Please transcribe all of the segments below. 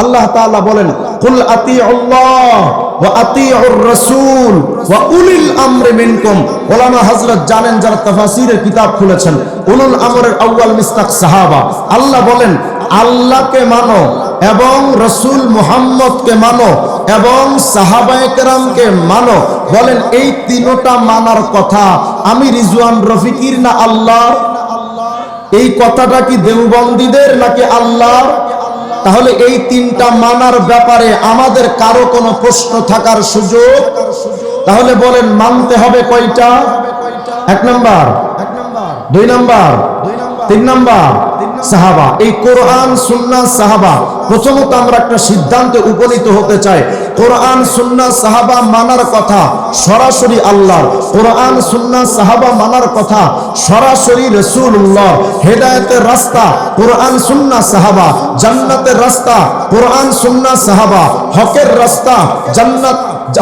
আল্লাহ তাআলা বলেন, কুল আতিউল্লাহ ওয়া আতিউর রাসূল ওয়া উলিল আমরি মিনকুম। ওলামা হযরত জানেন, যারা তাফসীরের কিতাব খুলেছেন, উলুল আমরের আউয়াল মিস্তাক সাহাবা। আল্লাহ বলেন, আল্লাহকে মানো এবং রাসূল মুহাম্মদকে মানো এবং সাহাবায়ে কেরামকে মানো। বলেন, এই তিনটা মানার কথা আমি রিজওয়ান রফিকির না আল্লাহ? এই কথাটা কি দেওবন্দীদের নাকি আল্লাহ? তাহলে এই তিনটা মানার ব্যাপারে আমাদের কারো কোনো প্রশ্ন থাকার সুযোগ? তাহলে বলেন, মানতে হবে কয়টা? 1 নাম্বার, 2 নাম্বার, 3 নাম্বার সাহাবা। এই কোরআন সুন্নাহ সাহাবা। প্রথমত আমরা একটা সিদ্ধান্তে উপনীত হতে চাই, কোরআন সুন্নাহ সাহাবা মানার কথা সরাসরি আল্লাহর, কোরআন সুন্নাহ সাহাবা মানার কথা সরাসরি রাসূলুল্লাহ। হেদায়েতের রাস্তা কোরআন সুন্নাহ সাহাবা, জান্নাতের রাস্তা কোরআন সুন্নাহ সাহাবা, হকের রাস্তা জান্নাত,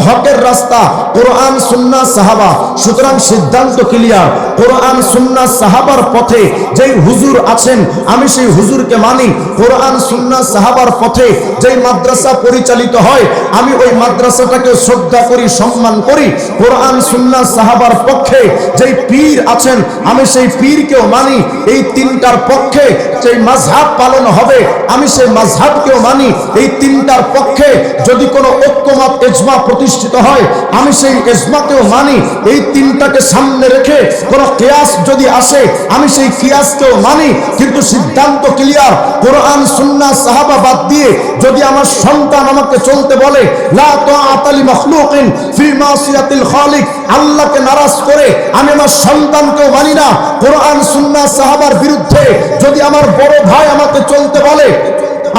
হকের রাস্তা কোরআন সুন্নাহ সাহাবা। সুতরাং সিদ্ধান্ত ক্লিয়ার, কোরআন সুন্নাহ সাহাবার পথে যেই হুজুর আছেন আমি সেই হুজুরকে মানি। কোরআন সুন্নাহ সাহাবার পথে যেই মাদ্রাসা পরিচালিত হয় আমি ওই মাদ্রাসাটাকে শ্রদ্ধা করি, সম্মান করি। কোরআন সুন্নাহ সাহাবার পক্ষে যেই পীর আছেন আমি সেই পীরকেও মানি। এই তিনটার পক্ষে যেই মাযহাব পালন হবে আমি সেই মাযহাবকেও মানি। এই তিনটার পক্ষে যদি কোনো ঐক্যমত ইজমা প্রতিষ্ঠিত হয় আমি সেই ইজমাকেও মানি। এই তিনটাকে সামনে রেখে কোনো কিয়াস যদি আসে আমি সেই কিয়াসকেও মানি। কিন্তু সিদ্ধান্ত ক্লিয়ার, কোরআন সুন্নাহ সাহাবা বাদ দিয়ে যদি আমার সন্তান আমাকে চলতে বলে লা তাআতা লি মাখলুকিন ফি মাসিয়াতিল খালিক, আল্লাহকে নারাজ করে আমি আমার সন্তানকেও মানি না। কোরআন সুন্নাহ সাহাবার বিরুদ্ধে যদি আমার বড় ভাই আমাকে চলতে বলে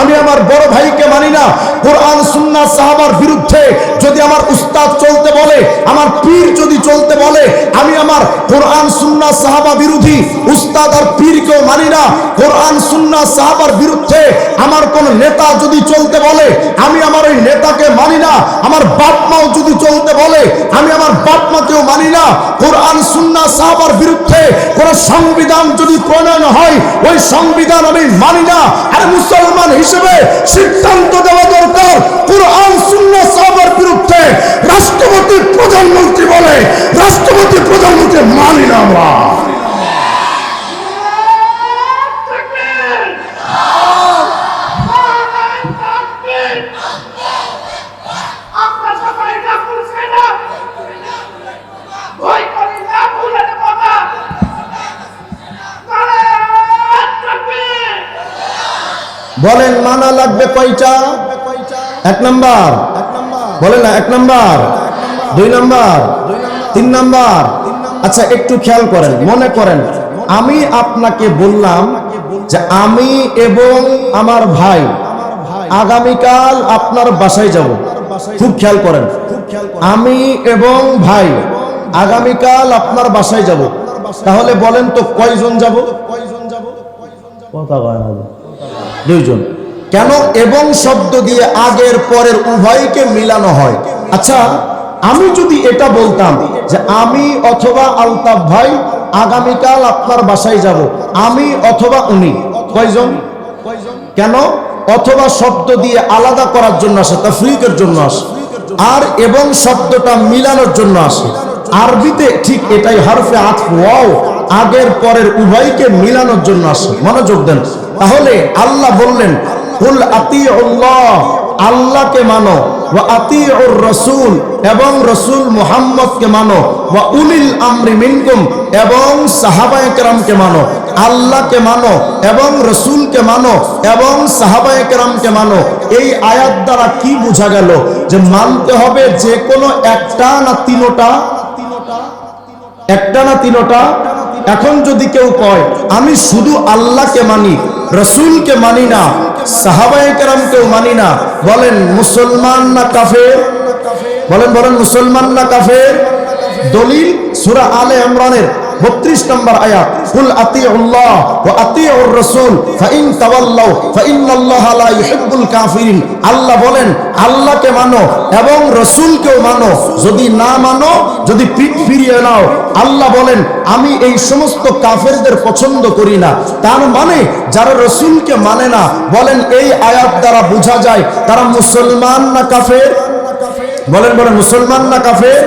আমি আমার বড় ভাইকে মানি না। কোরআন সুন্নাহ সাহাবার বিরুদ্ধে যদি আমার উস্তাদ চলতে বলে, আমার পীর যদি চলতে বলে, আমি আমার কোরআন সুন্নাহ সাহাবা বিরোধী উস্তাদ আর পীরকেও মানি না। কোরআন সুন্নাহ সাহাবার বিরুদ্ধে আমার কোন নেতা যদি চলতে বলে আমি আমার ওই নেতাকে মানি না। আমার বাপ মাও যদি চলতে বলে আমি আমার বাপ মাকেও মানি না। কোরআন সুন্নাহ সাহাবার বিরুদ্ধে কোন সংবিধান যদি প্রণয়ন হয় ওই সংবিধান আমি মানি না। আর মুসলমান হিসেবে সিদ্ধান্ত দেওয়া দরকার, কোরআন সুন্নাহ সাহাবার বিরুদ্ধে রাষ্ট্রপতি প্রধানমন্ত্রী বলে রাষ্ট্রপতি প্রধানমন্ত্রী মানি না আমরা। বলেন, মানা লাগবে কয়টা? 1 নাম্বার বলেন না, 1 নাম্বার, 2 নাম্বার, 3 নাম্বার। আচ্ছা একটু খেয়াল করেন, মনে করেন আমি আপনাকে বললাম যে আমি এবং আমার ভাই আগামীকাল আপনার বাসায় যাব। খুব খেয়াল করেন, আমি এবং ভাই আগামীকাল আপনার বাসায় যাব। তাহলে বলেন তো কয়জন যাব? কথা কয় না, 2 জন। কেন? এবং শব্দ দিয়ে আগের পরের উভয়কে মিলানো হয়। আচ্ছা আমি যদি এটা বলতাম যে আমি অথবা আলতাফ ভাই আগামীকাল আপনার বাসায় যাব, আমি অথবা উনি, কয়জন? কেন? অথবা শব্দ দিয়ে আলাদা করার জন্য আসে, তাফরিকের জন্য আসে, আর এবং শব্দটা মিলানোর জন্য আসে। আরবিতে ঠিক এটাই, হরফে আতফ ওয়াও আগের পরের উভয়কে মিলানোর জন্য আসে। মনোযোগ দেন। তাহলে আল্লাহ বললেন কুল আতিউল্লাহ, আল্লাহকে মানো, ওয়া আতিউর রাসূল এবং রাসূল মুহাম্মদকে মানো, ওয়া উলিল আমরি মিনকুম এবং সাহাবায়ে কেরামকে মানো। আল্লাহকে মানো এবং রাসূলকে মানো এবং সাহাবায়ে কেরামকে মানো। এই আয়াত দ্বারা কি বোঝা গেল? যে মানতে হবে যে কোনো একটা না তিনোটা? একটা না তিনোটা? এখন যদি কেউ কয় আমি শুধু আল্লাহকে মানি, রাসূলকে মানি না, সাহাবায়ে কেরামকেও মানি না, বলেন মুসলমান না কাফের? বলেন বলেন মুসলমান না কাফের? দলিল সূরা আলে ইমরানের 32 নম্বর আয়াত, কুল আতিউল্লাহ ওয়া আতিউর রাসূল ফাইন তাওয়াল্লাউ ফাইন্নাল্লাহা লা ইউহিব্বুল কাফিরিন। আল্লাহ বলেন আল্লাহকে মানো এবং রাসূলকেও মানো, যদি না মানো, যদি পিঠ ফিরিয়ে নাও, আল্লাহ বলেন আমি এই সমস্ত কাফেরদের পছন্দ করি না। তার মানে যারা রাসূলকে মানে না, বলেন এই আয়াত দ্বারা বোঝা যায় তারা মুসলমান না কাফের? বলেন বলেন, মুসলমান না কাফের?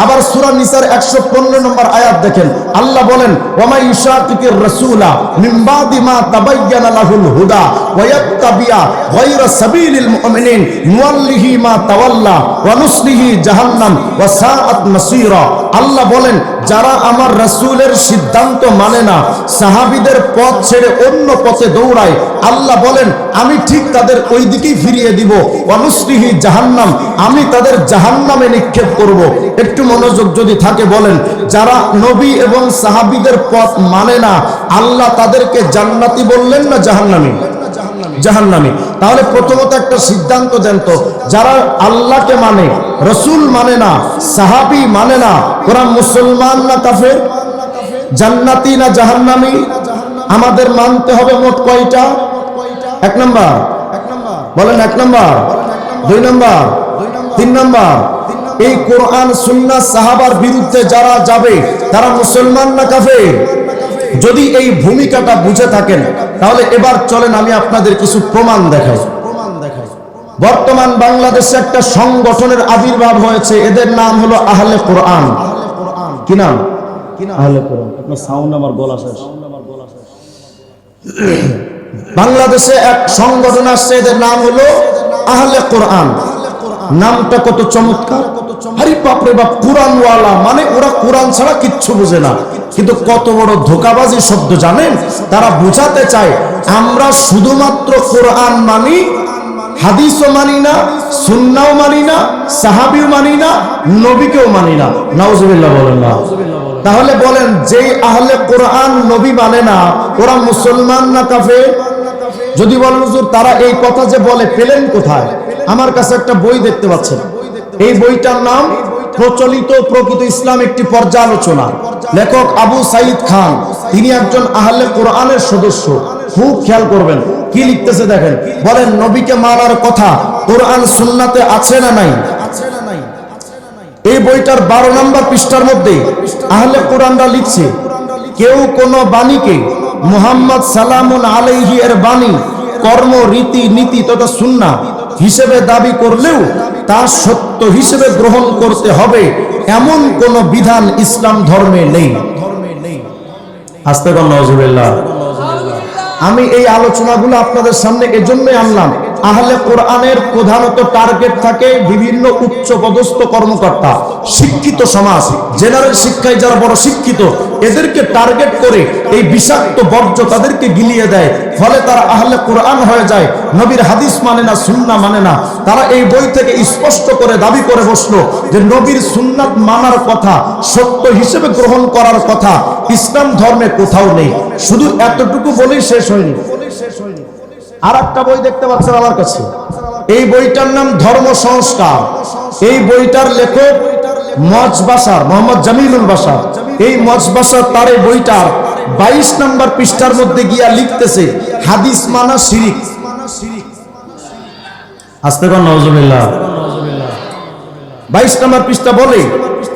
আবার সূরা নিসার 115 নম্বর আয়াত দেখেন, আল্লাহ বলেন ওয়া ইউশাকিকির রাসূলা মিন বাদি মা তাবায়্যানা লাহুল হুদা ওয়া ইয়াত্তাবিআ গায়রা সাবিলিল মুমিনিন নুওয়াল্লিহি মা তাওয়াল্লা ওয়া নুসলিহি জাহান্নাম ওয়া সাআত মাসীরা। আল্লাহ বলেন যারা আমার রাসূলের সিদ্ধান্ত মানে না, সাহাবীদের পথ ছেড়ে অন্য পথে দৌড়ায়, আল্লাহ বলেন আমি ঠিক তাদের ওই দিকেই ফিরিয়ে দিব। ওয়া নুসলিহি জাহান্নাম, আমি তাদের জাহান্নামে নিক্ষেপ করব। একটু মনোযোগ যদি থাকে বলেন, যারা নবী এবং সাহাবীদের পথ মানে না, আল্লাহ তাদেরকে জান্নাতি বললেন না জাহান্নামী? জাহান্নামী। তাহলে প্রথমত একটা সিদ্ধান্ত দেন তো, যারা আল্লাহকে মানে, রাসূল মানে না, সাহাবী মানে না, ওরা মুসলমান না কাফের? জান্নাতি না জাহান্নামী? আমাদের মানতে হবে মোট কয়টা? 1 নাম্বার বলেন, 1 নাম্বার, 2 নাম্বার, 3 নাম্বার, এই কোরআন সুন্নাহ সাহাবার বিরুদ্ধে যারা যাবে তারা মুসলমান না কাফের? যদি এই ভূমিকাটা বুঝে থাকেন তাহলে এবার চলেন আমি আপনাদের কিছু প্রমাণ দেখাই। বর্তমান বাংলাদেশে একটা সংগঠনের আবির্ভাব হয়েছে, এদের নাম হলো আহলে কোরআন। কি নাম? আহলে কোরআন। আপনার সাউন্ড আমার গলা শেষ। বাংলাদেশে এক সংগঠন আসছে, এদের নাম হলো আহলে কোরআন। নামটা কত চমৎকার! আরে বাপ রে বাপ, কোরআনওয়ালা মানে ওরা কোরআন ছাড়া কিচ্ছু বুঝে না। কিন্তু কত বড় ধোঁকাবাজি শব্দ জানেন? তারা বোঝাতে চায় আমরা শুধুমাত্র কোরআন মানি, হাদিসও মানি না, সুন্নাহও মানি না, সাহাবীও মানি না, নবীকেও মানি না। নাউজুবিল্লাহ বলেন না। তাহলে বলেন যেই আহলে কোরআন নবী মানে না, ওরা মুসলমান না কাফের? যদি বলেন হুজুর তারা এই কথা যে বলে পেলেন কোথায়? আমার কাছে একটা বই দেখতে পাচ্ছেন, এই বইটার নাম প্রচলিত প্রকৃত ইসলাম একটি পর্যালোচনা। লেখক আবু সাইদ খান, তিনি একজন আহলে কোরআনের সদস্য। খুব খেয়াল করবেন কি লিখতেছে দেখেন। বলেন নবীকে মানার কথা কোরআন সুন্নাতে আছে না নাই? এই বইটার 12 নম্বর পৃষ্ঠার মধ্যে আহলে কোরআনরা লিখছে, কেউ কোন বাণীকে মুহাম্মদ সালামুন আলাইহি এর বাণী, কর্ম, রীতি নীতি তথা সুন্নাহ হিসেবে দাবি করলেও তা সত্য হিসেবে গ্রহণ করতে হবে এমন কোন বিধান ইসলাম ধর্মে নেই। আস্তে নাউজুবিল্লাহ। আমি এই আলোচনাগুলো আপনাদের সামনে এজন্যই আনলাম, আহলে কোরআনের প্রধানত টার্গেট থাকে বিভিন্ন উচ্চ পদস্থ কর্মকর্তা, শিক্ষিত সমাজ, জেনারেল শিক্ষায় যারা বড় শিক্ষিত, এদেরকে টার্গেট করে এই বিষাক্ত বর্জ্য তাদেরকে গিলিয়ে দেয়। ফলে তারা আহলে কোরআন হয়ে যায়, নবীর হাদিস মানে না, সুন্নাহ মানে না। তারা এই বই থেকে স্পষ্ট করে দাবি করে বসলো যে নবীর সুন্নাত মানার কথা, সত্য হিসেবে গ্রহণ করার কথা ইসলাম ধর্মে কোথাও নেই। শুধু এতটুকু বলেই শেষ হয়নি। আর একটা বই দেখতে পাচ্ছেন আমার কাছে, এই বইটার নাম ধর্ম সংস্কার। এই বইটার লেখক মজবাসার, মোহাম্মদ জামিলুল বাশার। এই মজবাসার তার এই বইটার 22 নম্বর পৃষ্ঠার মধ্যে গিয়া লিখতেছে হাদিস মানা শিরিক। আস্তে কর নাউজুবিল্লাহ। 22 নম্বর পৃষ্ঠা বলে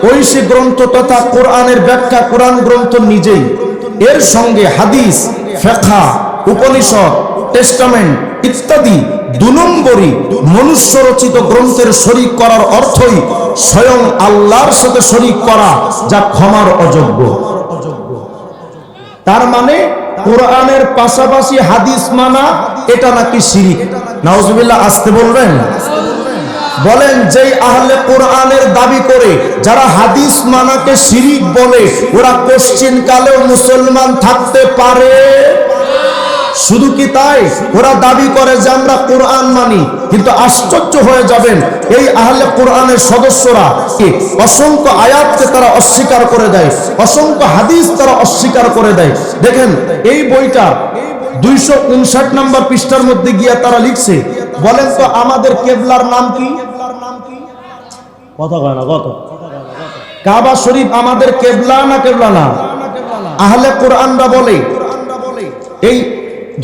ঐশী গ্রন্থ তথা কোরআনের ব্যাখ্যা কোরআন গ্রন্থ নিজেই, এর সঙ্গে হাদিস, ফিকহ, উপনিষদ, টেস্টামেন্ট ইত্যাদি 2 নম্বরই মনুষ্য রচিত গ্রন্থের শরীক করার অর্থই স্বয়ং আল্লাহর সাথে শরীক করা, যা ক্ষমার অযোগ্য। তার মানে কোরআনের পাশাপাশি হাদিস মানা এটা নাকি শিরিক। নাউজুবিল্লাহ। আসতে বলবেন। বলেন যেই আহলে কোরআনের দাবি করে যারা হাদিস মানাকে শিরিক বলে, ওরা কোশ্চিন কালেও মুসলমান থাকতে পারে? শুধু কি তাই, ওরা দাবি করে যে আমরা কোরআন মানি, কিন্তু আশ্চর্য হয়ে যাবেন এই আহলে কোরআনের সদস্যরা অসংখ্য আয়াতকে তারা অস্বীকার করে দেয়, অসংখ্য হাদিস তারা অস্বীকার করে দেয়। দেখেন এই বইটা 259 নম্বর পৃষ্ঠার মধ্যে গিয়া তারা লিখছে, বলেন তো আমাদের কেবলার নাম কি? কথা কয় না, কত? কাবা শরীফ আমাদের কেবলা না কেবলা না? আহলে কোরআনরা বলে, এই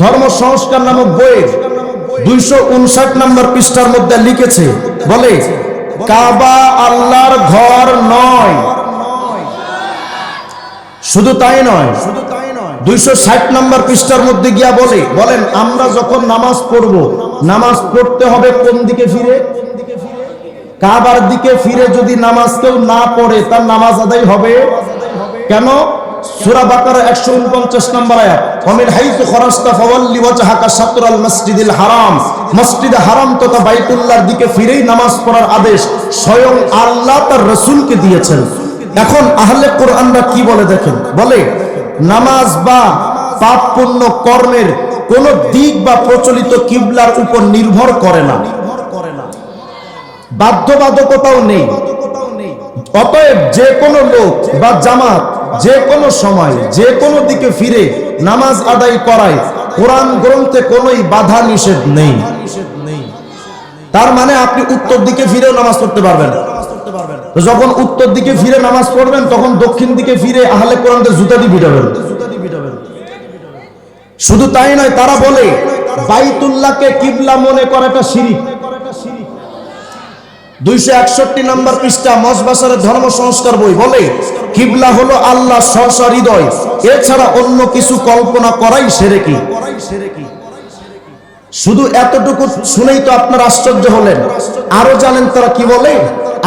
ধর্ম সংস্কার নামক বইয়ের 259 নম্বর পৃষ্ঠার মধ্যে লিখেছে, বলে কাবা আল্লাহর ঘর নয়। শুধু তাই নয়, 260 নম্বর পৃষ্ঠার মধ্যে গিয়া বলেন আমরা যখন নামাজ পড়ব, নামাজ পড়তে হবে কোন দিকে ফিরে? কাবার দিকে ফিরে। যদি নামাজ কেউ না পড়ে তার নামাজ আদায় হবে কেন? সূরা বাকারা 149 নম্বর আয়াত, ওয়ামিন হাইতু খরাজতা ফাওয়াল্লি ওয়াজহাকা শাতরাল মাসজিদিল হারাম, মসজিদে হারাম তথা বাইতুল্লাহর দিকে ফিরেই নামাজ পড়ার আদেশ স্বয়ং আল্লাহ তার রাসূলকে দিয়েছেন। এখন আহলে কোরআনরা কি বলে দেখেন, বলে নামাজ বা পাপ পুণ্য কর্মের কোন দিক বা প্রচলিত কিবলার উপর নির্ভর করে না, বাধ্যবাধকতাও নেই। অতএব যে কোনো লোক বা জামাত যে কোনো সময় যে কোনো দিকে ফিরে নামাজ আদায় করায় কোরআন গ্রন্থে কোনোই বাধা নিষেধ নেই। তার মানে আপনি উত্তর দিকে ফিরেও নামাজ পড়তে পারবেন। যখন উত্তর দিকে ফিরে নামাজ পড়বেন তখন দক্ষিণ দিকে ফিরে আহলে কোরআনদের জুতা দিয়ে পিটাবেন। শুধু তাই নয়, তারা বলে বাইতুল্লাহকে কিবলা মনে করাটা শিরক। 261 নম্বর পৃষ্ঠা মজবাসারের ধর্ম সংস্কার বই বলে কিবলা হলো আল্লাহ সহৃদয়, এছাড়া অন্য কিছু কল্পনা করাই শিরকি। শুধু এতটুকু শুনেই তো আপনার আশ্চর্য হলেন। আরো জানেন তারা কি বলে?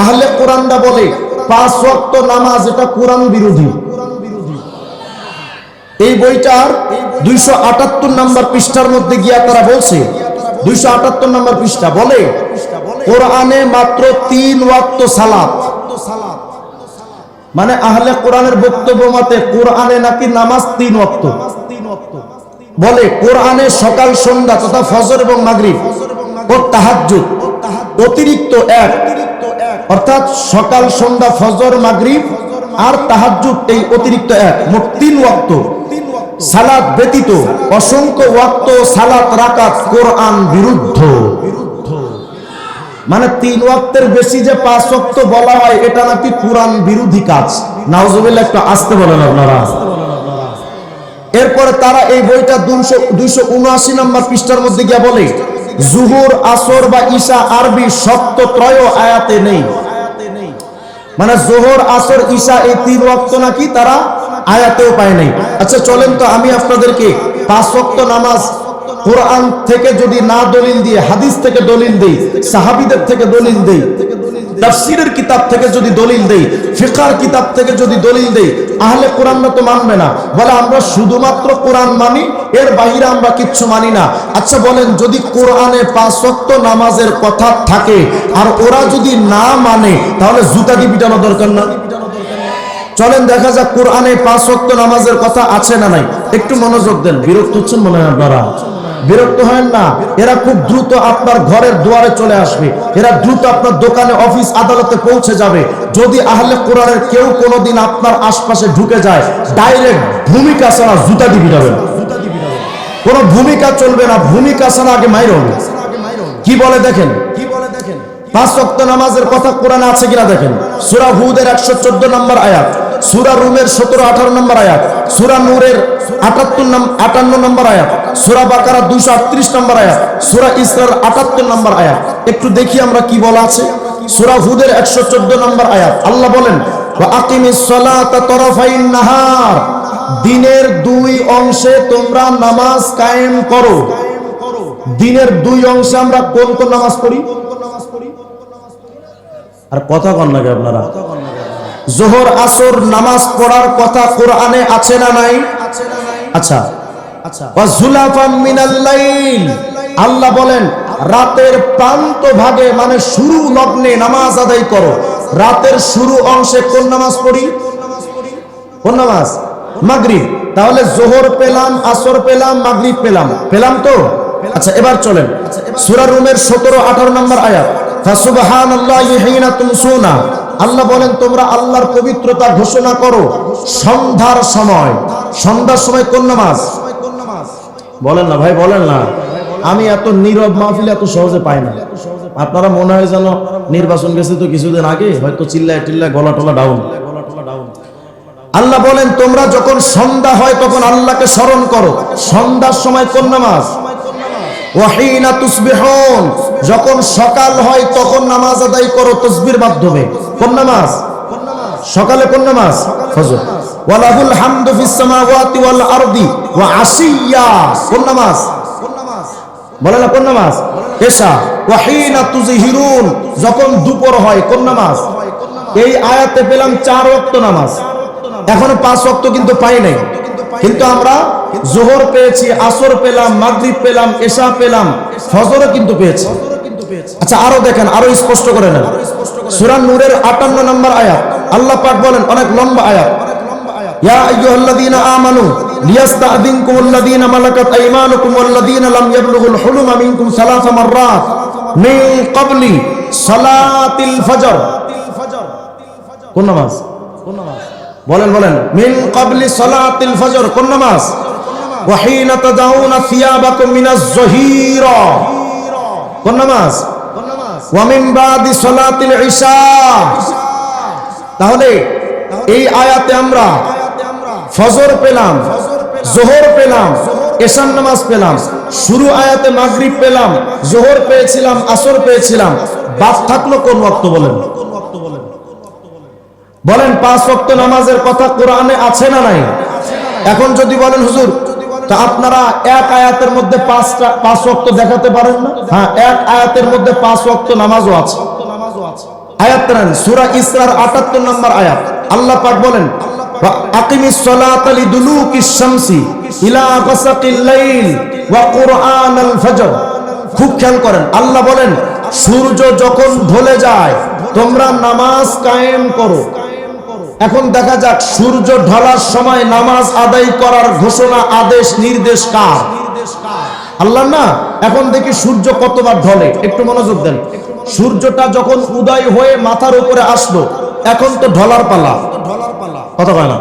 আহলে কোরআনরা বলে 5 ওয়াক্ত নামাজ এটা কোরআন বিরোধী। এই বইটার 278 নম্বর পৃষ্ঠার মধ্যে গিয়া তারা বলছে, 278 নম্বর পৃষ্ঠা বলে কোরআনে মাত্র 3 ওয়াক্ত সালাত। মানে আহলে কোরআনের বক্তব্য মতে কোরআনে নাকি নামাজ 3 ওয়াক্ত। বলে কোরআনে সকাল সন্ধ্যা তথা ফজর এবং মাগরিব ও তাহাজ্জুদ অতিরিক্ত এক, অর্থাৎ সকাল সন্ধ্যা ফজর মাগরিব আর তাহাজ্জুদ এই অতিরিক্ত এক, মোট 3 ওয়াক্ত সালাত ব্যতীত অসংখ্য ওয়াক্ত সালাত রাকাত কোরআন বিরুদ্ধ। মানে 3 ওয়াক্তের বেশি যে 5 ওয়াক্ত বলা হয় এটা নাকি কোরআন বিরোধী কাজ। নাউজুবিল্লাহ, একটু আসতে বলেন আপনারা। এরপরে তারা এই বইটা 279 নম্বর পৃষ্ঠার মধ্যে গিয়ে বলে জুহুর আসর বা ঈশা আরবি শব্দ ত্রয় আয়াতে নেই। মানে জোহর আসর ঈশা এই 3 ওয়াক্ত নাকি তারা আয়াতেও পায় নাই। আচ্ছা চলেন তো আমি আপনাদেরকে 5 ওয়াক্ত নামাজ কোরআন থেকে যদি না দলিল দিয়ে হাদিস থেকে দলিল দেই, সাহাবীদের থেকে দলিল দেই, তাফসীরের কিতাব থেকে যদি দলিল দেই, ফিকহের কিতাব থেকে যদি দলিল দেই, আহলে কোরআনরা তো মানবে না। বলে আমরা শুধুমাত্র কোরআন মানি, এর বাইরে আমরা কিচ্ছু মানি না। আচ্ছা বলেন, যদি কোরআনে 5 ওয়াক্ত নামাজের কথা থাকে আর ওরা যদি না মানে তাহলে জুতা দিয়ে পিটানো দরকার না? চলেন দেখা যাক কোরআনে 5 ওয়াক্ত নামাজের কথা আছে না নাই। একটু মনোযোগ দেন। বিরক্ত হচ্ছেন মনে হয় আপনারা? বিরক্ত হয় না। এরা খুব দ্রুত আপনার ঘরের দুয়ারে চলে আসবে, এরা দ্রুত আপনার দোকানে, অফিস, আদালতে পৌঁছে যাবে। যদি আহলে কোরআনের কেউ কোনোদিন আপনার আশপাশে ঢুকে যায়, ডাইরেক্ট ভূমিকা ছাড়া জুতা দিয়ে পিটাবেন। কোনো ভূমিকা চলবে না, ভূমিকা ছাড়া আগে মাইর হবে। কি বলে দেখেন, 5 ওয়াক্ত নামাজের কথা কোরআনে আছে কিনা দেখেন। সূরা হুদের 114 নম্বর আয়াত, সূরা রুমের 17-18 নম্বর আয়াত, সূরা নূরের 58 নম্বর আয়াত, সূরা বাকারা 238 নম্বর আয়াত, সূরা ইসরার 78 নম্বর আয়াত। একটু দেখি আমরা কি বলা আছে। সূরা হুদের 114 নম্বর আয়াত, আল্লাহ বলেন ওয়া আকিমিস সালাতা তরফাইন নাহার, দিনের 2 অংশে তোমরা নামাজ কায়েম করো। দিনের 2 অংশে আমরা কোন কোন নামাজ পড়ি? আর কথা কন না আপনারা? জোহর আসর নামাজ পড়ার কথা কোরআনে আছে না নাই? আচ্ছা, ওয়া যুলাফাম মিনাল লাইল, আল্লাহ বলেন রাতের প্রান্ত ভাগে মানে শুরু লগ্নে নামাজ আদায় করো। রাতের শুরু অংশে কোন নামাজ পড়ি? কোন নামাজ? মাগরিব। তাহলে জোহর পেলাম, আসর পেলাম, মাগরিব পেলাম তো? আচ্ছা এবার চলেন সূরা রুমের 17-18 নম্বর আয়াত, ফাসুবহানাল্লাহি হিনা তুমসুনা, আল্লাহ বলেন তোমরা আল্লাহর পবিত্রতা ঘোষণা করো সন্ধ্যার সময়। সন্ধ্যার সময় কোন নামাজ? বলেন না ভাই, বলেন না। আমি এত নীরব মাহফিল এত সহজে পাই না। আপনারা মনে হয় যেন নির্বাচন গেছে তো কিছুদিন আগে, হয়তো চিল্লায় টিল্লায় গলা টলা ডাউন। আল্লাহ বলেন তোমরা যখন সন্ধ্যা হয় তখন আল্লাহকে স্মরণ করো। সন্ধ্যার সময় কোন নামাজ? ওয়াহিনা তুসবিহুন, যখন সকাল হয় তখন নামাজ আদায় করো তাসবিহর মাধ্যমে। কোন নামাজ? সকালে কোন নামাজ? ফজর। ওয়ালাহুল হামদু ফিস সামাওয়াতি ওয়াল আরদি ওয়া আশিয়া, কোন নামাজ? বলে না কোন নামাজ? এশা। ওয়াহিনা তুযহিরুন, যখন দুপুর হয় কোন নামাজ? এই আয়াতে পেলাম 4 ওয়াক্ত নামাজ। এখনো 5 ওয়াক্ত কিন্তু পাই নাই, কিন্তু আমরা যোহর পেয়েছি, আসর পেলাম, মাগরিব পেলাম, এশা পেলাম, ফজরও কিন্তু পেয়েছি। আচ্ছা আরো দেখেন, আরো স্পষ্ট করে নেন। সূরা নূরের 58 নম্বর আয়াত আল্লাহ পাক বলেন, অনেক লম্বা আয়াত, ইয়া আইয়ুহাল্লাযীনা আমানু লিয়াস্তা'যিনকুমুল্লাযীনা মালাকাত আইমানুকুম ওয়াল্লাযীনা লাম ইয়াবলুগুল হুলুমা মিনকুম সালাসা মাররাত মিন ক্বাবলি সালাতিল ফজর। কোন নামাজ? বলেন বলেন, মিন ক্বাবলি সালাতিল ফজর, কোন নামাজ? ওয়া হিনা তাদাউনা সিয়াবাকুম মিনাজ যহিরা, কোন নামাজ? ওয়া মিন বাদি সালাতিল ইশা। তাহলে এই আয়াতে আমরা ফজর পেলাম, যোহর পেলাম, এশার নামাজ পেলাম, শুরু আয়াতে মাগরিব পেলাম, যোহর পেয়েছিলাম, আসর পেয়েছিলাম, বাদ থাকলো কোন ওয়াক্ত? বলেন বলেন, 5 ওয়াক্ত নামাজের কথা কোরআনে আছে না নাই? এখন যদি বলেন হুজুর তা আপনারা এক আয়াতের মধ্যে 5 ওয়াক্ত দেখাতে পারেন না? হ্যাঁ, এক আয়াতের মধ্যে 5 ওয়াক্ত নামাজও আছে। আয়াত নেন, সূরা ইসরার 78 নম্বর আয়াত আল্লাহ পাক বলেন, আকিমিস সালাতা লিদুলুকিশ শামসি ইলা গাসাকিল লাইল ওয়া কুরআনাল ফজর। খুব খেয়াল করেন, আল্লাহ বলেন সূর্য যখন ঢলে যায় তোমরা নামাজ কায়েম করো। এখন দেখা যাক সূর্য ঢলার সময় নামাজ আদায় করার ঘোষণা, আদেশ, নির্দেশ কার? আল্লাহ না? এখন দেখি সূর্য কতবার ঢলে, একটু মনোযোগ দেন। সূর্যটা যখন উদয় হয়ে মাথার উপরে আসলো, এখন তো ঢলার পালা। কথা কয় না?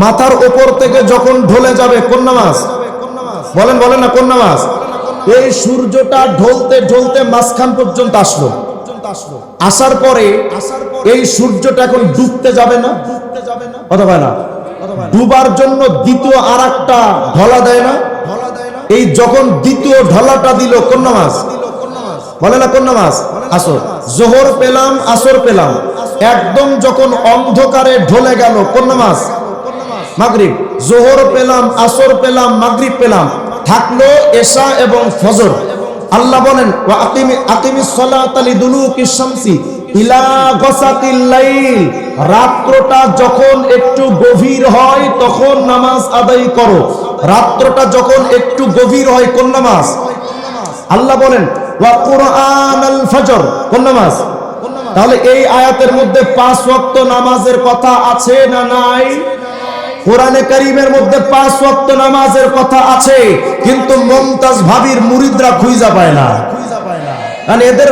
মাথার উপর থেকে যখন ঢলে যাবে কোন নামাজ? বলেন বলেন না কোন নামাজ? এই সূর্যটা ঢলতে ঢলতে মাঝখান পর্যন্ত আসলো, আসার পরে এই সূর্যটা এখন ডুবতে যাবে না? কথা কয় না? ডুবার জন্য দ্বিতীয় আরেকটা ঢলা দেয় না? এই যখন দ্বিতীয় ঢলাটা দিল কোন নামাজ? বলে না কোন নামাজ? আসর। যোহর পেলাম, আসর পেলাম, একদম যখন অন্ধকারে ঢলে গেল কোন নামাজ? মাগরিব। যোহর পেলাম, আসর পেলাম, মাগরিব পেলাম, থাকলো এশা এবং ফজর। আল্লাহ বলেন ওয়া আকিমিস সালাতা লিদুলুকিশ শামসি ইলা গাসাকিল লাইল, রাত্রটা যখন একটু গভীর হয় তখন নামাজ আদায় করো। রাত্রটা যখন একটু গভীর হয় কোন নামাজ? আল্লাহ বলেন ওয়া কুরআনাল ফজর, কোন নামাজ? তাহলে এই আয়াতের মধ্যে 5 ওয়াক্ত নামাজের কথা আছে না নাই? কোরআনে কারীমের মধ্যে 5 ওয়াক্ত নামাজের কথা আছে, কিন্তু মুমতাজ ভাবির মুরিদরা খুঁজে পায় না। মানে এদের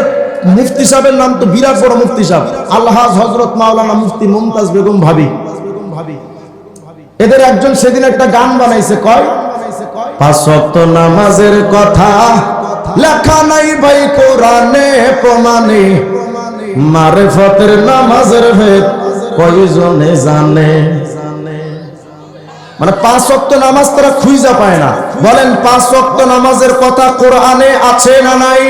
মুফতি সাহেবের নাম তো বিরাট বড় মুফতি সাহেব, আলহাজ হযরত মাওলানা মুফতি মুমতাজ বেগম ভাবি। এদের একজন সেদিন একটা গান বানাইছে, কয় 5 ওয়াক্ত নামাজের কথা লেখা নাই ভাই কোরআনে প্রমাণে, মারিফতের নামাজের ভেদ কয়জনে জানে। মানে 5 ওয়াক্ত নামাজ তারা খুঁজে পায় না। বলেন 5 ওয়াক্ত নামাজের কথা কোরআনে আছে না নাই?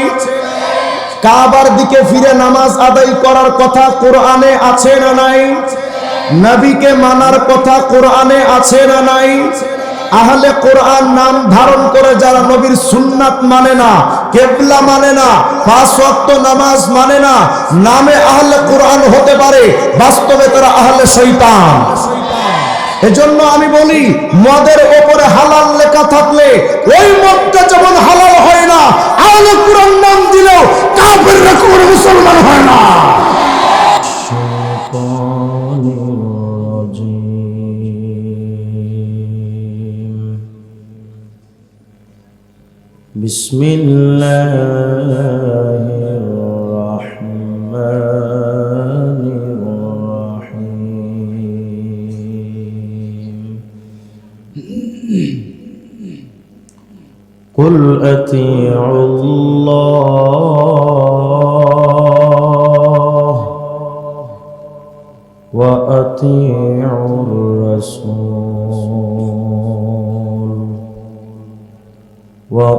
কাবার দিকে ফিরে নামাজ আদায় করার কথা কোরআনে আছে না নাই? নবীকে মানার কথা কোরআনে আছে না নাই? আহলে কোরআন নাম ধারণ করে যারা নবীর সুন্নাত মানে না, কিবলা মানে না, 5 ওয়াক্ত নামাজ মানে না, নামে আহলে কোরআন হতে পারে, বাস্তবে তারা আহলে শয়তান। এজন্য আমি বলি, মদের উপরে হালাল লেখা থাকলে ওই মদটা যেমন হালাল হয় না, আহলে কোরআন নাম দিলেও কাফেররা কোনো মুসলমান হয় না। বিসমিল্লাহির রাহমানির রাহিম। কুল আতিউল্লাহ ওয়া আতিউর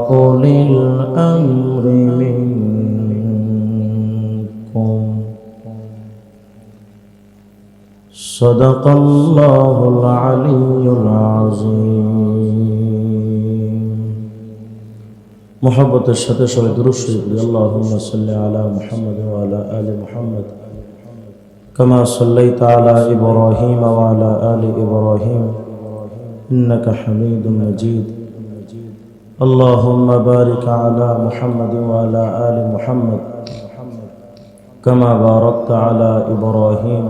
وأولي الأمر منكم صدق الله العلي العظيم محبت الشتى شوي درود شريف اللهم صل على محمد وعلى آل محمد كما صليت على إبراهيم وعلى آل إبراهيم إنك حميد مجيد اللهم بارك على محمد وعلى آل محمد كما باركت على إبراهيم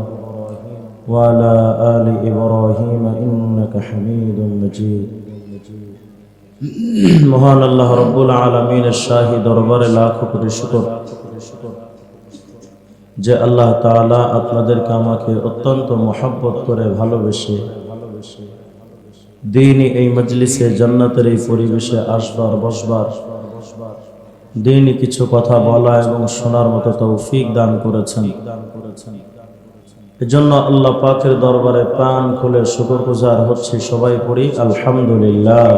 وعلى آل إبراهيم إنك حميد مجيد মহান আল্লাহ রব্বুল আলামিনের শাহী দরবারে লাখো কোটি শুকর যে আল্লাহ তাআলা আপনাদেরকে আমাকে অত্যন্ত মহব্বত করে ভালোবেসে দ্বীনি এই মজলিসে জান্নাতের এই পরিবেশে আসবার বসবার দ্বীনি কিছু কথা বলা এবং শোনার মতো তৌফিক দান করেছেন। এজন্য আল্লাহ পাকের দরবারে প্রাণ খুলে শুকরগুজার হচ্ছি। সবাই পড়ি আলহামদুলিল্লাহ।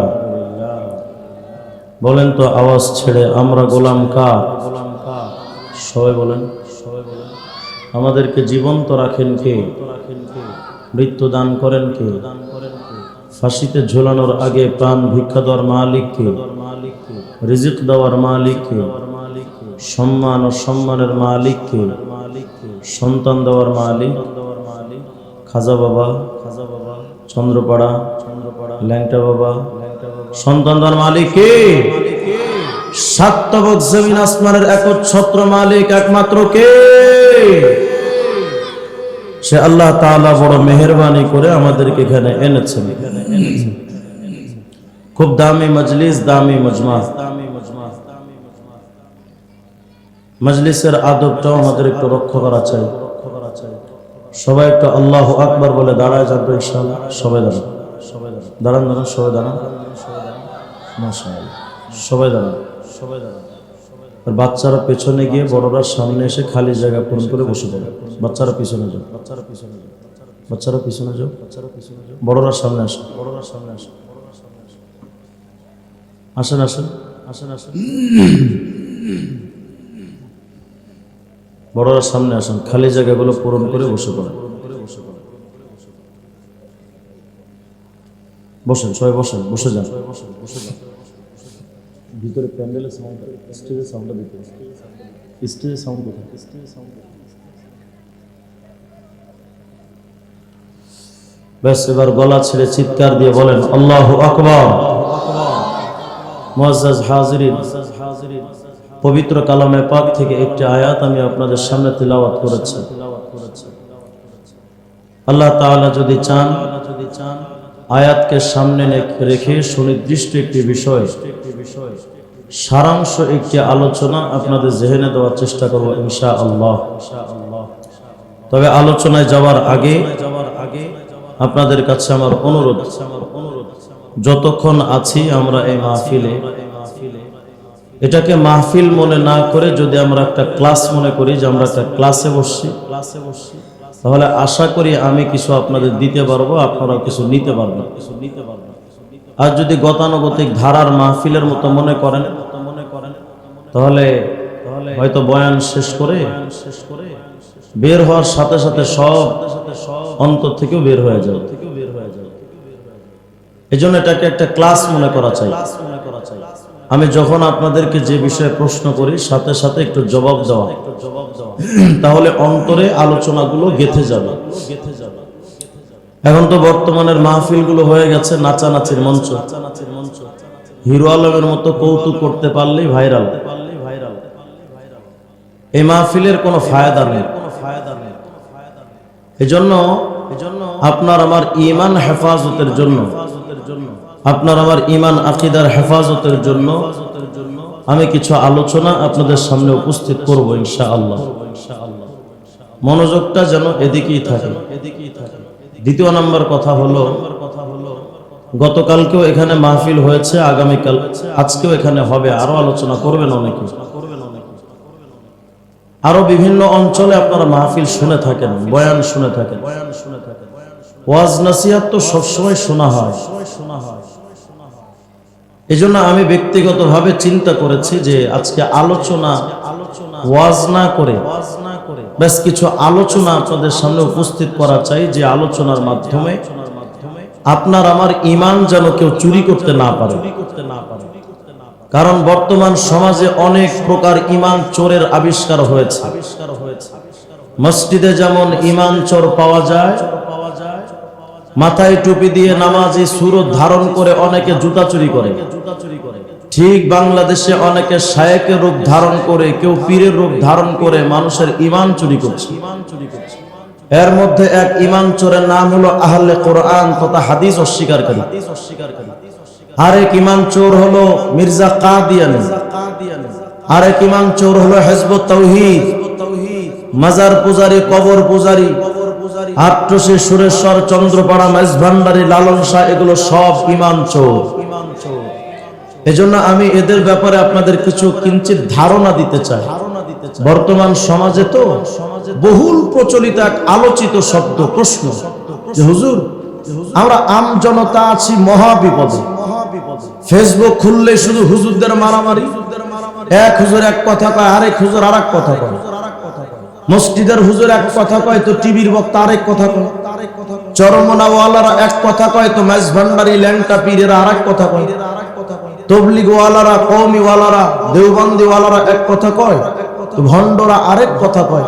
বলেন তো আওয়াজ ছেড়ে আমরা গোলাম কার? সবাই বলেন। আমাদেরকে জীবন্ত রাখেন কে? মৃত্যু দান করেন কে? ফাঁসিতে ঝোলানোর আগে প্রাণ ভিক্ষা দেওয়ার মালিক কে? রিজিক দেওয়ার মালিক কে? সম্মান ও সম্মানের মালিক কে? সন্তান দেওয়ার মালিক খাজা বাবা, চন্দ্রপাড়া, ল্যাংটা বাবা। সন্তান দেওয়ার মালিক কে? সাত তবক জমিন আসমানের একচ্ছত্র মালিক একমাত্র কে? সে আল্লাহ তাআলা বড় মেহেরবানি করে আমাদেরকে এখানে এনেছেন। খুব দামি মজলিস, দামি মজমা। মজলিসের আদবটাও আমাদের একটু রক্ষা করা চাই। সবাই একটু আল্লাহু আকবার বলে দাঁড়ায় যান তো ইনশাআল্লাহ। সবাই দাঁড়ান, দাঁড়ান, দাঁড়ান, সবাই দাঁড়ান, মাশাআল্লাহ, সবাই দাঁড়ান, সবাই দাঁড়ান। আর বাচ্চারা পেছনে গিয়ে বড়রা সামনে এসে খালি জায়গা পূরণ করে বসে পড়ে। বাচ্চারা পিছনে যাও, বাচ্চারা পিছনে যাও, বাচ্চারা পিছনে যাও, বাচ্চারা পিছনে যাও। বড়রা সামনে আসে, বড়রা সামনে আসে, আসেন, আসেন, আসেন, আসেন। বড়রা সামনে আসেন, খালি জায়গাগুলো পূরণ করে বসে পড়েন। বসেন, সবাই বসেন, বসে যান, বসে যান। ভিতরে প্যান্ডেলের সাউন্ড, স্টেজের সাউন্ডটা দিতে, স্টেজের সাউন্ড কোথায়? স্টেজের সাউন্ড। ব্যাস, এবার গলা ছেড়ে চিৎকার দিয়ে বলেন আল্লাহু আকবার। মুআজ্জাজ হাজিরিন, পবিত্র কালামে পাক থেকে একটি আয়াত আমি আপনাদের সামনে তিলাওয়াত করেছি। আল্লাহ তাআলা যদি চান, আয়াতকে সামনে রেখে সুনির্দিষ্ট একটি বিষয়, সারাংশ একটি আলোচনা আপনাদের জেহেনে দেওয়ার চেষ্টা করব ইনশাআল্লাহ। তবে আলোচনায় যাওয়ার আগে আপনাদের কাছে আমার অনুরোধ, যতক্ষণ আছি আমরা এই মাহফিলে, এটাকে মাহফিল মনে না করে যদি আমরা একটা ক্লাস মনে করি যে আমরা একটা ক্লাসে বসছি, তাহলে আশা করি আমি কিছু আপনাদের দিতে পারবো, আপনারাও কিছু নিতে পারবেন। আর যদি গতানুগতিক ধারার মাহফিলের মতো মনে করেন, তাহলে হয়তো বয়ান শেষ করে বের হওয়ার সাথে সাথে সব অন্তর থেকেও বের হয়ে যাবে। এই জন্য এটাকে একটা ক্লাস মনে করা চাই। আমি যখন আপনাদেরকে যে বিষয়ে প্রশ্ন করি সাথে সাথে একটু জবাব দেওয়া, তাহলে অন্তরে আলোচনাগুলো গেঁথে যাবে। এখন তো বর্তমানের মাহফিলগুলো হয়ে গেছে নাচানাচির মঞ্চ। হিরো আলমের মতো কৌতুক করতে পারলেই ভাইরাল। এই মাহফিলের কোনো ফায়দা নেই। এজন্য আপনার আমার ঈমান হেফাজতের জন্য, আপনার আমার ঈমান আকীদার হেফাজতের জন্য আমি কিছু আলোচনা আপনাদের সামনে উপস্থিত করব ইনশাআল্লাহ। মনোযোগটা যেন এদিকেই থাকে। দ্বিতীয় নম্বর কথা হলো, গতকালকেও এখানে মাহফিল হয়েছে, আগামীকাল আজকেও এখানে হবে, আরো আলোচনা করবেন অনেকে। আরো বিভিন্ন অঞ্চলে আপনারা মাহফিল শুনে থাকেন, বয়ান শুনে থাকেন, ওয়াজ নসিহত তো সবসময় শোনা হয়। এজন্য আমি ব্যক্তিগতভাবে চিন্তা করেছি যে আজকে আলোচনা ওয়াজ না করে বেশ কিছু আলোচনা আপনাদের সামনে উপস্থিত করা চাই, যে আলোচনার মাধ্যমে আপনার আমার ঈমান যেন কেউ চুরি করতে না পারে। কারণ বর্তমান সমাজে অনেক প্রকার ঈমান চোরের আবিষ্কার হয়েছে। মসজিদে যেমন ঈমান চোর পাওয়া যায়, মাথায় টুপি দিয়ে নামাজি সুরত ধারণ করে অনেকে জুতা চুরি করে, ঠিক বাংলাদেশে অনেকে শায়েকের রূপ ধারণ করে, কেউ পীরের রূপ ধারণ করে মানুষের ঈমান চুরি করছে। এর মধ্যে এক ঈমান চোরের নাম হলো আহলে কোরআন তথা হাদিস অস্বীকারী। আরেক ঈমান চোর হলো মির্জা কাদিয়ানী, আরেক ঈমান চোর হলো হিজবুত তাওহীদ, মাজার পূজারী, কবর পূজারী, আট্রসি, সুরেশ্বর, চন্দ্রপাড়া, মেজভান্ডারী, লালন শাহ, এগুলো সব ঈমান চোর। এজন্য আমি এদের ব্যাপারে আপনাদের কিছু কিঞ্চিত ধারণা দিতে চাই। বর্তমান সমাজে তো বহুল প্রচলিত এক আলোচিত শব্দ প্রশ্ন যে হুজুর, আমরা আম জনতা আছি মহা বিপদে। ফেসবুক খুললে শুধু হুজুরদের মারামারি, এক হুজুর এক কথা কয়, আরেক হুজুর আরেক কথা কয়। মসজিদের হুজুর এক কথা কয় তো টিভির বক্তা আরেক কথা কয়, চরমনাওয়ালারা এক কথা কয় তো মেজভান্ডারী ল্যাংটা পীরেরা আরেক কথা কয়, তবলিগওয়ালারা, কওমিওয়ালারা, দেওবন্দিওয়ালারা এক কথা কয়, তো ভণ্ডরা আরেক কথা কয়।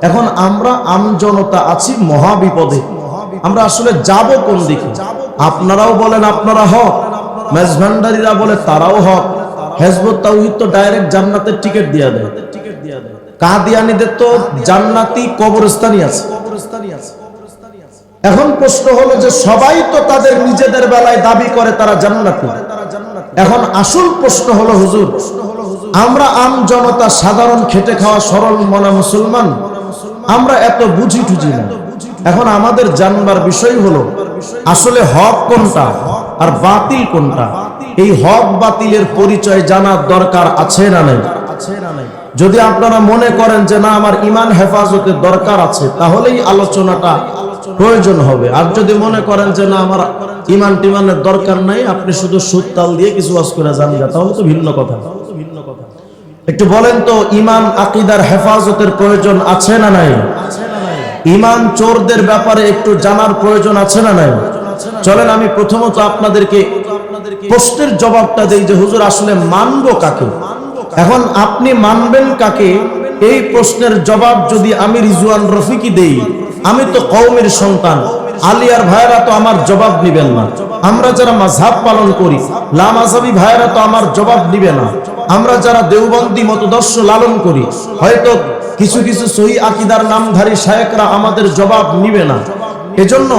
এখন আমরা আমজনতা আছি মহা বিপদে। আমরা আসলে যাব কোন দিকে? আপনারাও বলেন আপনারা হক, মেজভান্ডারীরা বলে তারাও হক, হিজবুত তাওহীদ তো ডাইরেক্ট জান্নাতের টিকিট দিয়ে দেয়, কাদিয়ানীদের তো জান্নাতি কবরস্থানই আছে। এখন প্রশ্ন হলো যে সবাই তো তাদের নিজেদের বেলায় দাবি করে তারা জান্নাতি। এখন আসল প্রশ্ন হলো হুজুর, আমরা আম জনতা, সাধারণ খেটে খাওয়া সরল মনা মুসলমান, আমরা এত বুঝি টুঝি না। এখন আমাদের জানবার বিষয় হলো আসলে হক কোনটা আর বাতিল কোনটা। এই হক বাতিলের পরিচয় জানার দরকার আছে না নাই? যদি আপনারা মনে করেন যে না আমার ঈমান হেফাজতের দরকার আছে, তাহলেই আলোচনাটা প্রয়োজন হবে। আর যদি মনে করেন যে না আমার ঈমান টিমানের দরকার নাই, আপনি শুধু সুদ তাল দিয়ে কিছু ওয়াজ করে জানেন, তাহলে তো ভিন্ন কথা। একটু বলেন তো, ঈমান আকীদার হেফাজতের প্রয়োজন আছে না নাই? ঈমান চোরদের ব্যাপারে একটু জানার প্রয়োজন আছে না নাই? চলেন আমি প্রথমত আপনাদেরকে প্রশ্নের জবাবটা দেই যে হুজুর আসলে মানবো কাকে। এখন আপনি মানবেন কাকে, এই প্রশ্নের জবাব যদি আমি রিজওয়ান রফিকি দেই, আমি তো কওমের সন্তান, আলিয়ার ভাইরা তো আমার জবাব নিবেন না। আমরা যারা মাযহাব পালন করি, লামাযহাবী ভাইরা তো আমার জবাব নিবে না। আমরা যারা দেওবন্দি মতদর্শ লালন করি, হয়তো কিছু কিছু সহি আকীদার নামধারী শায়েখরা আমাদের জবাব নিবে না। এজন্য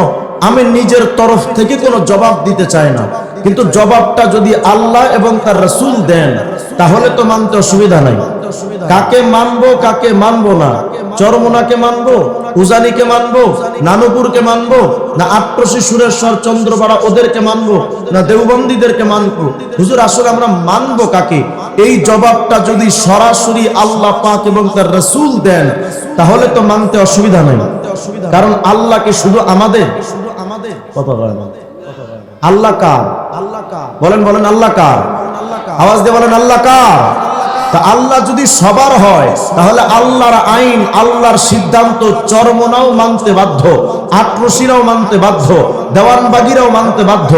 আমি নিজের তরফ থেকে কোনো জবাব দিতে চাই না, কিন্তু জবাবটা যদি আল্লাহ এবং তার রাসূল দেন তাহলে তো মানতে অসুবিধা নাই। কাকে মানবো কাকে মানবো না, চরমোনাকে মানবো, উজানিকে মানবো, নানুপুরকে মানবো, না আট্রসি, সুরেশ্বর, চন্দ্রপাড়া ওদেরকে মানবো, না দেওবন্দীদেরকে মানবো? হুজুর আসলে আমরা মানবো কাকে, এই জবাবটা যদি সরাসরি আল্লাহ পাক এবং তার রাসূল দেন তাহলে তো মানতে অসুবিধা নাই। কারণ আল্লাহ কি শুধু আমাদের? কথা বলেন, আল্লাহ কার? বলেন বলেন আল্লাহ কার? আওয়াজ দিয়ে বলেন আল্লাহ কার? তা আল্লাহ যদি সবার হয় তাহলে আল্লাহর আইন, আল্লাহর সিদ্ধান্ত চরমোনাও মানতে বাধ্য, আট্রসিরাও মানতে বাধ্য, দেওয়ানবাগিরাও মানতে বাধ্য,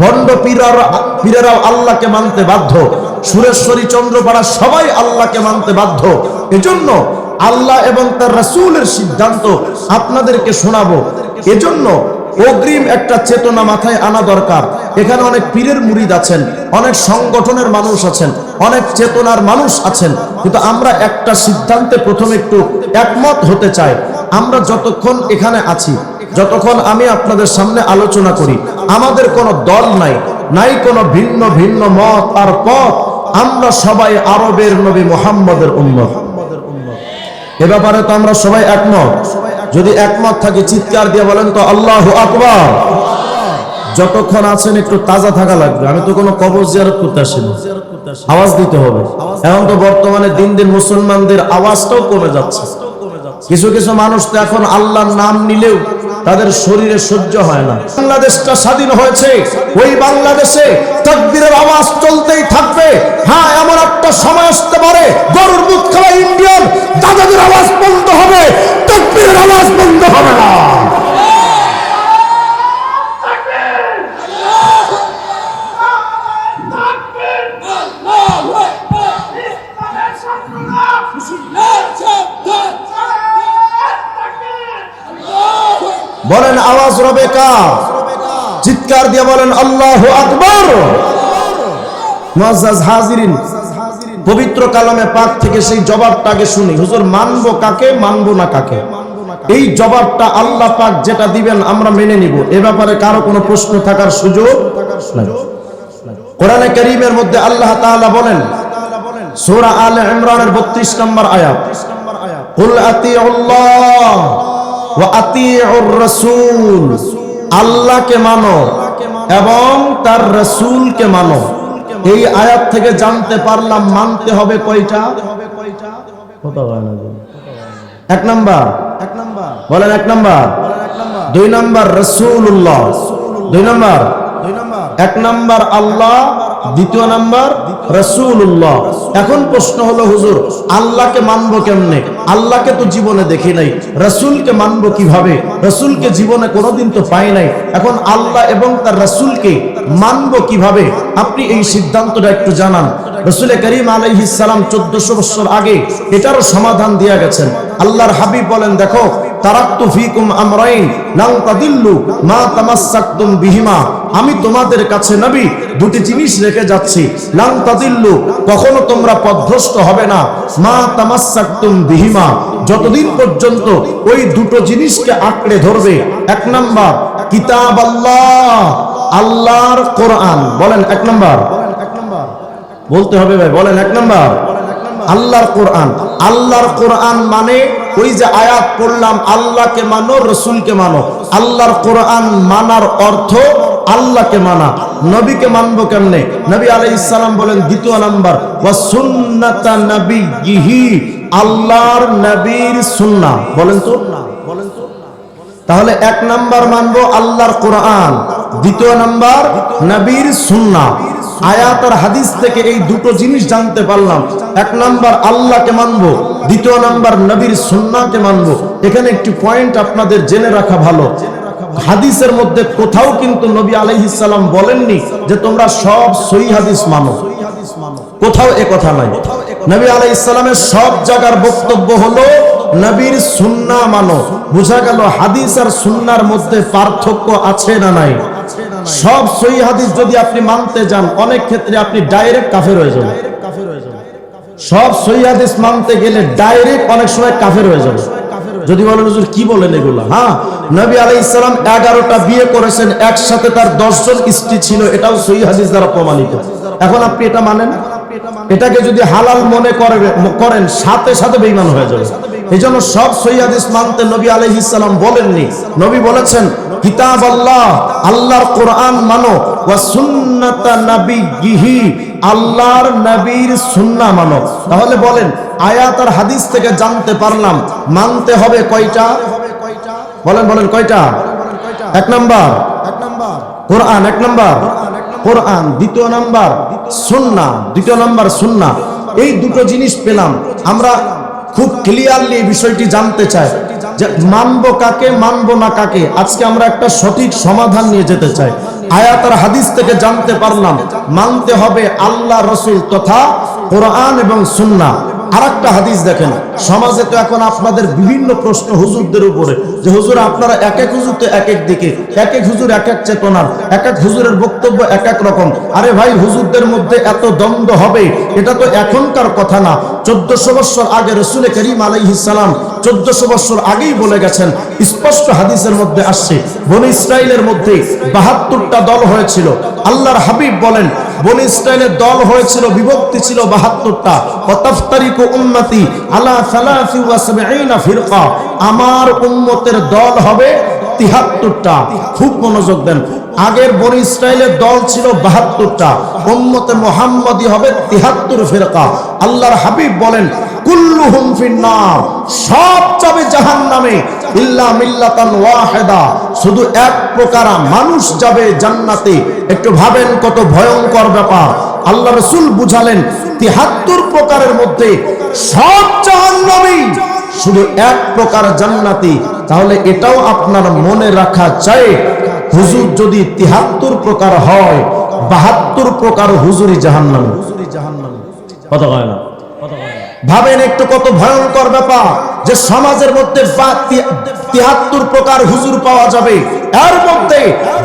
ভণ্ড পীরেরাও আল্লাহকে মানতে বাধ্য, সুরেশ্বরী, চন্দ্রপাড়া সবাই আল্লাহকে মানতে বাধ্য। এজন্য আল্লাহ এবং তার রাসূলের সিদ্ধান্ত আপনাদেরকে শোনাবো। এজন্য অগ্রিম একটা চেতনা মাথায় আনা দরকার। এখানে অনেক পীরের মুরিদ আছেন, অনেক সংগঠনের মানুষ আছেন, অনেক চেতনার মানুষ আছেন, কিন্তু আমরা একটা সিদ্ধান্তে প্রথমে একটু একমত হতে চাই। আমরা যতক্ষণ এখানে আছি, যতক্ষণ আমি আপনাদের সামনে আলোচনা করি, আমাদের কোনো দল নাই, নাই কোনো ভিন্ন ভিন্ন মত আর পথ, আমরা সবাই আরবের নবী মুহাম্মদের উম্মত। এ ব্যাপারে তো আমরা সবাই একমত। যদি একমত থাকি চিৎকার দিয়ে বলেন তো আল্লাহু আকবার। যতক্ষণ আছেন একটু তাজা থাকা লাগবে। আমি তো কোনো কবর জিয়ারত করতে আসিনি, আওয়াজ দিতে হবে। এখন তো বর্তমানে দিন দিন মুসলমানদের আওয়াজটাও কমে যাচ্ছে। কিছু কিছু মানুষ তো এখন আল্লাহর নাম নিলেও তাদের শরীরে সহ্য হয় না। বাংলাদেশটা স্বাধীন হয়েছে, ওই বাংলাদেশে তাকবীরের আওয়াজ চলতেই থাকবে। হ্যাঁ, এমন একটা সময় আসতে পারে গরুর দুধ খাওয়া ইন্ডিয়ান দাদাদের আওয়াজ বন্ধ হবে, তাকবীরের আওয়াজ বন্ধ হবে না। বলেন আওয়াজ রবে কার? চিৎকার দিয়ে বলেন আল্লাহু আকবার। মুআজ্জাজ হাজিরিন, পবিত্র কালামে পাক থেকে সেই জবাবটাকে শুনি, হুজুর মানবো কাকে, মানবো না কাকে? এই জবাবটা আল্লাহ পাক যেটা দিবেন আমরা মেনে নিব, এ ব্যাপারে কারো কোনো প্রশ্ন থাকার সুযোগ নাই। কোরআনে কারীমের মধ্যে আল্লাহ তাআলা বলেন, সূরা আলে ইমরানের 32 নম্বর আয়াত, কুল আতিউল্লাহ ওয়া আতিউর রাসূল, আল্লাহকে মানো এবং তার রাসূলকে মানো। এই আয়াত থেকে জানতে পারলাম মানতে হবে কয়টা? এক নাম্বার, বলেন এক নাম্বার, দুই নাম্বার রাসূলুল্লাহ, দুই নাম্বার, এক নাম্বার আল্লাহ, দ্বিতীয় নাম্বার রাসূলুল্লাহ। এখন প্রশ্ন হলো হুজুর আল্লাহকে মানবো কেমনে? আল্লাহকে তো জীবনে দেখি নাই, রাসূলকে মানবো কিভাবে? রাসূলকে জীবনে কোনোদিন তো পাই নাই। এখন আল্লাহ এবং তার রাসূলকে মানবো কিভাবে? আপনি এই সিদ্ধান্তটা একটু জানান। রাসূল করিম আলাইহিস সালাম 1400 বছর আগে এটারও সমাধান দিয়ে গেছেন। আল্লাহর হাবিব বলেন, দেখো তারাকতু ফীকুম আমরাইন লান তাদিল্লু মা তামাসসাকতুম বিহিমা, আমি তোমাদের কাছে নবী দুটি জিনিস রেখে যাচ্ছি, লান তাদিল্লু, কখনো তোমরা পথভ্রষ্ট হবে না, মা তামাসসাকতুম বিহিমা, যতদিন পর্যন্ত ওই দুটো জিনিসকে আঁকড়ে ধরবে। এক নাম্বার কিতাব আল্লাহ, আল্লাহর কোরআন, বলেন এক নাম্বার, বলতে হবে ভাই, বলেন এক নাম্বার আল্লাহর কোরআন। আল্লাহর কোরআন মানে ওই যে আয়াত পড়লাম, আল্লাহকে মানো রাসূলকে মানো। আল্লাহর কোরআন মানার অর্থ আল্লাহকে মানা। নবীকে মানবো কেমনে? নবী আলাইহিস সালাম বলেন দ্বিতীয় নাম্বার, ওয়া সুন্নাতা নবিয়্যিহি, আল্লাহর নবীর সুন্নাহ। বলেন তো, বলেন তো। তাহলে এক নাম্বার মানবো আল্লাহর কোরআন, দ্বিতীয় নাম্বার নবীর সুন্নাহ। আয়াত আর হাদিস থেকে এই দুটো জিনিস জানতে পারলাম। এক নাম্বার আল্লাহকে মানবো, দ্বিতীয় নাম্বার নবীর সুন্নাহকে মানবো। এখানে একটি পয়েন্ট আপনাদের জেনে রাখা ভালো, হাদিসের মধ্যে কোথাও কিন্তু নবী আলাইহিস সালাম বলেননি যে তোমরা সব সহিহ হাদিস মানো, কোথাও এ কথা নাই। নবী আলাইহিস সালামের সব জায়গার বক্তব্য হলো নবীর সুন্নাহ মানো। বোঝা গেল হাদিস আর সুন্নাহর মধ্যে পার্থক্য আছে না নাই? সব সহিহ হাদিস যদি আপনি মানতে যান, অনেক ক্ষেত্রে আপনি ডাইরেক্ট কাফের হয়ে যাবেন। সব সহিহ হাদিস মানতে গেলে ডাইরেক্ট অনেক সময় কাফের হয়ে যাবে। যদি বলেন হুজুর কি বলেন এগুলা, হ্যাঁ, নবী আলাইহিস সালাম 11টা বিয়ে করেছেন, একসাথে তার 10 জন স্ত্রী ছিল, এটাও সহিহ হাদিস দ্বারা প্রমাণিত। এখন আপনি এটা মানেন? এটাকে যদি হালাল মনে করেন, সাথে সাথে বেঈমান হয়ে যাবে। এই জন্য সব সহিহ হাদিস মানতে নবী আলাইহিস সালাম বলেননি। নবী বলেছেন কিতাব আল্লাহ, আল্লাহর কোরআন মানো, ওয়া সুন্নাতা নবিয়্যিহি, আল্লাহর নবীর সুন্নাহ মানো। তাহলে বলেন আয়াত আর হাদিস থেকে জানতে পারলাম মানতে হবে কয়টা? বলেন, বলেন কয়টা? এক নাম্বার কোরআন, এক নাম্বার কোরআন, দ্বিতীয় নাম্বার সুন্নাহ, দ্বিতীয় নাম্বার সুন্নাহ। এই দুটো জিনিস পেলাম। আমরা খুব ক্লিয়ারলি এই বিষয়টি জানতে চাই যে মানবো কাকে, মানবো না কাকে। আজকে আমরা একটা সঠিক সমাধান নিয়ে যেতে চাই। আয়াত আর হাদিস থেকে জানতে পারলাম মানতে হবে আল্লাহ, রাসূল তথা কোরআন এবং সুন্নাহ। আরেকটা হাদিস দেখেন, সমাজে তো এখন আপনাদের বিভিন্ন প্রশ্ন হুজুরদের উপরে, যে হুজুর আপনারা এক এক হুজুর তো এক এক দিকে, এক এক হুজুর এক এক চেতনার, এক এক হুজুরের বক্তব্য এক এক রকম। আরে ভাই, হুজুরদের মধ্যে এত দ্বন্দ্ব হবে এটা তো এখনকার কথা না। 1400 বছর আগে রাসূল করিম আলাইহিস সালাম 1400 বছর আগেই বলে গেছেন, স্পষ্ট হাদিসের মধ্যে আসছে। বনি ইসরাইলের মধ্যে 72টা দল হয়েছিল। আল্লাহর হাবিব বলেন বনি ইসরাইলের দল হয়েছিল, বিভক্তি ছিল 72টা। ওয়াতাফতারিকু উম্মতি আলা 73 ফিরকা, আমার উম্মতের দল হবে 73টা। খুব মনোযোগ দেন, আগের বনি ইসরায়েলের দল ছিল 72টা, উম্মতে মুহাম্মাদি হবে 73 ফিরকা। আল্লাহর হাবিব বলেন কুল্লুহুম ফিন্নার, সব যাবে জাহান্নামে ইল্লা মিল্লাতান ওয়াহিদা, শুধু এক প্রকার মানুষ যাবে জান্নাতে। একটু ভাবেন কত ভয়ঙ্কর ব্যাপার। আল্লাহ রাসূল বুঝালেন 73 প্রকারের মধ্যে সব জাহান্নামী, শুধু এক প্রকার জান্নাতি। তাহলে এটাও আপনার মনে রাখা চাই, হুজুর যদি 73 প্রকার হয়, 72 প্রকার হুজুরি জাহান্নামী। কথা কয় না? ভাবেন একটু কত ভয়ঙ্কর ব্যাপার যে সমাজের মধ্যে 73 প্রকার হুজুর পাওয়া যাবে, এর মধ্যে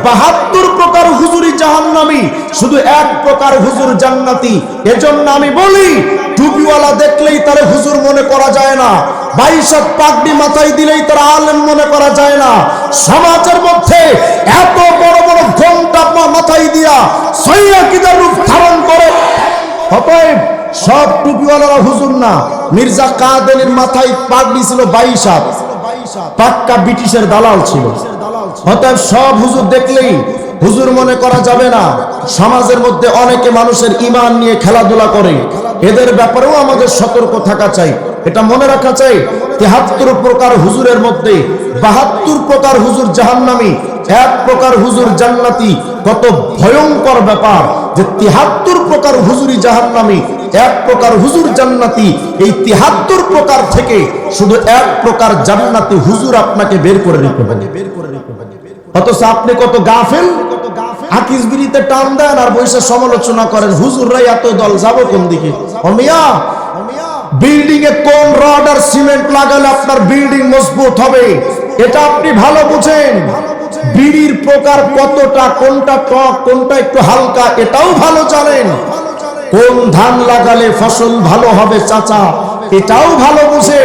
72 প্রকার হুজুরি জাহান্নামী, শুধু এক প্রকার হুজুর জান্নাতি। এজন্য আমি বলি টুপিওয়ালা দেখলেই তার হুজুর মনে করা যায় না, 22 পাগড়ি মাথায় দিলেই তার আলেম মনে করা যায় না। সমাজের মধ্যে এত বড় বড় ঘোমটা মাথায় দিয়া সৈয়কিদার রূপ ধারণ করে, অতএব সব টুপিওয়ালারা হুজুর না। মির্জা কাদেরের মাথায় পাগড়ি ছিল 22, পাক্কা ব্রিটিশের দালাল ছিল। অতএব সব হুজুর দেখলেই হুজুর মনে করা যাবে না। সমাজের মধ্যে অনেকে মানুষের ঈমান নিয়ে খেলাধুলা করে, এদের ব্যাপারেও আমাদের সতর্ক থাকা চাই, এটা মনে রাখা চাই। 73 প্রকার হুজুরের মধ্যে 72 প্রকার হুজুর জাহান্নামী, এক প্রকার হুজুর জান্নাতি। কত ভয়ঙ্কর ব্যাপার যে 73 প্রকার হুজুরি জাহান্নামী, এক প্রকার হুজুর জান্নাতি। এই 73 প্রকার থেকে শুধু এক প্রকার জান্নাতি হুজুর আপনাকে বের করে নিতে হবে। অথচ আপনি কত গাফেল, আকিজগিরিতে টান দেন আর বসে সমালোচনা করেন হুজুররাই এত দল, যাব কোন দিকে? ও মিয়া, বিল্ডিং এ কোন রড আর সিমেন্ট লাগালে আপনার বিল্ডিং মজবুত হবে এটা আপনি ভালো বুঝেন। বিড়ির প্রকার কতটা, কোনটা টক কোনটা একটু হালকা এটাও ভালো জানেন। কোন ধান লাগালে ফসল ভালো হবে চাচা এটাও ভালো বুঝে।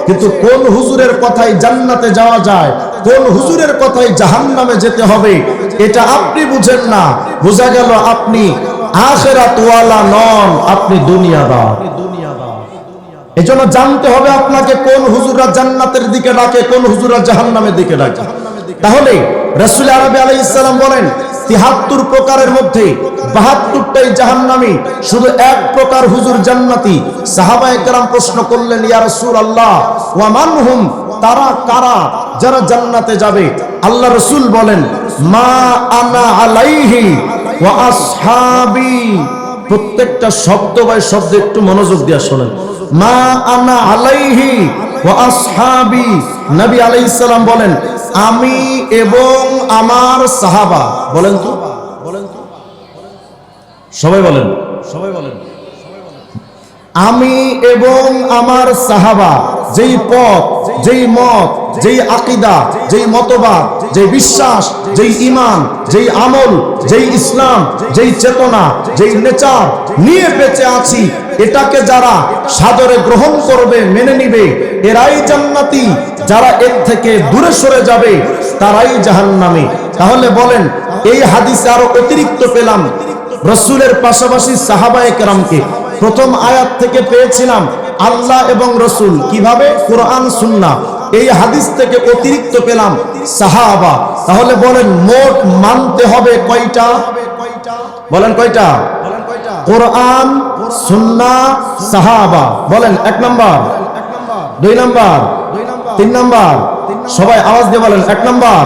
কিন্তু কোন হুজুরের কথায় জান্নাতে যাওয়া যায়, কোন হুজুরের কথায় জাহান্নামে যেতে হবে এটা আপনি বুঝেন না। বোঝা গেল আপনি আখিরাত ওয়ালা নন, আপনি দুনিয়াদার। এজন্য জানতে হবে আপনাকে কোন হুজুররা জান্নাতের দিকে ডাকে, কোন হুজুররা জাহান্নামের দিকে ডাকে। তাহলে রাসূল আরবি আলাইহিস সালাম বলেন 73 প্রকারের মধ্যে 72টাই জাহান্নামী, শুধু এক প্রকার হুজুর জান্নাতি। সাহাবায়ে কেরাম প্রশ্ন করলেন, ইয়া রাসূলুল্লাহ ওয়া মানহুম, তারা কারা যারা জান্নাতে যাবে? আল্লাহ রাসূল বলেন মা আনা আলাইহি ওয়া আসহাবি। প্রত্যেকটা শব্দ বাই শব্দ একটু মনোযোগ দিয়ে শুনেন। মা আনা আলাইহি ওয়া আসহাবি, নবী আলাইহিস সালাম বলেন আমি এবং আমার সাহাবা। বলেন তো, সবাই বলেন, আমি এবং আমার সাহাবা যেই পথ, যেই মত, যেই আকীদা, যেই মতবাদ, যেই বিশ্বাস, যেই ঈমান, যেই আমল, যেই ইসলাম, যেই চেতনা, যেই নেচার নিয়ে বেঁচে আছি, এটাকে যারা সাদরে গ্রহণ করবে, মেনে নিবে, এরাই জান্নাতি। যারা এর থেকে দূরে সরে যাবে তারাই জাহান্নামী। তাহলে বলেন এই হাদিসে আরো অতিরিক্ত পেলাম রাসূলের পাশাপাশি সাহাবায়ে কেরামকে। প্রথম আয়াত থেকে পেয়েছিলাম আল্লাহ এবং রাসূল, কিভাবে? কোরআন সুন্নাহ। এই হাদিস থেকে অতিরিক্ত পেলাম সাহাবা। তাহলে বলেন মোট মানতে হবে কয়টা? বলেন কয়টা? কোরআন, সুন্নাহ, সাহাবা। বলেন 1 নাম্বার, 2 নাম্বার, 3 নাম্বার। সবাই আওয়াজ দিয়ে বলেন 1 নাম্বার,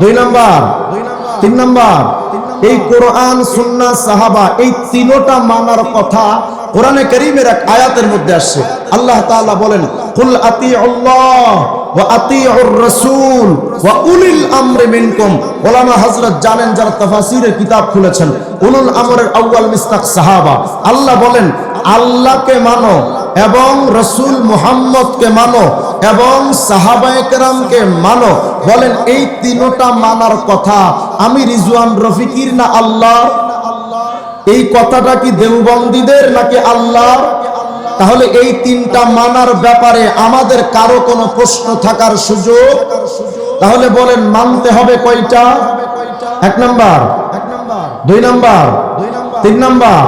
2 নাম্বার, 3 নাম্বার। এই কোরআন, সুন্নাহ, সাহাবা, এই তিনটা মানার কথা কোরআনে কারীমের এক আয়াতের মধ্যে আসছে। আল্লাহ তাআলা বলেন কুল আতিউল্লাহ ওয়া আতিউর রাসূল ওয়া উলিল আমরি মিনকুম। ওলামা হযরত জানেন যারা তাফসীরের কিতাব খুলেছেন, উলুল আমরের আউয়াল মিসতাক সাহাবা। আল্লাহ বলেন আল্লাহকে মানো এবং রাসূল মুহাম্মদকে মানো এবং সাহাবায়ে কেরামকে মানো। বলেন এই তিনটা মানার কথা আমি রিজওয়ান রফিকির না আল্লাহ? এই কথাটা কি দেওবন্দীদের নাকি আল্লাহ? তাহলে এই তিনটা মানার ব্যাপারে আমাদের কারো কোনো প্রশ্ন থাকার সুযোগ? তাহলে বলেন মানতে হবে কয়টা? 1 নাম্বার, 2 নাম্বার, 3 নাম্বার।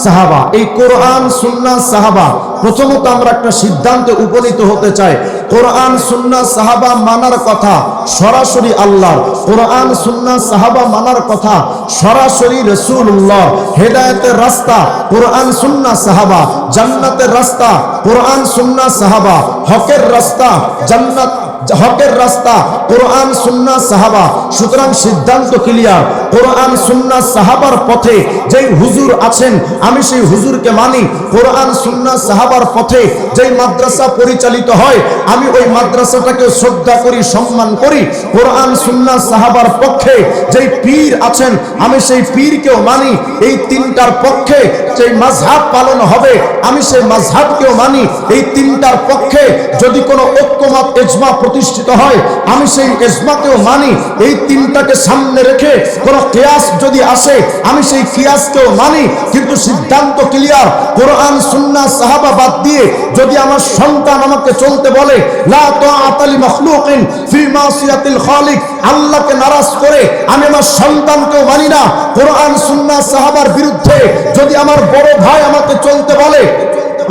সাহাবা, এই কোরআন, সুন্নাহ, সাহাবা প্রথমত আমরা একটা সিদ্ধান্তে উপনীত হতে চাই, কোরআন সুন্নাহ সাহাবা মানার কথা সরাসরি আল্লাহর, কোরআন সুন্নাহ সাহাবা মানার কথা সরাসরি রাসূলুল্লাহ। হেদায়েতের রাস্তা কোরআন সুন্নাহ সাহাবা, জান্নাতের রাস্তা কোরআন সুন্নাহ সাহাবা, হকের রাস্তা জান্নাত, হকের রাস্তা কোরআন সুন্নাহ সাহাবা। সুতরাং সিদ্ধান্ত ক্লিয়ার, কোরআন সুন্নাহ সাহাবার পথে যেই হুজুর আছেন আমি সেই হুজুরকে মানি। কোরআন সুন্নাহ সাহাবার পথে যেই মাদ্রাসা পরিচালিত হয় আমি ওই মাদ্রাসাটাকে শ্রদ্ধা করি, সম্মান করি। কোরআন সুন্নাহ সাহাবার পক্ষে যেই পীর আছেন আমি সেই পীরকেও মানি। এই তিনটার পক্ষে যেই মাযহাব পালন হবে আমি সেই মাযহাবকেও মানি। এই তিনটার পক্ষে যদি কোনো ঐক্যমত ইজমা প্রতিষ্ঠিত হয় আমি সেই ইজমাকেও মানি। এই তিনটাকে সামনে রেখে কোন কিয়াস যদি আসে আমি সেই কিয়াসকেও মানি। কিন্তু সিদ্ধান্ত ক্লিয়ার, কোরআন সুন্নাহ সাহাবা বাদ দিয়ে যদি আমার সন্তান আমাকে চলতে বলে লা তাআতা লি মাখলুকিন ফি মাসিয়াতিল খালিক, আল্লাহকে নারাজ করে আমি আমার সন্তানকেও মানি না। কোরআন সুন্নাহ সাহাবার বিরুদ্ধে যদি আমার বড় ভাই আমাকে চলতে বলে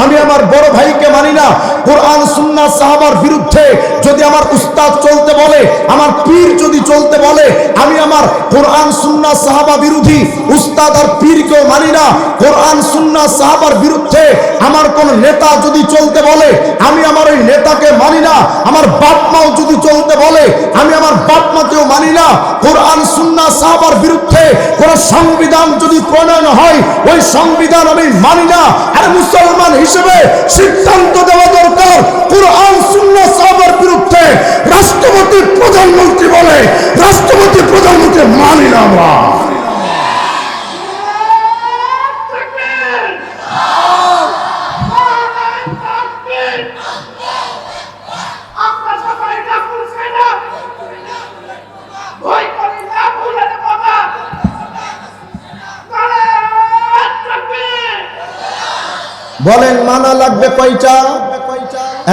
আমি আমার বড় ভাইকে মানি না। কোরআন সুন্নাহ সাহাবার বিরুদ্ধে যদি আমার উস্তাদ চলতে বলে, আমার পীর যদি চলতে বলে আমি আমার কোরআন সুন্নাহ সাহাবা বিরোধী উস্তাদ আর পীরকেও মানি না। কোরআন সুন্নাহ সাহাবার বিরুদ্ধে আমার কোন নেতা যদি চলতে বলে আমি আমার ওই নেতাকে মানি না। আমার বাপ মাও যদি চলতে বলে আমি আমার বাপ মাকেও মানি না। কোরআন সুন্নাহ সাহাবার বিরুদ্ধে কোন সংবিধান যদি প্রণয়ন হয় ওই সংবিধান আমি মানি না। আর মুসলমান হিসেবে সিদ্ধান্ত দেওয়া দরকার, কোরআন সুন্নাহ সাহাবার বিরুদ্ধে রাষ্ট্রপতি প্রধানমন্ত্রী বলে রাষ্ট্রপতি প্রধানমন্ত্রী মানি না আমরা। বলেন মানা লাগবে কয়টা?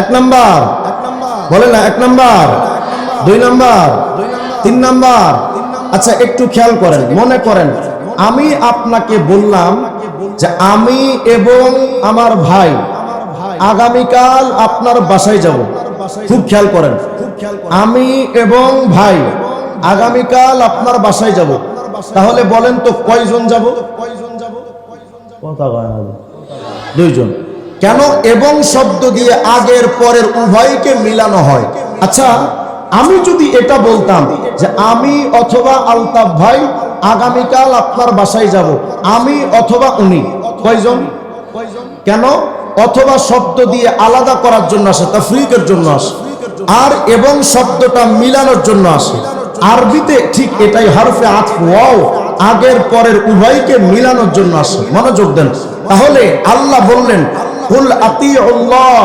এক নাম্বার বলেন না, এক নাম্বার, দুই নাম্বার, তিন নাম্বার। আচ্ছা একটু খেয়াল করেন, মনে করেন আমি আপনাকে বললাম যে আমি এবং আমার ভাই আগামীকাল আপনার বাসায় যাব। খুব খেয়াল করেন, আমি এবং ভাই আগামীকাল আপনার বাসায় যাব। তাহলে বলেন তো কয়জন যাব? দুইজন। কেন? এবং শব্দ দিয়ে আগের পরের উভয়কে মিলানো হয়। আচ্ছা আমি যদি এটা বলতাম যে আমি অথবা আলতাফ ভাই আগামীকাল আপনার বাসায় যাব, আমি অথবা উনি, কয়জন? কেন? অথবা শব্দ দিয়ে আলাদা করার জন্য আসে, তাফরিকের জন্য আসে, আর এবং শব্দটা মিলানোর জন্য আসে। আরবিতে ঠিক এটাই, হরফে আতফ ওয়াও আগের পরের উভয়কে মিলানোর জন্য আসে। মনোযোগ দেন। তাহলে আল্লাহ বললেন কুল আতিউল্লাহ,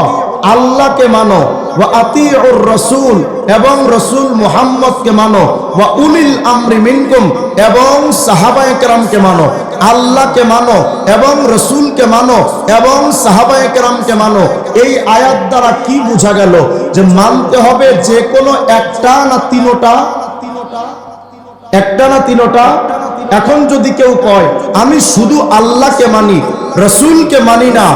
আল্লাহকে মানো, ওয়া আতিউর রাসূল, এবং রাসূল মুহাম্মদকে মানো, ওয়া উলিল আমরি মিনকুম, এবং সাহাবায়ে কেরামকে মানো। আল্লাহকে মানো এবং রাসূলকে মানো এবং সাহাবায়ে কেরামকে মানো। এই আয়াত দ্বারা কি বোঝা গেল? যে মানতে হবে যে কোনো একটা না তিনোটা? একটা না তিনোটা? এখন যদি কেউ কয় আমি শুধু আল্লাহকে মানি, রাসূলকে মানি না,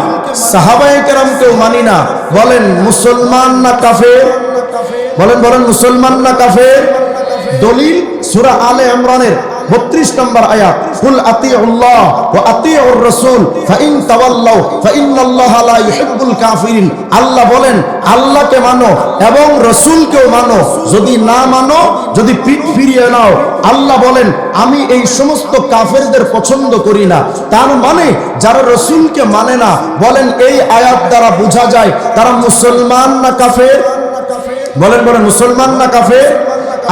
সাহাবায়ে কেরামকেও মানি না, বলেন মুসলমান না কাফের? বলেন বলেন মুসলমান না কাফের? দলিল সূরা আলে ইমরানের 32 নম্বর আয়াত, কুল আতিউল্লাহ ওয়া আতিউর রাসূল ফাইন তাওয়াল্লাউ ফাইন্নাল্লাহা লা ইউহিব্বুল কাফিরিন। আল্লাহ বলেন আল্লাহকে মানো এবং রাসূলকেও মানো, যদি না মানো, যদি পিঠ ফিরিয়ে নাও, আল্লাহ বলেন আমি এই সমস্ত কাফেরদের পছন্দ করি না। তার মানে যারা রাসূলকে মানে না, বলেন এই আয়াত দ্বারা বোঝা যায় তারা মুসলমান না কাফের? বলেন বলেন মুসলমান না কাফের?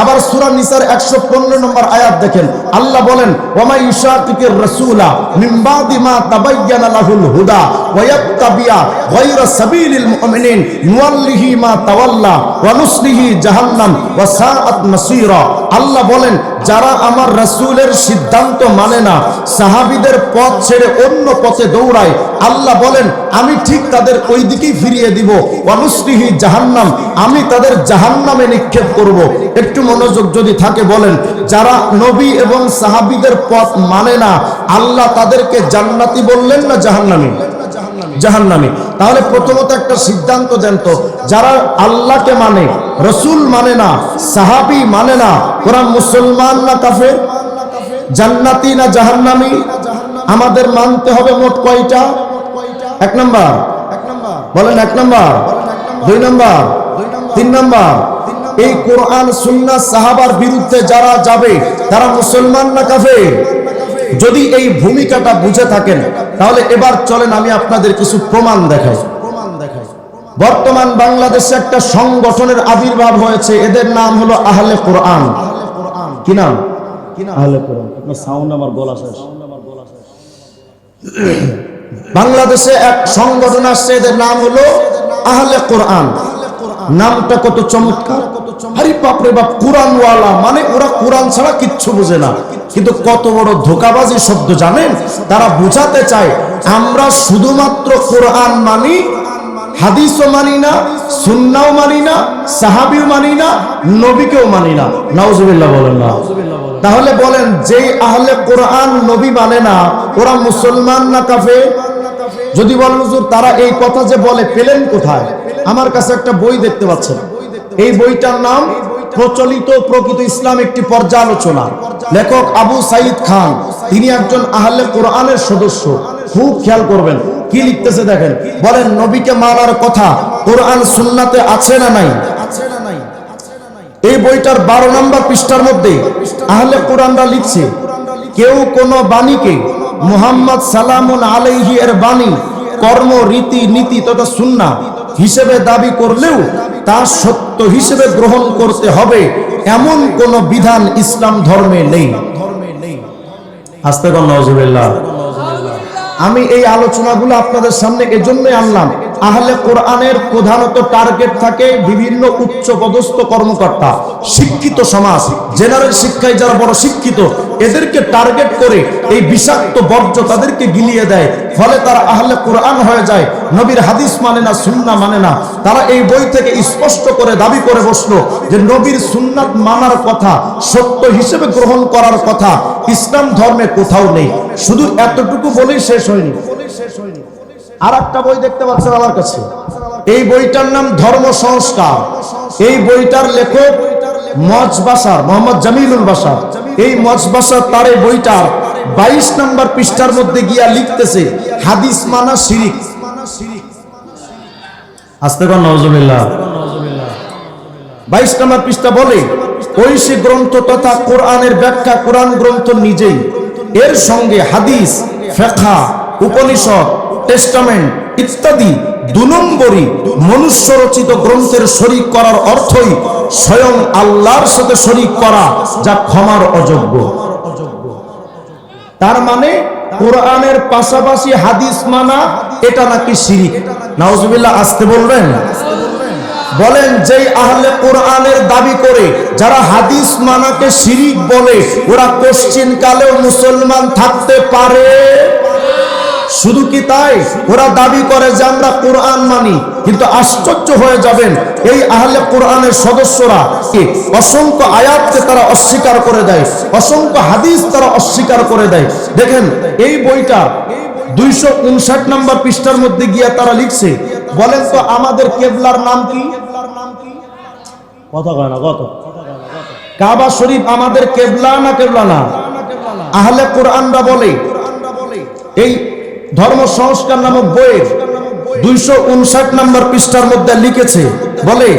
আবার সূরা নিসার 115 নম্বর আয়াত দেখেন, আল্লাহ বলেন ওয়া মা ইউশাকিকির রাসূলা মিন বাদি মা তাবায়্যানা লাহুল হুদা ওয়া ইয়াত্তাবি'a গায়রা সাবিলিল মুমিনিন নুওয়াল্লিহি মা তাওয়াল্লা ওয়া নুসলিহি জাহান্নাম ওয়া সাআত মাসীরা। আল্লাহ বলেন যারা আমার রাসূলের সিদ্ধান্ত মানে না, সাহাবীদের পথ ছেড়ে অন্য পথে দৌড়ায়, আল্লাহ বলেন আমি ঠিক তাদের ওই দিকেই ফিরিয়ে দিব। ওয়া নুসলিহি জাহান্নাম, আমি তাদের জাহান্নামে নিক্ষেপ করব। একটু মনোযোগ যদি থাকে বলেন, যারা নবী এবং সাহাবীদের পথ মানে না, আল্লাহ তাদেরকে জান্নাতি বললেন না জাহান্নামী? জাহান্নামী। তাহলে প্রথমত একটা সিদ্ধান্ত দেন তো, যারা আল্লাহকে মানে, রসুল মানে না, সাহাবী মানে না, ওরা মুসলমান না কাফের? জান্নাতি না জাহান্নামী? আমাদের মানতে হবে মোট কয়টা? এক নাম্বার বলেন, এক নাম্বার, দুই নাম্বার, তিন নাম্বার। এই কোরআন সুন্নাহ সাহাবার বিরুদ্ধে যারা যাবে তারা মুসলমান না কাফের? যদি এই ভূমিকাটা বুঝে থাকেন তাহলে এবার চলেন আমি আপনাদের কিছু প্রমাণ দেখাই। বর্তমান বাংলাদেশে একটা সংগঠনের আবির্ভাব হয়েছে, এদের নাম হলো আহলে কোরআন। কি নাম? আহলে কোরআন। আপনার সাউন্ড আমার গলা শেষ। বাংলাদেশে এক সংগঠন আসছে, এদের নাম হলো আহলে কোরআন। নামটা কত চমৎকার! আরে বাপ রে বাপ, কোরআনওয়ালা মানে ওরা কোরআন ছাড়া কিচ্ছু বোঝে না। কিন্তু কত বড় ধোঁকাবাজি শব্দ জানেন? তারা বুঝাতে চায় আমরা শুধুমাত্র কোরআন মানি, হাদিসও মানি না, সুন্নাও মানি না, সাহাবীও মানি না, নবীকেও মানি না। নাউজুবিল্লাহ বলেন না। তাহলে বলেন, যেই আহলে কোরআন নবী মানে না, ওরা মুসলমান না কাফের? যদি বলেন হুজুর তারা এই কথা যে বলে পেলেন কোথায়? আমার কাছে একটা বই দেখতে পাচ্ছেন, এই বইটার নাম প্রচলিত প্রকৃত ইসলাম একটি পর্যালোচনা। লেখক আবু সাইদ খান, তিনি একজন আহলে কোরআনের সদস্য। খুব খেয়াল করবেন কি লিখতেছে দেখেন। বলেন, নবীকে মানার কথা কোরআন সুন্নাতে আছে না নাই? এই বইটার 12 নম্বর পৃষ্ঠার মধ্যে আহলে কোরআনরা লিখছে, কেউ কোন বাণীকে মুহাম্মদ সালামুন আলাইহি এর বাণী, কর্ম, রীতি নীতি তথা সুন্নাহ হিসেবে দাবি করলেও তা সত্য হিসেবে গ্রহণ করতে হবে এমন কোন বিধান ইসলাম ধর্মে নেই। আস্তে কর নাউজুবিল্লাহ। আমি এই আলোচনাগুলো আপনাদের সামনে এজন্যই আনলাম, আহলে কোরআনের প্রধানত টার্গেট থাকে বিভিন্ন উচ্চ পদস্থ কর্মকর্তা, শিক্ষিত সমাজ, জেনারেল শিক্ষায় যারা বড় শিক্ষিত, এদেরকে টার্গেট করে এই বিষাক্ত বর্জ্য তাদেরকে গিলিয়ে দেয়। ফলে তারা আহলে কোরআন হয়ে যায়, নবীর হাদিস মানে না, সুন্নাহ মানে না। তারা এই বই থেকে স্পষ্ট করে দাবি করে বসলো যে নবীর সুন্নাত মানার কথা, সত্য হিসেবে গ্রহণ করার কথা ইসলাম ধর্মে কোথাও নেই। শুধু এতটুকু বলেই শেষ হয়নি। আর একটা বই দেখতে পাচ্ছেন আমার কাছে, এই বইটার নাম ধর্ম সংস্কার। এই বইটার লেখক মজবাসার, মোহাম্মদ জামিলুল বাশার। এই মজবাসার তার এই বইটার 22 নম্বর পৃষ্ঠার মধ্যে গিয়া লিখতেছে হাদিস মানা শিরিক। আস্তে কর নাউজুবিল্লাহ। 22 নম্বর পৃষ্ঠা বলে, ঐশী গ্রন্থ তথা কোরআনের ব্যাখ্যা কোরআন গ্রন্থ নিজেই, এর সঙ্গে হাদিস, ফিকহ, উপনিষদ, টেস্টামেন্ট ইত্যাদি 2 নম্বরই মনুষ্য রচিত গ্রন্থের শরীক করার অর্থই স্বয়ং আল্লাহর সাথে শরীক করা, যা ক্ষমার অযোগ্য। তার মানে কোরআনের পাশাপাশি হাদিস মানা এটা নাকি শিরিক। নাউজুবিল্লাহ। আসতে বলবেন। বলেন, যেই আহলে কোরআনের দাবি করে যারা হাদিস মানাকে শিরিক বলে, ওরা কোশ্চিন কালেও মুসলমান থাকতে পারে? শুধু কি তাই, ওরা দাবি করে যে আমরা কোরআন মানি, কিন্তু আশ্চর্য হয়ে যাবেন এই আহলে কোরআনের সদস্যরা অসংখ্য আয়াতকে তারা অস্বীকার করে দেয়, অসংখ্য হাদিস তারা অস্বীকার করে দেয়। দেখেন এই বইটা 259 নম্বর পৃষ্ঠার মধ্যে গিয়া তারা লিখছে, বলেন তো আমাদের কেবলার নাম কি? কথা কয় না, কত? কাবা শরীফ আমাদের কেবলা না কেবলা না? আহলে কোরআনরা বলে, এই ধর্ম সংস্কার নামক বইয়ের 259 নম্বর পৃষ্ঠার মধ্যে লিখেছে, বলে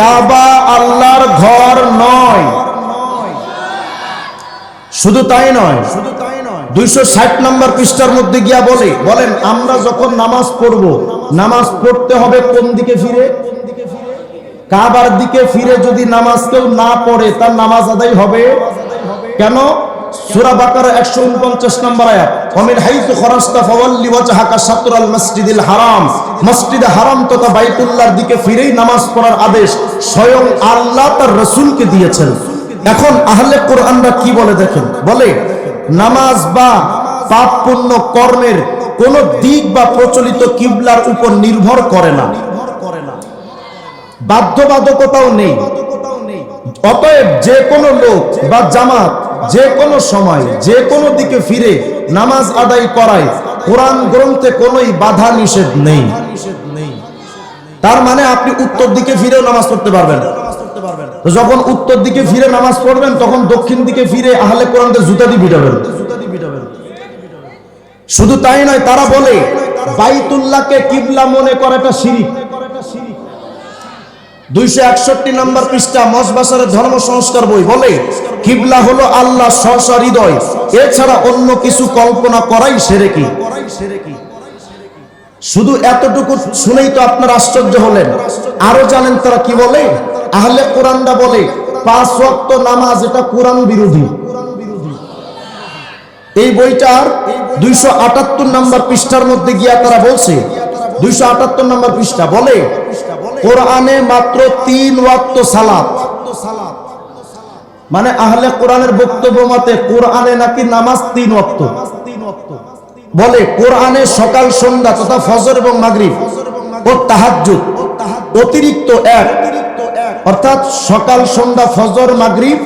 কাবা আল্লাহর ঘর নয়। শুধু তাই নয়, 260 নম্বর পৃষ্ঠার মধ্যে গিয়া বলেন আমরা যখন নামাজ পড়ব, নামাজ পড়তে হবে কোন দিকে ফিরে? কাবার দিকে ফিরে। যদি নামাজ কেউ না পড়ে তার নামাজ আদায় হবে কেন? সূরা বাকারা 149 নম্বর আয়াত, ওমিন হাইতু খরাজতা ফাওয়াল্লি ওয়াজহাকা শাতরাল মসজিদিল হারাম। মসজিদে হারাম তথা বাইতুল্লাহর দিকে ফিরেই নামাজ পড়ার আদেশ স্বয়ং আল্লাহ তার রাসূলকে দিয়েছেন। এখন আহলে কোরআনরা কি বলে দেখেন, বলে নামাজ বা পাপ পুণ্য কর্মের কোন দিক বা প্রচলিত কিবলার উপর নির্ভর করে না, বাধ্যবাধকতাও নেই। অতএব যে কোনো লোক বা জামাত যে কোনো সময় যে কোনো দিকে ফিরে নামাজ আদায় করায় কোরআন গ্রন্থে কোনোই বাধা নিষেধ নেই। তার মানে আপনি উত্তর দিকে ফিরেও নামাজ পড়তে পারবেন। তো যখন উত্তর দিকে ফিরে নামাজ পড়বেন তখন দক্ষিণ দিকে ফিরে আহলে কোরআনদের জুতা দিয়ে পিটাবেন। শুধু তাই নয়, তারা বলে বাইতুল্লাহকে কিবলা মনে করাটা শিরক। 261 নম্বর পৃষ্ঠা মসবাসারের ধর্ম সংস্কার বই বলে কিবলা হলো আল্লাহ সহৃদয়, এছাড়া অন্য কিছু কল্পনা করাই শিরকি। শুধু এতটুকু শুনেই তো আপনার আশ্চর্য হলেন। আরো জানেন তারা কি বলে? আহলে কোরআনরা বলে 5 ওয়াক্ত নামাজ এটা কোরআন বিরোধী। এই বইটার 278 নম্বর পৃষ্ঠার মধ্যে গিয়া তারা বলছে, 278 নম্বর পৃষ্ঠা বলে কোরআনে মাত্র 3 ওয়াক্ত সালাত। মানে আহলে কোরআনের বক্তব্য মতে কোরআনে নাকি নামাজ 3 ওয়াক্ত। বলে কোরআনে সকাল সন্ধ্যা তথা ফজর এবং মাগরিব ও তাহাজ্জুদ অতিরিক্ত এক, অর্থাৎ সকাল সন্ধ্যা ফজর মাগরিব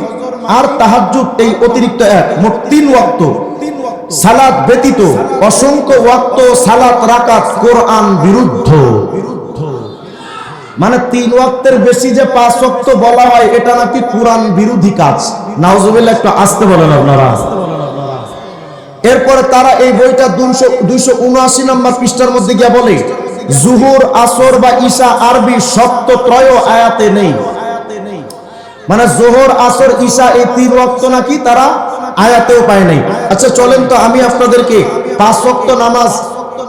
আর তাহাজ্জুদ এই অতিরিক্ত এক, মোট 3 ওয়াক্ত সালাত ব্যতীত অসংখ্য ওয়াক্ত সালাত রাকাত কোরআন বিরুদ্ধ। মানে 3 ওয়াক্তের বেশি যে 5 ওয়াক্ত বলা হয় এটা নাকি কোরআন বিরোধী কাজ। নাউজুবিল্লাহ, একটু আসতে বলেন আপনারা। এরপরে তারা এই বইটা 279 নম্বর পৃষ্ঠার মধ্যে গিয়ে বলে জুহুর আসর বা ঈশা আরবি শব্দ ত্রয় আয়াতে নেই। মানে জোহর আসর ঈশা এই 3 ওয়াক্ত নাকি তারা আয়াতেও পায় নাই। আচ্ছা চলেন তো আমি আপনাদেরকে 5 ওয়াক্ত নামাজ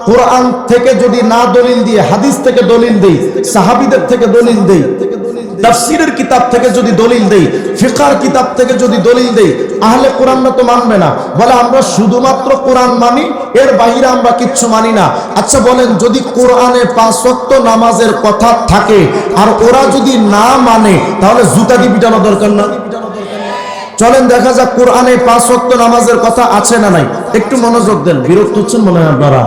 কোরআন থেকে যদি না দলিল দিয়ে হাদিস থেকে দলিল দেই, সাহাবীদের থেকে দলিল দেই, তাফসীরের কিতাব থেকে যদি দলিল দেই, ফিকহার কিতাব থেকে যদি দলিল দেই, আহলে কোরআনরা তো মানবে না। বলে আমরা শুধুমাত্র কোরআন মানি, এর বাইরে আমরা কিচ্ছু মানি না। আচ্ছা বলেন, যদি কোরআনে 5 ওয়াক্ত নামাজের কথা থাকে আর ওরা যদি না মানে তাহলে জুতা দিয়ে পিটানো দরকার না? চলেন দেখা যাক কোরআনে 5 ওয়াক্ত নামাজের কথা আছে না নাই। একটু মনোযোগ দেন। বিরক্ত হচ্ছেন মনে হয় আপনারা?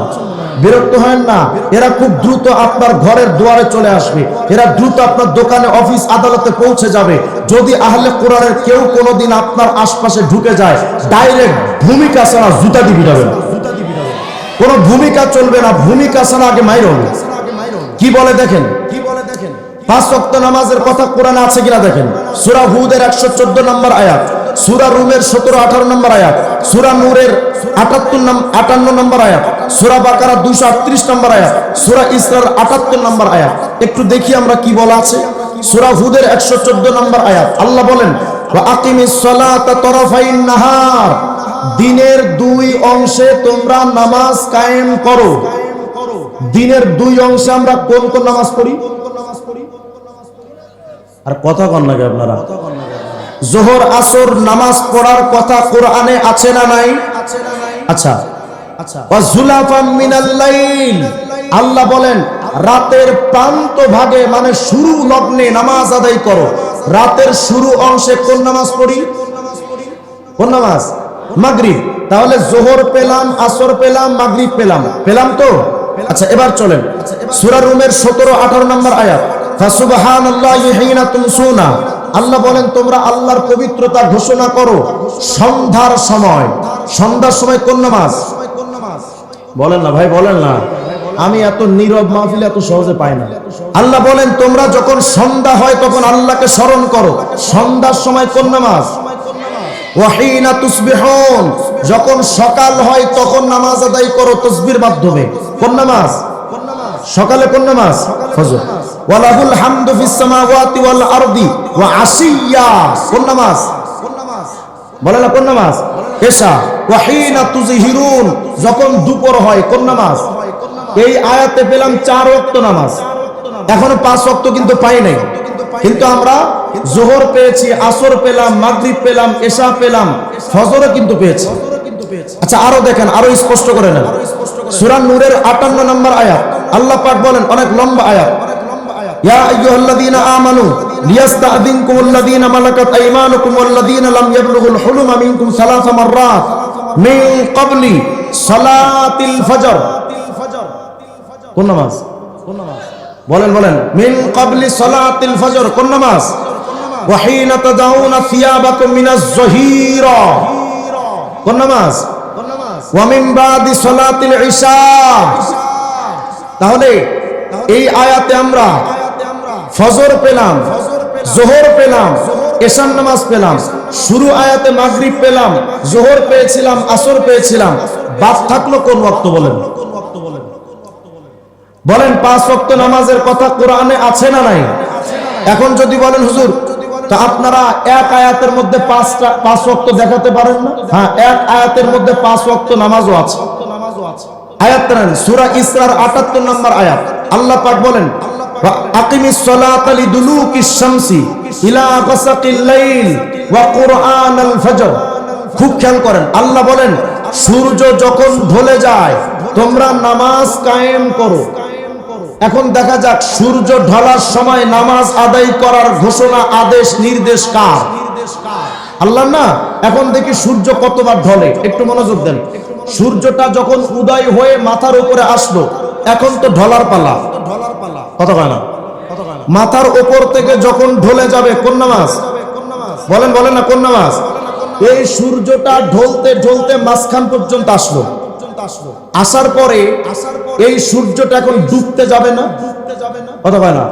বিরক্ত হয় না? এরা খুব দ্রুত আপনার ঘরের দুয়ারে চলে আসবে, এরা দ্রুত আপনার দোকানে, অফিস, আদালতে পৌঁছে যাবে। যদি আহলে কোরআনের কেউ কোনোদিন আপনার আশপাশে ঢুকে যায়, ডাইরেক্ট ভূমিকা ছাড়া জুতা দিয়ে পিটাবেন। কোনো ভূমিকা চলবে না, ভূমিকা ছাড়া আগে মাইর হবে। কি বলে দেখেন, 5 ওয়াক্ত নামাজের কথা কোরআনে আছে কিনা দেখেন। সূরা হুদের 114 নম্বর আয়াত, সূরা রুমের 17-18 নম্বর আয়াত, সূরা নূরের 58 নম্বর আয়াত, সূরা বাকারা 238 নম্বর আয়াত, সূরা ইসরার 78 নম্বর আয়াত। একটু দেখি আমরা কি বলা আছে। সূরা হুদের 114 নম্বর আয়াত, আল্লাহ বলেন ওয়া আকিমিস সালাতা তরফাইন নাহার, দিনের 2 অংশে তোমরা নামাজ কায়েম করো। দিনের 2 অংশে আমরা কোন কোন নামাজ পড়ি? আর কথা কন নাকি আপনারা? জোহর আসর নামাজ পড়ার কথা কোরআনে আছে না নাই? আচ্ছা, ওয়া যুলাফাম মিনাল লাইল, আল্লাহ বলেন রাতের প্রান্ত ভাগে মানে শুরু লগ্নে নামাজ আদায় করো। রাতের শুরু অংশে কোন নামাজ পড়ি? কোন নামাজ? মাগরিব। তাহলে জোহর পেলাম, আসর পেলাম, মাগরিব পেলাম তো? আচ্ছা এবার চলেন সূরা রুমের 17-18 নম্বর আয়াত, ফাসুবহানাল্লাহি হিনা তুমসুনা, আল্লাহ বলেন তোমরা আল্লাহর পবিত্রতা ঘোষণা করো সন্ধ্যার সময়। সন্ধ্যার সময় কোন নামাজ? বলেন না ভাই, বলেন না। আমি এত নীরব মাহফিল এত সহজে পাই না। আল্লাহ বলেন তোমরা যখন সন্ধ্যা হয় তখন আল্লাহকে স্মরণ করো। সন্ধ্যার সময় কোন নামাজ? ওয়াহিনা তুসবিহুন, যখন সকাল হয় তখন নামাজ আদায় করো তাসবিহর মাধ্যমে। কোন নামাজ? সকালে কোন নামাজ? ফজর। ওয়ালাহুল হামদু ফিস সামাওয়াতি ওয়াল আরদি ওয়া আশিয়া, কোন নামাজ? বলে না কোন নামাজ? এশা। ওয়াহিনা তুযহিরুন, যখন দুপুর হয় কোন নামাজ? এই আয়াতে পেলাম 4 ওয়াক্ত নামাজ। এখনো 5 ওয়াক্ত কিন্তু পাই নাই। কিন্তু আমরা জোহর পেয়েছি, আসর পেলাম, মাগরিব পেলাম, এশা পেলাম, ফজরও কিন্তু পেয়েছি। আচ্ছা আরো দেখেন, আরো স্পষ্ট করে নেন। সূরা নূরের 58 নম্বর আয়াত, আল্লাহ পাক বলেন, অনেক লম্বা আয়াত, ইয়া আইয়ুহাল্লাযীনা আমানু লিয়াস্তাযিনকুমুল্লাযীনা মালাকাত আইমানুকুম ওয়াল্লাযীনা লাম ইয়াবলুগুল হুলুমা মিনকুম সালাসা মাররাত মিন ক্বাবলি সালাতিল ফজর। কোন নামাজ? বলেন মিন ক্বাবলি সালাতিল ফজর কোন নামাজ? ওয়া হিনা তাদাউনা সিয়াবাকুম মিনাজ যহিরা কোন নামাজ? ওয়া মিন বাদি সালাতিল ইশা। তাহলে এই আয়াতে আমরা ফজর পেলাম, জোহর পেলাম, এশার নামাজ পেলাম, শুরু আয়াতে মাগরিব পেলাম, জোহর পেয়েছিলাম, আসর পেয়েছিলাম, বাদ থাকলো কোন ওয়াক্ত বলেন? বলেন 5 ওয়াক্ত নামাজের কথা কোরআনে আছে না নাই? এখন যদি বলেন হুজুর তা আপনারা এক আয়াতের মধ্যে 5 ওয়াক্ত দেখাতে পারেন না? হ্যাঁ, এক আয়াতের মধ্যে 5 ওয়াক্ত নামাজও আছে। আয়াত নেন সূরা ইসরার 78 নম্বর আয়াত। আল্লাহ পাক বলেন আকিমিস সালাতা লিদুলুকিশ শামসি ইলা গাসাকিল লাইল ওয়া কুরআনাল ফজর। খুব খেয়াল করেন, আল্লাহ বলেন সূর্য যখন ঢলে যায় তোমরা নামাজ কায়েম করো। এখন দেখা যাক সূর্য ঢলার সময় নামাজ আদায় করার ঘোষণা, আদেশ, নির্দেশ কার? আল্লাহ না? এখন দেখি সূর্য কতবার ঢলে, একটু মনোযোগ দেন। সূর্যটা যখন উদয় হয়ে মাথার উপরে আসলো, এখন তো ঢলার পালা। কথা কয় না? মাথার উপর থেকে যখন ঢলে যাবে কোন নামাজ? বলেন বলেন না কোন নামাজ? এই সূর্যটা ঢলতে ঢলতে মাঝখান পর্যন্ত আসলো, আসার পরে এই সূর্যটা এখন ডুবতে যাবে না? কথা কয় না?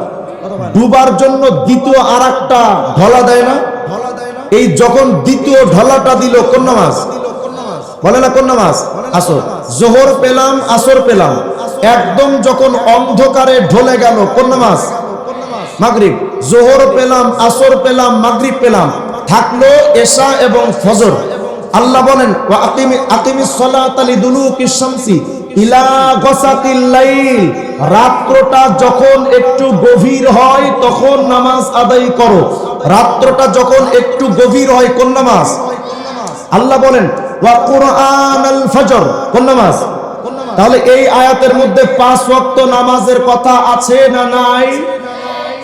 ডুবার জন্য দ্বিতীয় আরেকটা ঢলা দেয় না? এই যখন দ্বিতীয় ঢলাটা দিল কোন নামাজ? বলে না কোন নামাজ? আসর। জোহর পেলাম, আসর পেলাম, একদম যখন অন্ধকারে ঢলে গেল কোন নামাজ? মাগরিব। জোহর পেলাম, আসর পেলাম, মাগরিব পেলাম, থাকলো এশা এবং ফজর। আল্লাহ বলেন ওয়া আকিমিস সালাতা লিদুলুকিশ শামসি ইলা গাসাকিল লাইল। রাত্রটা যখন একটু গভীর হয় তখন নামাজ আদায় করো। রাত্রটা যখন একটু গভীর হয় কোন নামাজ? আল্লাহ বলেন ওয়া কুরআনাল ফজর। কোন নামাজ? তাহলে এই আয়াতের মধ্যে 5 ওয়াক্ত নামাজের কথা আছে না নাই?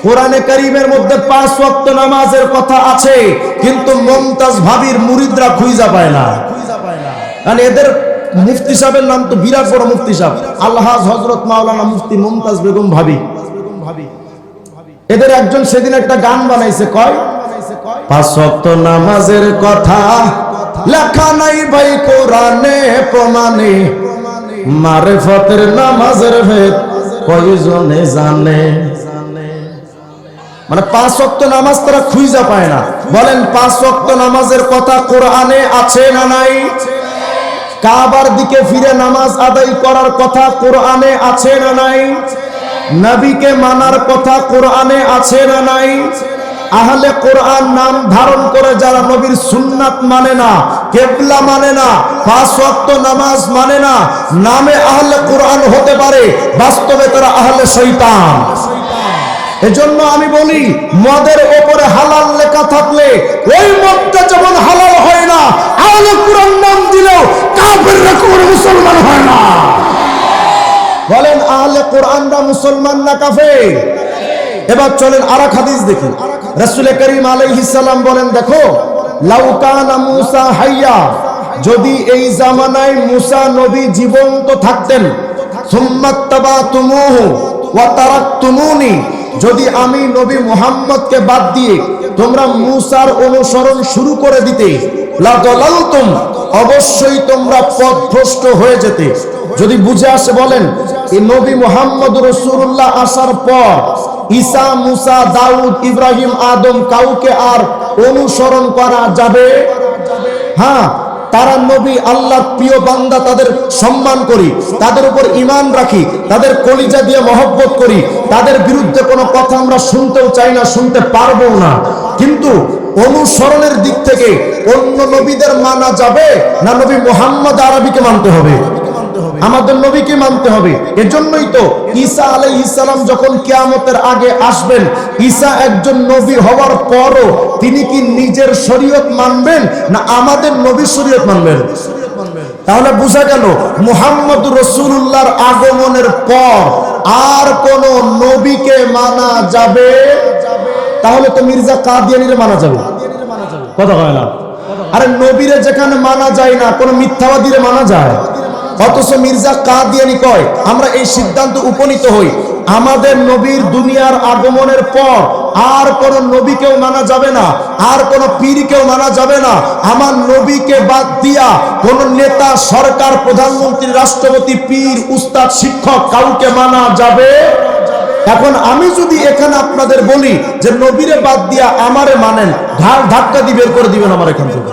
কোরআনে কারীমের মধ্যে 5 ওয়াক্ত নামাজের কথা আছে, কিন্তু মুমতাজ ভাবির মুরিদরা খুঁজে পায় না। কারণ এদের মুফতি সাহেবের নাম তো বিরাট বড় মুফতি সাহেব, আলহাজ হযরত মাওলানা মুফতি মুমতাজ বেগম ভাবি। এদের একজন সেদিন একটা গান বানাইছে, কয় 5 ওয়াক্ত নামাজের কথা লেখা নাই ভাই কোরআনে প্রমাণে, মারিফতের নামাজের ভেদ কয়জনে জানে। মানে 5 ওয়াক্ত নামাজ তারা খুঁজে পায় না। বলেন 5 ওয়াক্ত নামাজের কথা কোরআনে আছে না নাই? কাবার দিকে ফিরে নামাজ আদায় করার কথা কোরআনে আছে না নাই? নবীকে মানার কথা কোরআনে আছে না নাই? আহলে কোরআন নাম ধারণ করে যারা নবীর সুন্নাত মানে না, কিবলা মানে না, 5 ওয়াক্ত নামাজ মানে না, নামে আহলে কোরআন হতে পারে, বাস্তবে তারা আহলে শয়তান। এজন্য আমি বলি মদের উপরে হালাল লেখা থাকলে ওই মদটা যেমন হালাল হয় না, আহলে কোরআন নাম দিলেও কাফেররা কোনো মুসলমান হয় না। বলেন আহলে কোরআনরা মুসলমান না কাফের? এবার চলেন আরেক হাদিস দেখি। রাসূল করিম আলাইহিস সালাম বলেন, দেখো লাউ কানা মূসা হাইয়া, যদি এই জামানায় মুসা নবী জীবন্ত থাকতেন, সুম্মাত্তাবাতুমুহু ওয়া তারাকতুমুনি, যদি আমি নবী মুহাম্মদকে বাদ দিয়ে তোমরা মুসার অনুসরণ শুরু করে দিতে, লা দালালতুম, অবশ্যই তোমরা পথভ্রষ্ট হয়ে যেতে। যদি বুঝে আসে বলেন এই নবী মুহাম্মদ রাসূলুল্লাহ আসার পর ঈসা, মুসা, দাউদ, ইব্রাহিম, আদম কাউকে আর অনুসরণ করা যাবে? হ্যাঁ, তারা নবী, আল্লাহর প্রিয় বান্দা, তাদের সম্মান করি, তাদের উপর ঈমান রাখি, তাদের কলিজা দিয়ে মহব্বত করি, তাদের বিরুদ্ধে কোনো কথা আমরা শুনতেও চাই না, শুনতে পারবো না। কিন্তু অনুসরণের দিক থেকে অন্য নবীদের মানা যাবে না নবী মুহাম্মদ আরবিকে মানতে হবে? আমাদের নবীকে মানতে হবে। এজন্যই তো ঈসা আলাইহিস সালাম যখন কিয়ামতের আগে আসবেন, ঈসা একজন নবী হওয়ার পরও তিনি কি নিজের শরীয়ত মানবেন না আমাদের নবীর শরীয়ত মানবেন? তাহলে বোঝা গেল মুহাম্মদ রাসূলুল্লাহর আগমনের পর আর কোন নবীকে মানা যাবে? তাহলে তো মির্জা কাদিয়ানীরে মানা যাবে। কথা হয় না? আরে নবীরে যেখানে মানা যায় না, কোন মিথ্যাবাদীরে মানা যায়? অথচ মির্জা কাদিয়ানী কয় আমরা এই সিদ্ধান্ত উপনীত হই, আমাদের নবীর দুনিয়ার আগমনের পর আর কোন নবীকেও মানা যাবে না, আর কোন পীরকেও মানা যাবে না। আমার নবীকে বাদ দিয়া কোন নেতা, সরকার, প্রধানমন্ত্রী, রাষ্ট্রপতি, পীর, উস্তাদ, শিক্ষক কাউকে মানা যাবে। এখন আমি যদি এখানে আপনাদের বলি যে নবীরে বাদ দিয়া আমারে মানেন, ঘাড় ধাক্কা দিয়ে বের করে দিবেন আমার এখান থেকে।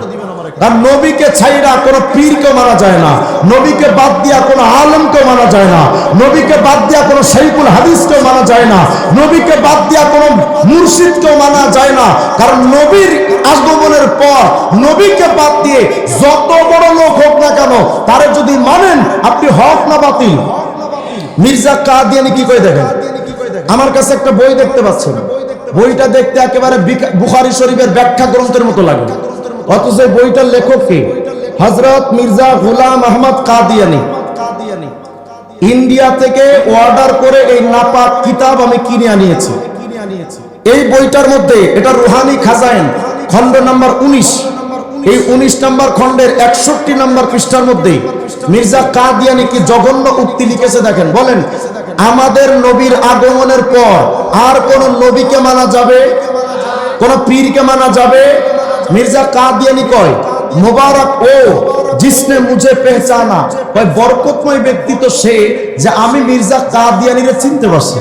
আর নবীকে ছাইরা কোন পীরকে মানা যায় না, নবীকে বাদ দিয়া কোন আলেমকে মানা যায় না, নবীকে বাদ দিয়া কোন শাইখুল হাদিসকে মানা যায় না, নবীকে বাদ দিয়া কোন মুর্শিদকেও মানা যায় না। কারণ নবীর আগমনের পর নবীকে বাদ দিয়ে যত বড় লোক হোক না কেন, তারে যদি মানেন আপনি হক না বাতিল। মির্জা কাদিয়ানি কি করে দেখেন, আমার কাছে একটা বই দেখতে পাচ্ছেন, বইটা দেখতে একেবারে বুখারী শরীফের ব্যাখ্যা গ্রন্থের মতো লাগে, অথচ বইটার লেখক কে? হযরত মির্জা গোলাম আহমদ কাদিয়ানি। ইন্ডিয়া থেকে অর্ডার করে এই নাপাক কিতাব আমি কিনে আনিয়েছি। এই বইটার মধ্যে, এটা রুহানি খাজাইন খণ্ড নাম্বার 19, এই 19 নম্বর খণ্ডের 61 নম্বর পৃষ্ঠার মধ্যে মির্জা কাদিয়ানি কি জঘন্য উক্তি লিখেছে দেখেন। বলেন, আমাদের নবীর আগমনের পর আর কোন নবীকে মানা যাবে, কোন পীরকে মানা যাবে? মির্জা কাদিয়ানি কয়, মুবারক ও जिसने मुझे पहचाना, কয় বরকতময় ব্যক্তি তো সে যে আমি মির্জা কাদিয়ানিরে চিনতে পারছি।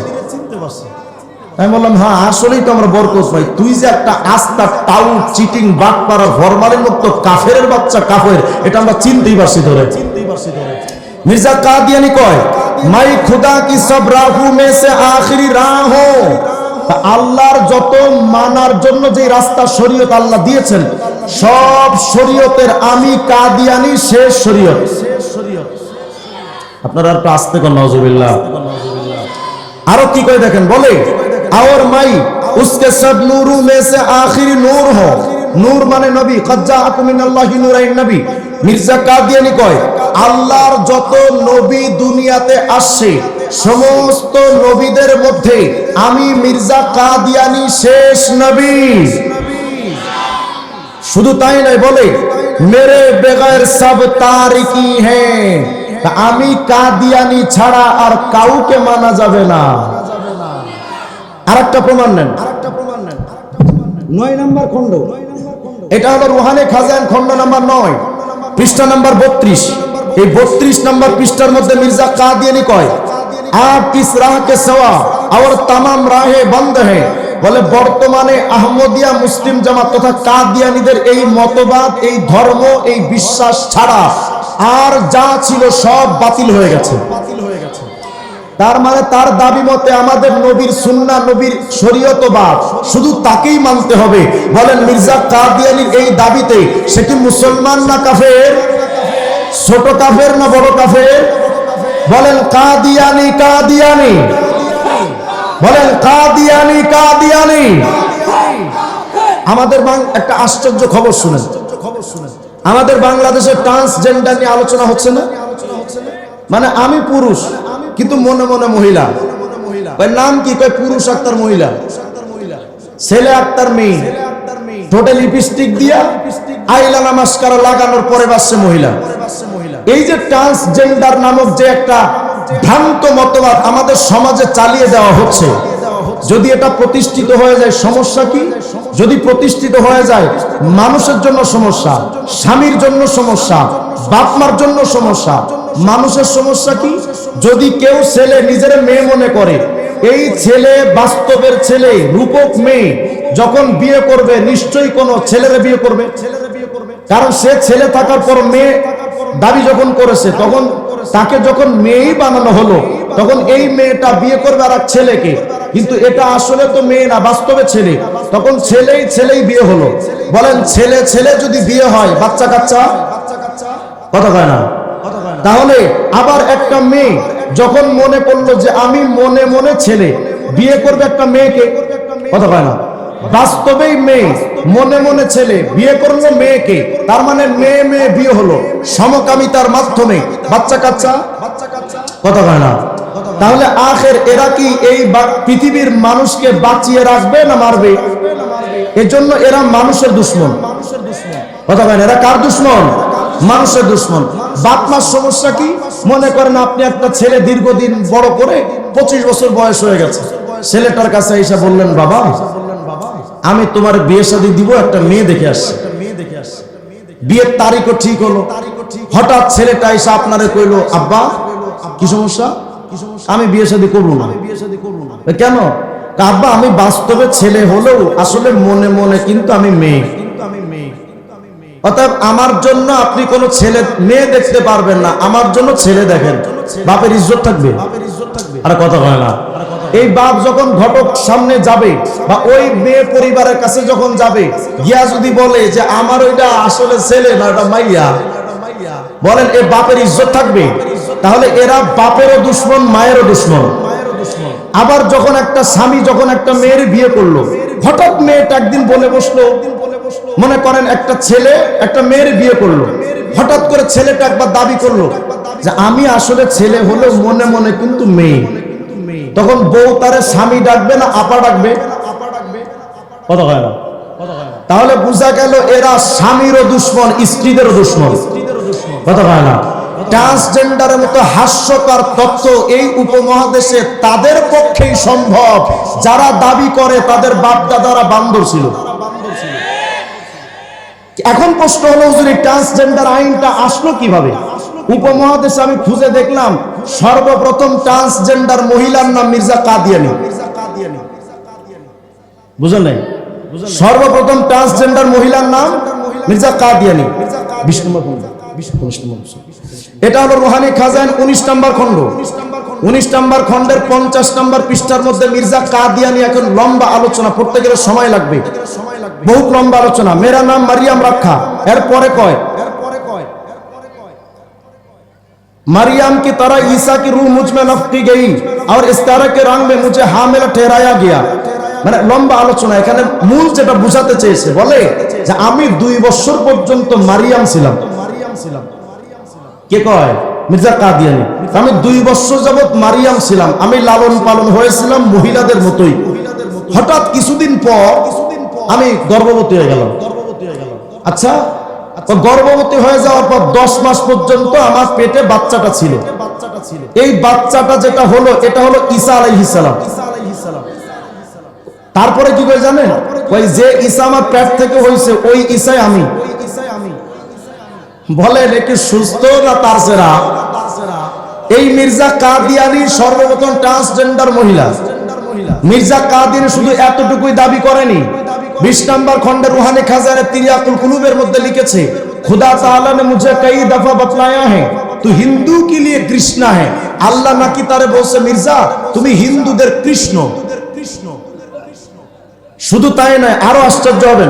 আমি বললাম, হ্যাঁ আসলেই তো আমরা বরকতময়। তুই যে একটা আস্তা টাউট, চিটিং, বাটপাড়া, ঘরমালির মুক্ত কাফেরের বাচ্চা কাফের, এটা আমরা চিনতেই পারছি ধরে। মির্জা কাদিয়ানি কয়, মাই খুদা কি সব রাহু মে সে আখিরি রাহ হো, আল্লাহর যত মানার জন্য যে রাস্তা শরীয়ত আল্লাহ দিয়েছেন, সব শরীয়তের আমি কাদিয়ানি শেষ শরীয়ত। আপনারা একটু আস্তে কর, নাউজুবিল্লাহ। আরো কি কয় দেখেন, বলে और माई उसके सब नूरों में से आखिरी नूर हो, नूर माने नबी, कद जाअकुम मिनल्लाहि नूराइन नबी। মির্জা কাদিয়ানি কয়, আল্লাহর যত নবী দুনিয়াতে আসছে, সমস্ত নবীদের মধ্যে আমি মির্জা কাদিয়ানি শেষ নবী। শুধু তাই নয়, বলে মেরে বেগैर সব তারিকি হ্যাঁ, আমি কাদিয়ানি ছাড়া আর কাউকে মানা যাবে না। আরেকটা প্রমাণ নেন, 9 নম্বর খণ্ড, এটা হলো রুহানি খাজাইন খণ্ড নাম্বার 9 পৃষ্ঠা নাম্বার 32। এই 32 নম্বর পৃষ্ঠার মধ্যে মির্জা কাদিয়ানি কয়, आप इस राह के सिवा और तमाम राहें बंद हैं। বলে বর্তমানে আহমদিয়া মুসলিম জামাত তথা কাদিয়ানীদের এই মতবাদ, এই ধর্ম, এই বিশ্বাস ছাড়া আর যা ছিল সব বাতিল হয়ে গেছে। তার মানে তার দাবি মতে আমাদের নবীর সুন্নাহ, নবীর শরীয়তবাদ শুধু তাকেই মানতে হবে। বলেন, মির্জা কাদিয়ানির এই দাবিতে সে কি মুসলমান না কাফের? ছোট কাফের না বড় কাফের? বলেন কাদিয়ানি, কাদিয়ানি, বলেন কাদিয়ানি, কাদিয়ানি। আমাদের একটা আশ্চর্য খবর শুনেন, আমাদের বাংলাদেশের ট্রান্সজেন্ডার নিয়ে আলোচনা হচ্ছে না? মানে আমি পুরুষ কিন্তু মনে মনে মহিলা। নাম কি? কয় পুরুষ আক্তার মহিলা, ছেলে আক্তার মেয়ে, ঠোঁটে লিপস্টিক দিয়া আইলানা মাস্কারা লাগানোর পরে বাসছে মহিলা। এই যে ট্রান্সজেন্ডার নামক যে একটা ভ্রান্ত মতবাদ আমাদের সমাজে চালিয়ে দেওয়া হচ্ছে, যদি এটা প্রতিষ্ঠিত হয়ে যায় সমস্যা কি? যদি প্রতিষ্ঠিত হয়ে যায় মানুষের জন্য সমস্যা, স্বামীর জন্য সমস্যা, বাপমার জন্য সমস্যা। মানুষের সমস্যা কি? যদি কেউ ছেলে নিজের মেয়ে মনে করে, এই ছেলে বাস্তবের ছেলে, রূপক মেয়ে যখন বিয়ে করবে নিশ্চয়ই কোনো ছেলের বিয়ে করবে, কারণ সে ছেলে থাকার পর মেয়ে দাবি যখন করেছে, তখন তাকে যখন মেয়েই বানানো হলো, তখন এই মেয়েটা বিয়ে করবে আর এক ছেলেকে, কিন্তু এটা আসলে তো মেয়ে না, বাস্তবে ছেলে, তখন ছেলেই ছেলেই বিয়ে হলো। বলেন, ছেলে ছেলে যদি বিয়ে হয়, বাচ্চা কাচ্চা কথা কয় না? তাহলে আবার একটা মেয়ে যখন মনে করলো যে আমি মনে মনে ছেলে, বিয়ে করবে একটা মেয়েকে, কথা কয় না? বাস্তবেই মেয়ে, মনে মনে ছেলে, বিয়ে করলো মেয়েকে, তার মানে মেয়ে মেয়ে বিয়ে হলো, সমকামিতার মাধ্যমে বাচ্চা কাচ্চা, কথা কয় না? তাহলে আখের এরা কি এই পৃথিবীর মানুষকে বাঁচিয়ে রাখবে না মারবে? এজন্য এরা মানুষের দুশ্মন, কথা কয় না? এরা কার দুশ্মন? মানুষের দুশ্মন। বাপ মার সমস্যা কি? মনে করেন আপনি একটা ছেলে দীর্ঘদিন বড় করে 25 বছর বয়স হয়ে গেছে, ছেলেটার কাছে এসে বললেন, বাবা আমি তোমার বিয়ে শাদী দিব, একটা মেয়ে দেখে আসছে। বিয়ের তারিখও ঠিক হলো, হঠাৎ ছেলেটা এসে আপনারে কইলো, আব্বা কি সমস্যা, আমি বিয়ে শাদী করবো না। কেন? আব্বা আমি বাস্তবে ছেলে হলেও আসলে মনে মনে কিন্তু আমি মেয়ে। অতএব আমার জন্য আপনি কোনো ছেলে মেয়ে দেখতে পারবেন না, আমার জন্য ছেলে দেখেন। বাপের ইজ্জত থাকবে? আর কথা হয় না। এই বাপ যখন ঘটক সামনে যাবে বা ওই মেয়ে পরিবারের কাছে যখন যাবে, গিয়া যদি বলে যে আমার ওইটা আসলে ছেলে না, ওটা মাইয়া, বলেন এই বাপের ইজ্জত থাকবে? তাহলে এরা বাপেরও দুশ্মন, মায়েরও দুশ্মন। আবার যখন একটা স্বামী যখন একটা মেয়ের বিয়ে করলো, হঠাৎ মেয়েটা একদিন বলে বসলো, মনে করেন একটা ছেলে একটা মেয়ের বিয়ে করলো, হঠাৎ করে ছেলেটা একবার দাবি করলো যে আমি আসলে ছেলে হলেও মনে মনে কিন্তু মেয়ে। তখন বউ তারে স্বামী ডাকবে না আপা ডাকবে? কথা হয় না। তাহলে বোঝা গেল এরা স্বামীরও দুশ্মন, স্ত্রীদেরও দুশ্মন। কথা হয় না। ট্রান্সজেন্ডারের মতো হাস্যকর তথ্য এই উপমহাদেশে তাদের পক্ষেই সম্ভব যারা দাবি করে তাদের বাপ দাদারা বান্দর ছিল। এখন প্রশ্ন হলো, হুজুর এই ট্রান্সজেন্ডার আইনটা আসলো কিভাবে? উপমহাদেশে আমি খুঁজে দেখলাম সর্বপ্রথম ট্রান্সজেন্ডার মহিলার নাম মির্জা কাদিয়ানী। বুঝলেন নাই? সর্বপ্রথম ট্রান্সজেন্ডার মহিলার নাম মির্জা কাদিয়ানী। 20 নম্বর খণ্ড, এটা হলো রুহানি খাজাইন 19 নম্বর খণ্ড। 19 নম্বর খণ্ডের 50 নম্বর পৃষ্ঠার মধ্যে মির্জা কাদিয়ানী। এখন লম্বা আলোচনা, পড়তে গেলে সময় লাগবে, বহুত লম্বা আলোচনা। মেরা নাম মারিয়াম রাখা, এরপরে কয় मरियम की तरह ईसा की रूह मुझ में नफ्ख की गई और इस तरह के रंग में मुझे हामिल ठहराया गया। মানে লম্বা আলোচনা। এখানে মূল যেটা বুঝাতে চেয়েছে, বলে যে আমি 2 বছর পর্যন্ত মারিয়াম ছিলাম। কে কয়? মির্জা কাদিয়ানী। আমি 2 বছর যাবত মারিয়াম ছিলাম, আমি লালন পালন হয়েছিলাম মহিলাদের মতোই। হঠাৎ কিছুদিন পর আমি গর্ভবতী হয়ে গেলাম। আচ্ছা, গর্ভবতী হয়ে যাওয়ার পর 10 মাস পর্যন্ত আমার পেটে বাচ্চাটা ছিল। এই বাচ্চাটা যেটা হলো, এটা হলো ঈসা আলাইহিস সালাম। তারপরে কি করে জানেন? ওই যে ঈসা আমার পেট থেকে হইছে, ওই ঈসাই আমি। বলে নাকি সুস্থ না তার সেরা? এই মির্জা কাদিয়ানী সর্বপ্রথম ট্রান্সজেন্ডার মহিলা। মির্জা কাদিয়ানী শুধু এতটুকুই দাবি করেনি। 20 নম্বর খণ্ডের রুহানি খাজানে তিরিয়াকুল কুলুবের মধ্যে লিখেছে, खुदा ताला ने मुझे कई दफा बतलाया है तू हिंदू के लिए कृष्ण है। আল্লাহ নাকি তারে বলছে, মির্জা তুমি হিন্দুদের কৃষ্ণ। শুধু তাই নয়, আরো আশ্চর্য হবেন।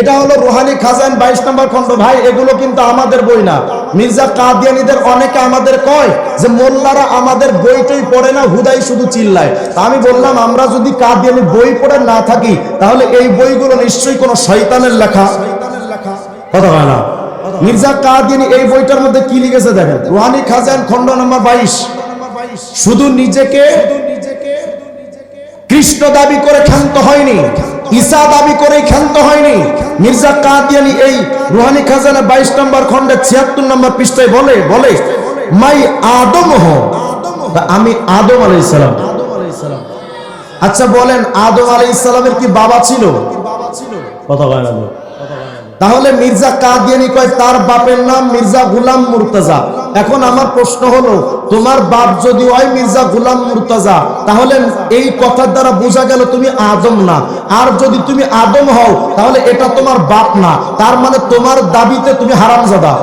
এটা হলো রুহানি খাজান 22 নম্বর খণ্ড। ভাই এগুলো কিন্তু আমাদের বই না। মির্জা কাদিয়ানীদের অনেকে আমাদের কয় যে মোল্লারা আমাদের বইটই পড়ে না, হুদাই শুধু চিল্লায়। তা আমি বললাম, আমরা যদি কাদিয়ানী বই পড়ে না থাকি তাহলে এই বইগুলো নিশ্চয়ই কোনো শয়তানের লেখা। কথা হয় না। মির্জা কাদিয়ানী এই বইটার মধ্যে কি লিখেছে দেখেন, রুহানি খাজান খণ্ড নম্বর 22। শুধু নিজেকে কৃষ্ণ দাবি করে ক্ষান্ত হয়নি, ঈসা দাবি করে ক্ষান্ত হয়নি। মির্জা কাদিয়ানী এই রুহানি খাজানা 22 নম্বর খণ্ডে 76 নম্বর পৃষ্ঠায় বলে মাই আদম হো, আমি আদম আলাইহিস সালাম। আচ্ছা বলেন, আদম আলাইহিস সালামের কি বাবা ছিল? কথা বলেন না। তাহলে মির্জা কাদিয়ানী কয় তার বাপের নাম মির্জা গোলাম মুর্তজা। এখন আমার প্রশ্ন হলো, তোমার বাপ যদি হয় মির্জা গোলাম মুর্তজা, তাহলে এই কথার দ্বারা বোঝা গেল তুমি আদম না। আর যদি তুমি আদম হও তাহলে এটা তোমার বাপ না, তার মানে তোমার দাবিতে তুমি হারামজাদা।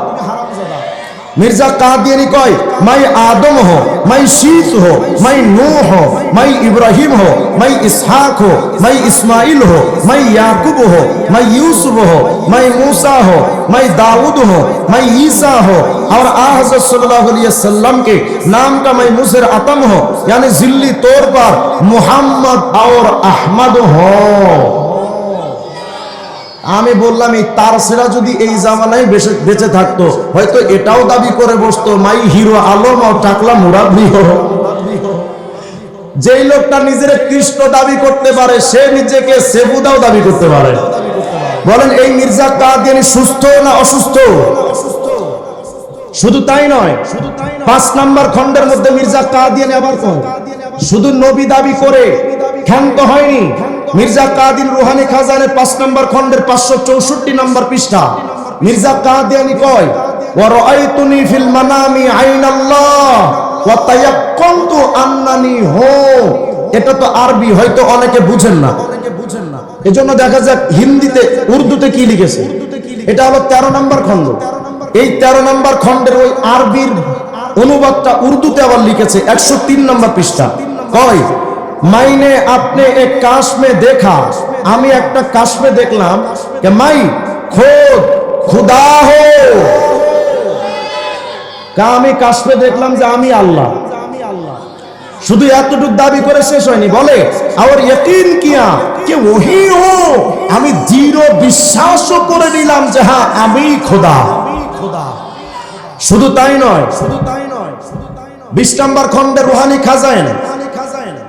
मिर्जा कादियानी कय मैं आदम हो, मैं शीत हो, मैं नूह हो, मैं इब्राहिम हो, मैं इसहाक हो, मैं इस्माइल हो, मैं याकूब हो, मैं यूसुफ हो, मैं मूसा हो, मैं दाऊद हो, मैं ईसा हो और हज़रत सल्लल्लाहु अलैहि वसल्लम के नाम का मैं मुसर अतम हो, यानी जिल्ली तौर पर मुहम्मद और अहमद हो। আমি বললাম এই তারসিরা যদি এই জামানায় বেঁচে থাকতো হয়তো এটাও দাবি করে বসতো মাই হিরো আলম আর টাকলা মুরাব্বি হো। যেই লোকটা নিজের কৃষ্ণ দাবি করতে পারে সে নিজেকে সেবুদাও দাবি করতে পারে। বলেন এই মির্জা কাদিয়ানী সুস্থ না অসুস্থ? শুধু তাই নয়, 5 নম্বর খণ্ডের মধ্যে মির্জা কাদিয়ানী আবার শুধু নবী দাবি করে ক্ষান্ত হয়নি। মির্জা কাদির রুহানি খাজানের 5 নম্বর খণ্ডের 564 নম্বর পৃষ্ঠা মির্জা কাদিয়ানি কয়, ওয়া রাআইতুনি ফিল মানামি আইনাল্লাহ ওয়া তায়াক্কানতু আন্নানি হু। এটা তো আরবি, হয়তো অনেকে বুঝেন না, এজন্য দেখা যাক হিন্দিতে উর্দুতে কি লিখেছে। এটা হলো 13 নম্বর খণ্ড। এই 13 নম্বর খণ্ডের ওই আরবির অনুবাদটা উর্দুতে আবার লিখেছে 103 নম্বর পৃষ্ঠা। কয়, মাইনে আপনি এক কাশ মে দেখা, আমি একটা কাশ মে দেখলাম যে মাই খোদ খুদা হো। আমি কাশ মে দেখলাম যে আমি আল্লাহ। শুধু এতটুকু দাবি করে শেষ হয়নি, বলে আর ইয়াকিন কিয়া কে ওহি হো, আমি দৃঢ় বিশ্বাসও করে নিলাম যে হ্যাঁ আমি খোদা। শুধু তাই নয়, 20 নম্বর খণ্ডের রুহানি খাজাইন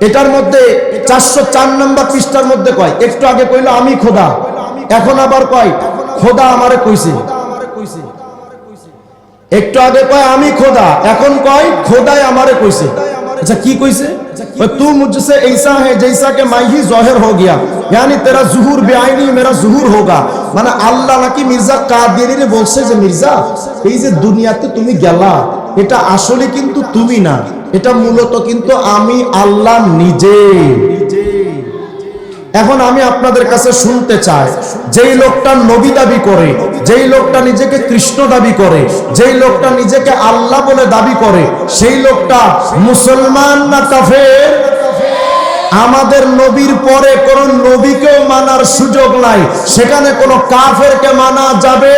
এটার মধ্যে 404 নম্বর পৃষ্ঠার মধ্যে কয়, একটু আগে কইলো আমি খোদা, এখন আবার কয় খোদা আমারে কইছে। একটু আগে কয় আমি খোদা, এখন কয় খোদাই আমারে কইছে। अच्छा की कोई से तू मुझसे ऐसा है जैसा कि मैं ही ज़ाहिर हो गया, यानी तेरा ज़ुहूर बेआईनी मेरा ज़ुहूर होगा। মানে আল্লাহ নাকি মির্জা কাদিয়ানিরে বলছে যে মির্জা এই যে দুনিয়াতে তুমি গেলা এটা আসলে কিন্তু তুমি না, এটা মূলত কিন্তু আমি আল্লাহ নিজে। এখন আমি আপনাদের কাছে শুনতে চাই, যেই লোকটা নবী দাবি করে, যেই লোকটা নিজেকে কৃষ্ণ দাবি করে, যেই লোকটা নিজেকে আল্লাহ বলে দাবি করে, সেই লোকটা মুসলমান না কাফের? আমাদের নবীর পরে কোন নবীকেও মানার সুযোগ নাই, সেখানে কোন কাফেরকে মানা যাবে?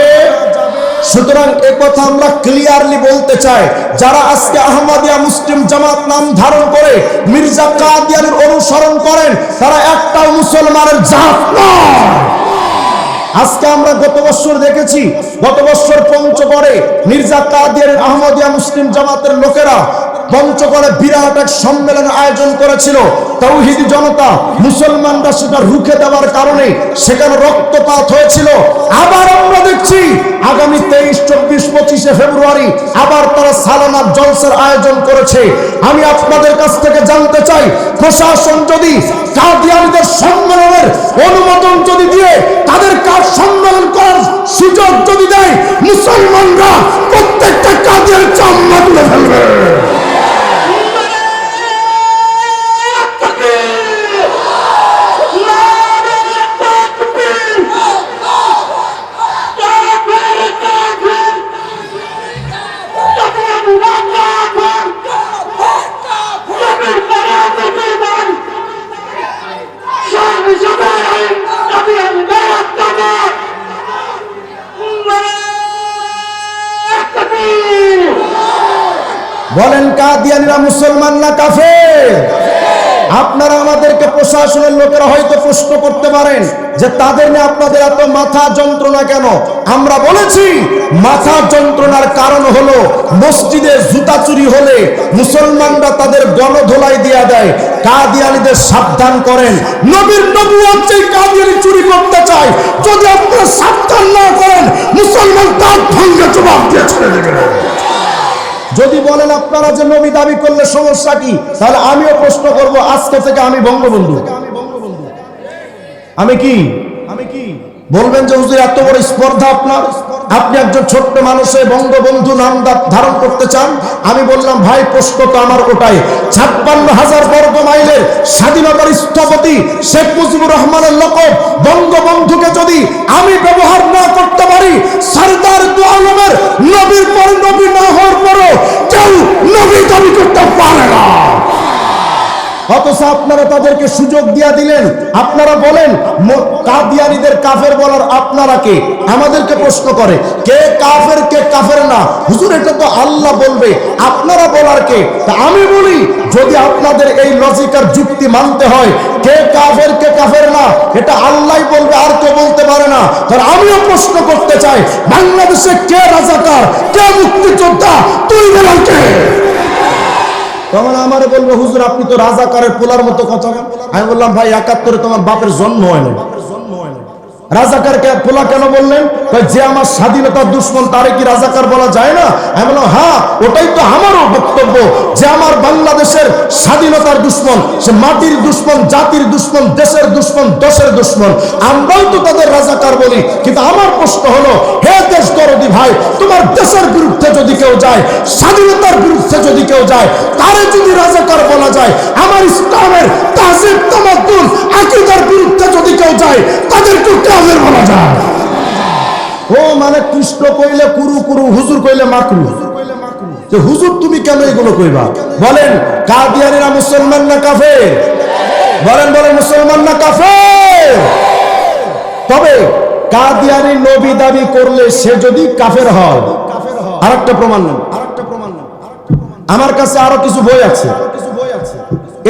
সুতরাং একথা আমরা ক্লিয়ারলি বলতে চাই, যারা আজকে আহমদিয়া মুসলিম জামাত নাম ধারণ করে মির্জা কাদিয়ানির অনুসরণ করেন, তারা একটাও মুসলমানের জাত নয়। আজকে আমরা গত বছর দেখেছি, গত বছর পঞ্চগড়ে মির্জা কাদিয়ানির আহমদিয়া মুসলিম জামাতের লোকেরা পঞ্চগড়ে বিরাট এক সম্মেলন আয়োজন করেছিল। তাওহীদি জনতা মুসলমানরা সেটা রুখে দেওয়ার কারণে সেখানে রক্তপাত হয়েছিল। আবার আমরা দেখছি আগামী 23, 24, 25 ফেব্রুয়ারি আবার তারা সালানা জলসার আয়োজন করেছে। আমি আপনাদের কাছ থেকে জানতে চাই, প্রশাসন যদি কাদিয়ানীদের সম্মেলনের অনুমোদন যদি দিয়ে তাদের কাজ সম্মেলন করার সুযোগ যদি দেয়, মুসলমানরা প্রত্যেকটা কাদিয়ার চামড়া তুলে ফেলবে। বলেন কাদিয়ানীরা মুসলমান না কাফের? আপনারা আমাদেরকে প্রশাসনের লোকেরা হয়তো প্রশ্ন করতে পারেন যে তাদের নিয়ে আপনাদের এত মাথা যন্ত্রণা কেন? আমরা বলেছি মাথা যন্ত্রণার কারণ হলো মসজিদে জুতা চুরি হলে মুসলমানরা তাদের গণধোলাই দিয়া দেয়। কাদিয়ানীদের সাবধান করেন, নবীর নবুয়ত যে কাদিয়ানী চুরি করতে চায়, যদি আপনারা সাবধান না করেন মুসলমান তার ভঙ্গে জবাব দিয়ে ছেড়ে দেবে। যদি বলেন আপনারা যে নবী দাবি করলে সমস্যা কি, তাহলে আমিও প্রশ্ন করব, আজকে থেকে আমি বঙ্গবন্ধু। আমি কি বলবেন যে হুজুর এত বড় স্পর্ধা আপনার, আপনি একজন ছোট্ট মানুষে বঙ্গবন্ধু নাম ধারণ করতে চান? আমি বললাম ভাই প্রশ্ন তো আমার ওটাই, 56,000 বর্গ মাইলের স্বাধীনতার স্থপতি শেখ মুজিবুর রহমানের লকব বঙ্গবন্ধুকে যদি আমি ব্যবহার না করতে পারি, সরদার দু আলমের নবীর পর নবী না হওয়ার পরও কেউ নবী দাবি করতে পারে না। অথচ আপনারা তাদেরকে সুযোগ দিয়া দিলেন। আপনারা বলেন কাদিয়ানীদের কাফের বলার আপনারা কে? আমাদেরকে প্রশ্ন করে কে কাফের কে কাফের না? হুজুর এটা তো আল্লাহ বলবে, আপনারা বলার কে? তা আমি বলি, যদি আপনাদের এই লজিক আর যুক্তি মানতে হয়, কে কাফের কে কাফের না এটা আল্লাহই বলবে, আর কেউ বলতে পারে না। তার আমিও প্রশ্ন করতে চাই, বাংলাদেশে কে রাজাকার, কে মুক্তিযোদ্ধা, তুই বলার কে? তখন আমারে বলবে হুজুর আপনি তো রাজাকারের পোলার মতো কথা বলেন। আমি বললাম ভাই 71-এ তোমার বাপের জন্ম হয় না। রাজাকারকে পোলা কেন বললেন? যে আমার স্বাধীনতার দুশ্মন তারে কি রাজাকার বলা যায় না? আমি বললাম হ্যাঁ, ওটাই তো আমারও বক্তব্য, যে আমার বাংলাদেশের স্বাধীনতার দুশ্মন, সে মাটির দুশ্মন, জাতির দুশ্মন, দেশের দুশ্মন, দশের দুশ্মন, আমরাও তো তাদের রাজাকার বলি। কিন্তু আমার প্রশ্ন হলো, হে দেশ দরদি ভাই, তোমার দেশের বিরুদ্ধে যদি কেউ যায়, স্বাধীনতার বিরুদ্ধে যদি কেউ যায়, তারে যদি রাজাকার বলা যায়, আমার ইসলামের তাহজিব তামাদ্দুন আকীদার বিরুদ্ধে যদি কেউ যায়, তাদেরকে কাফের বলা যায়। ও মানে কৃষ্ণ কইলে কুরু কুরু, হুজুর কইলে মাকরু। যে হুজুর তুমি কেন এগুলো কইবা? বলেন কাদিয়ানীরা মুসলমান না কাফের? বলেন বলেন মুসলমান না কাফের? তবে কাদিয়ানী নবী দাবি করলে সে যদি কাফের হয়, আরেকটা প্রমাণ নেন। আমার কাছে আরো কিছু বই আছে,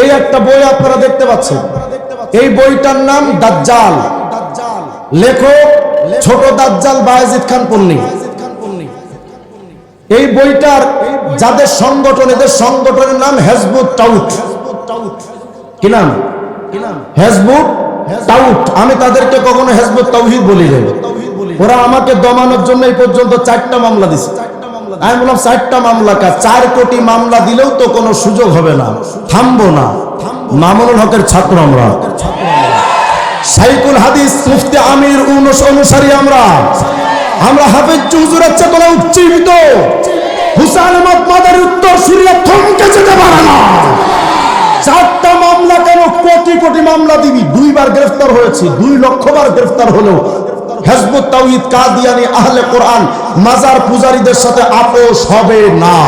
এই একটা বই আপনারা দেখতে পাচ্ছেন, এই বইটার নাম দাজ্জাল, লেখক ছোট দাজ্জাল বায়েজিদ খান পন্নী। এই বইটার যাদের সংগঠন, এদের সংগঠনের নাম হেজবুত তাউট। কি নাম? হেজবুত তাউট। আমি তাদেরকে কখনো হেজবুত তাওহীদ বলি নাই। ওরা আমাকে দমানোর জন্য এই পর্যন্ত 4টা মামলা দিছে। আমি বললাম 4টা মামলা কা 4 কোটি মামলা দিলেও তো কোনো সুযোগ হবে না, থামবো না। মামুনুল হকের ছাত্র আমরা, শাইখুল হাদিস মুফতি আমির অনুসারী আমরা হাফেজ হুজুরের চেতনা উজ্জীবিত। হুসাইন আহমদ মাদারী উত্তর সুরিয়া থমকে যেতে পারে না। 4টা মামলা কেন? কোটি কোটি মামলা দিবি। 2 বার গ্রেফতার হয়েছি, 2 লক্ষ বার গ্রেফতার হলেও হেজবুত তাওহীদ কাদিয়ানী আহলে কোরআন মাজার পূজারীদের সাথে আপোষ হবে না।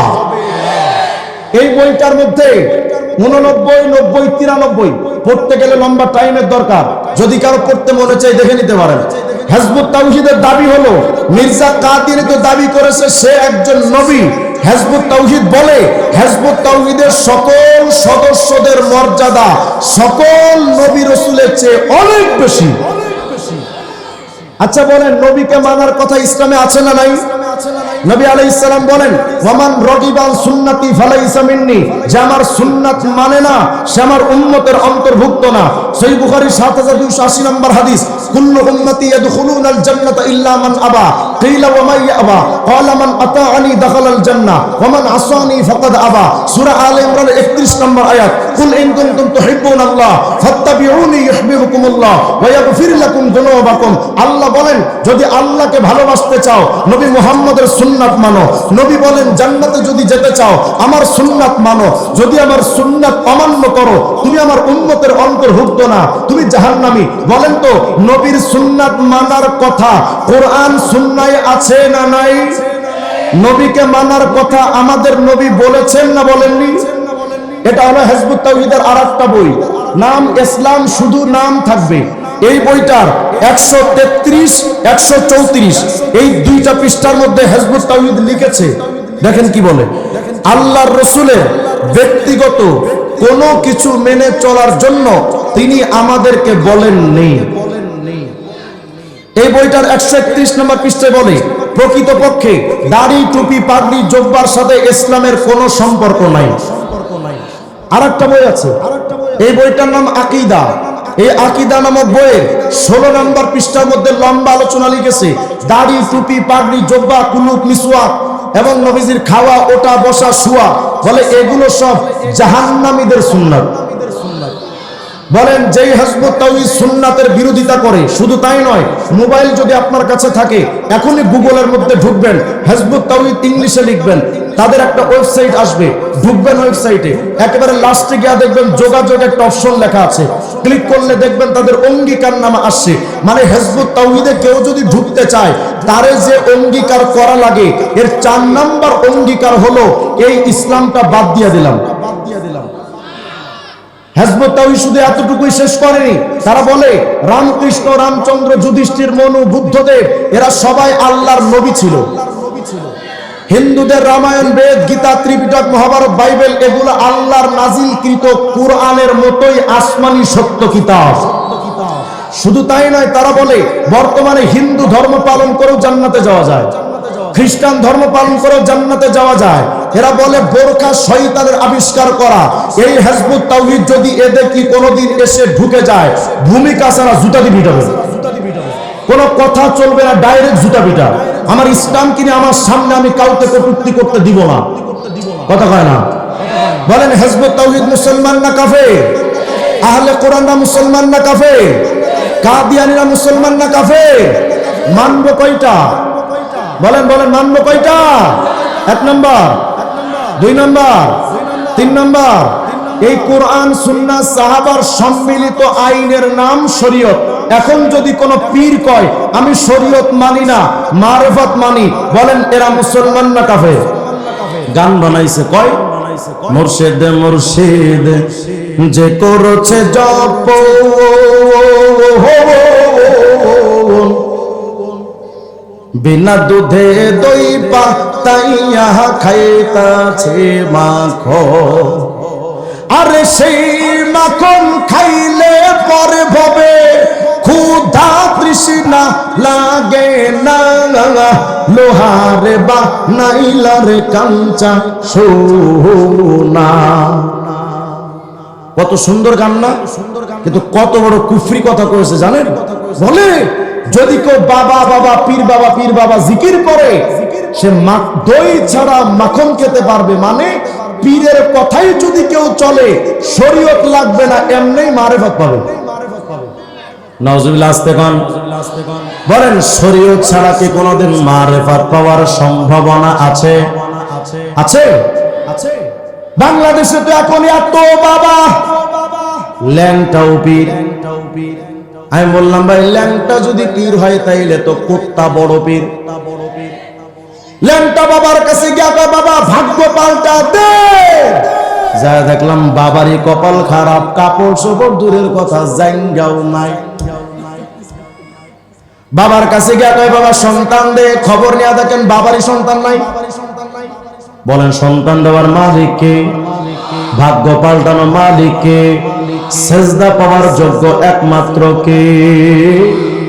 এই বইটার মধ্যে 89, 90, 93 পড়তে গেলে লম্বা টাইমের দরকার। যদি কারো পড়তে মনে চাই দেখে নিতে পারেন। হেজবুত তাওহীদের দাবি হলো, মির্জা কাদিয়ানী তো দাবি করেছে সে একজন নবী। হেজবুত তাওহীদ বলে হেজবুত তাওহীদের সকল সদস্যদের মর্যাদা সকল নবী রাসূলের চেয়ে অনেক বেশি। আচ্ছা বলেন, নবীকে মানার কথা ইসলামে আছে না নাই? নবী আলাইহিস সালাম বলেন, ওয়ামান রাগিবান সুন্নতি ফালাইসা মিন্নি, যে আমার সুন্নাত মানে না সে আমার উম্মতের অন্তর্ভুক্ত না। সহিহ বুখারী 7280 নম্বর হাদিস, কুল্লু উম্মতি ইয়াদখুলুনাল জান্নাতা ইল্লা মান আবা, কিলা ওয়া মান ইয়াবা, ক্বালা মান আতাআনি দাখালাল জান্নাহ ওয়া মান আসানি ফাকাদ আবা। সূরা আলে ইমরান 31 নম্বর আয়াত, কুল ইন কুনতুম তুহিব্বুনাল্লাহ ফাত্তাবিউনি ইউহিব্বুকুমুল্লাহ ওয়া ইয়াগফির লাকুম যুনুবাকুম। আল্লাহ বলেন, যদি আল্লাহকে ভালোবাসতে চাও নবী মুহাম্মদের সুন্নাত মানো। নবী বলেন, জান্নাতে যদি যেতে চাও আমার সুন্নাত মানো। যদি আমার সুন্নাত অমান্য করো তুমি আমার উম্মতের অন্তর্ভুক্ত না, তুমি জাহান্নামী। বলেন তো, নবীর সুন্নাত মানার কথা কোরআন সুন্নায় আছে না নাই? নবীকে মানার কথা আমাদের নবী বলেছেন না বলেননি? এটা হলো হেজবুত তাওহীদের আরেকটা বই, নাম ইসলাম, শুধু নাম থাকবে। এই বইটার 133, 134 এই 2টা পৃষ্ঠার মধ্যে হেজবুত তাওহীদ লিখেছে। দেখেন কি বলে, আল্লাহর রাসূলের ব্যক্তিগত কোনো কিছু মেনে চলার জন্য তিনি আমাদেরকে বলেননি। এই বইটার 131 নম্বর পৃষ্ঠায় বলে, প্রকৃতপক্ষে দাড়ি, টুপি, পাগড়ি, জুব্বার সাথে ইসলামের কোনো সম্পর্ক নাই। আরেকটা বই আছে, এই বইটার নাম আকীদা। এই আকীদা নামক বইয়ের 16 নম্বর পৃষ্ঠার মধ্যে লম্বা আলোচনা লিখেছে, দাড়ি, টুপি, পাগড়ি, জুব্বা, কুলুক, মিসওয়াক এবং নবীজির খাওয়া, ওঠা, বসা, শোয়া, বলে এগুলো সব জাহান্নামীদের সুন্নাত। বলেন, যেই হেজবুত তাওহীদ সুন্নাতের বিরোধিতা করে, শুধু তাই নয়, মোবাইল যদি আপনার কাছে থাকে এখনই গুগলের মধ্যে ঢুকবেন, হেজবুত তাওহীদ ইংলিশে লিখবেন, তাদের একটা ওয়েবসাইট আসবে, ঢুকবেন ওয়েবসাইটে, একেবারে লাস্টে গিয়ে দেখবেন যোগাযোগ একটা অপশন লেখা আছে, ক্লিক করলে দেখবেন তাদের অঙ্গীকারনামা আসছে। মানে হেজবুত তাওহীদে কেউ যদি ঢুকতে চায় তারে যে অঙ্গীকার করা লাগে, এর 4 নাম্বার অঙ্গীকার হলো এই ইসলামটা বাদ দিয়ে দিলাম। হেজবুত তাওহীদ শুধু এতটুকুই শেষ করেনি, তারা বলে রামকৃষ্ণ, রামচন্দ্র, যুধিষ্ঠির, মনু, বুদ্ধদেব এরা সবাই আল্লাহর নবী ছিল। হিন্দুদের রামায়ণ, বেদ, গীতা, ত্রিপিটক, মহাভারত, বাইবেল এগুলো আল্লাহর নাজিলকৃত কুরআনের মতোই আসমানি সত্য কিতাব। শুধু তাই নয়, তারা বলে বর্তমানে হিন্দু ধর্ম পালন করেও জান্নাতে যাওয়া যায়, খ্রিস্টান ধর্ম পালন করেও জান্নাতে যাওয়া যায়। এরা বলে বোরকা শয়তানের আবিষ্কার করা। এই হেজবুত তাওহীদ যদি এদের কি কোনোদিন এসে ঢুকে যায়, ভূমিকা ছাড়া জুতা দিয়ে পিটাবে। কোনো কথা চলবে না, ডাইরেক্ট জুতা পিটা। আমার ইসলাম কিনে আমার সামনে আমি কাউকে কটূক্তি করতে দিব না। কথা কয় না? বলেন হিজবুত তাওহীদ মুসলমান না কাফের? আহলে কোরআনরা মুসলমান না কাফের? কাদিয়ানীরা মুসলমান না কাফের? মানবো কয়টা? বলেন বলেন, মানবো কয়টা? 1 নম্বর, 2 নম্বর, 3 নম্বর, এই কোরআন সুন্নাহ সাহাবার সম্মিলিত আইনের নাম শরীয়ত। এখন যদি কোন পীর কয় আমি শরীয়ত মানি না, মারফত মানি, বলেন এরা মুসলমান না কাফের? গান বানাইছে কয় মুর্শিদ মুর্শিদ যে করছে জপ, বিনা দুধে দই পাতাইয়া খাইতাছে মাখন। আরে সেই মাখন খাইলে পরে ভবে ক্ষুধা তৃষ্ণা লাগে না, লোহারে বা নাইলারে কাঞ্চা সোনা। কত সুন্দর গান না? কিন্তু কত বড় কুফরি কথা কয়েছে জানেন? বলে যদি কেউ বাবা বাবা পীর বাবা পীর বাবা জিকির করে, সে দই ছাড়া মাখন খেতে পারবে, মানে পীরের কথাই যদি কেউ চলে শরীয়ত লাগবে না, এমনিই মারেফত পাবে। নাউজুবিল্লাহ, আস্তে কোন বলেন, শরীয়ত ছাড়া কি কোনোদিন মারেফত পাওয়ার সম্ভাবনা আছে? আছে? আছে। বাংলাদেশে তো এখন এত বাবা ল্যাংটাও পীর। আমি বললাম ভাই, ল্যাংটা যদি পীর হয় তাইলে তো কুত্তা বড় পীর। ল্যাংটা বাবার কাছে গিয়া কয় বাবা ভাগ্য পাল্টা দে। যা দেখলাম বাবারই কপাল খারাপ, কাপড় চোপড় দূরের কথা জাঙ্গাও নাই। বাবার কাছে গিয়া কয় বাবা সন্তান দে, খবর নিয়ে দেখেন বাবারই সন্তান নাই। বলেন সন্তান দেওয়ার মালিক কে? ভাগ্য পাল্টানো মালিক কে? সেজদা পাওয়ার যোগ্য একমাত্র কে?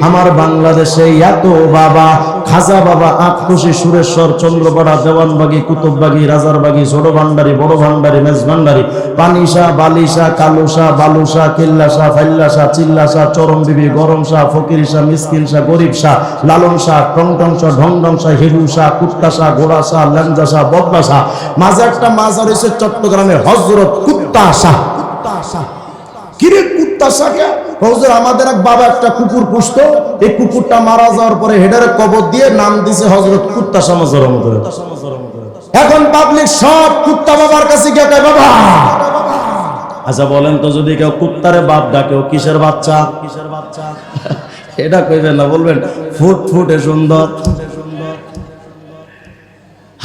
আমার বাংলাদেশে এত বাবা, খাজা বাবা, আটকুশি, সুরেশ্বর, চন্দ্রপাড়া, দেওয়ানবাগি, কুতুববাগি, রাজারবাগি, ছোট ভান্ডারি, বড় ভান্ডারি, মেজ ভান্ডারি, পানিশা, বালিশা, কালুশা, বালুশা, কিল্লাশা, ফাইল্লাশা, চিল্লাশা, চরম বিবি, গরম শাহ, ফকির শাহ, মিসকিন শাহ, গরিব শাহ, লালন শাহ, টংটং শাহ, ঢংডং শাহ, হিরু শাহ, কুত্তা শাহ, ঘোড়া শাহ, ল্যাংজা শাহ, বদলা শাহ। মাঝে একটা মাজার হয়েছে চট্টগ্রামে, হযরত কুত্তা শাহ। কিরে কুত্তা শাহকে? হুজুর আমাদের এক বাবা একটা কুকুর পুষতো, এই কুকুরটা মারা যাওয়ার পরে হেডারে কবর দিয়ে নাম দিছে হযরত কুত্তা শাহ মাজার মতো। এখন পাবলিক সব কুত্তা বাবার কাছে গিয়ে কয় বাবা। আচ্ছা বলেন তো, যদি কেউ কুত্তারে বাপ ডাকে, ও কিসের বাচ্চা? কিসের বাচ্চা এটা কইবেন না, বলবেন ফুট ফুটে সুন্দর।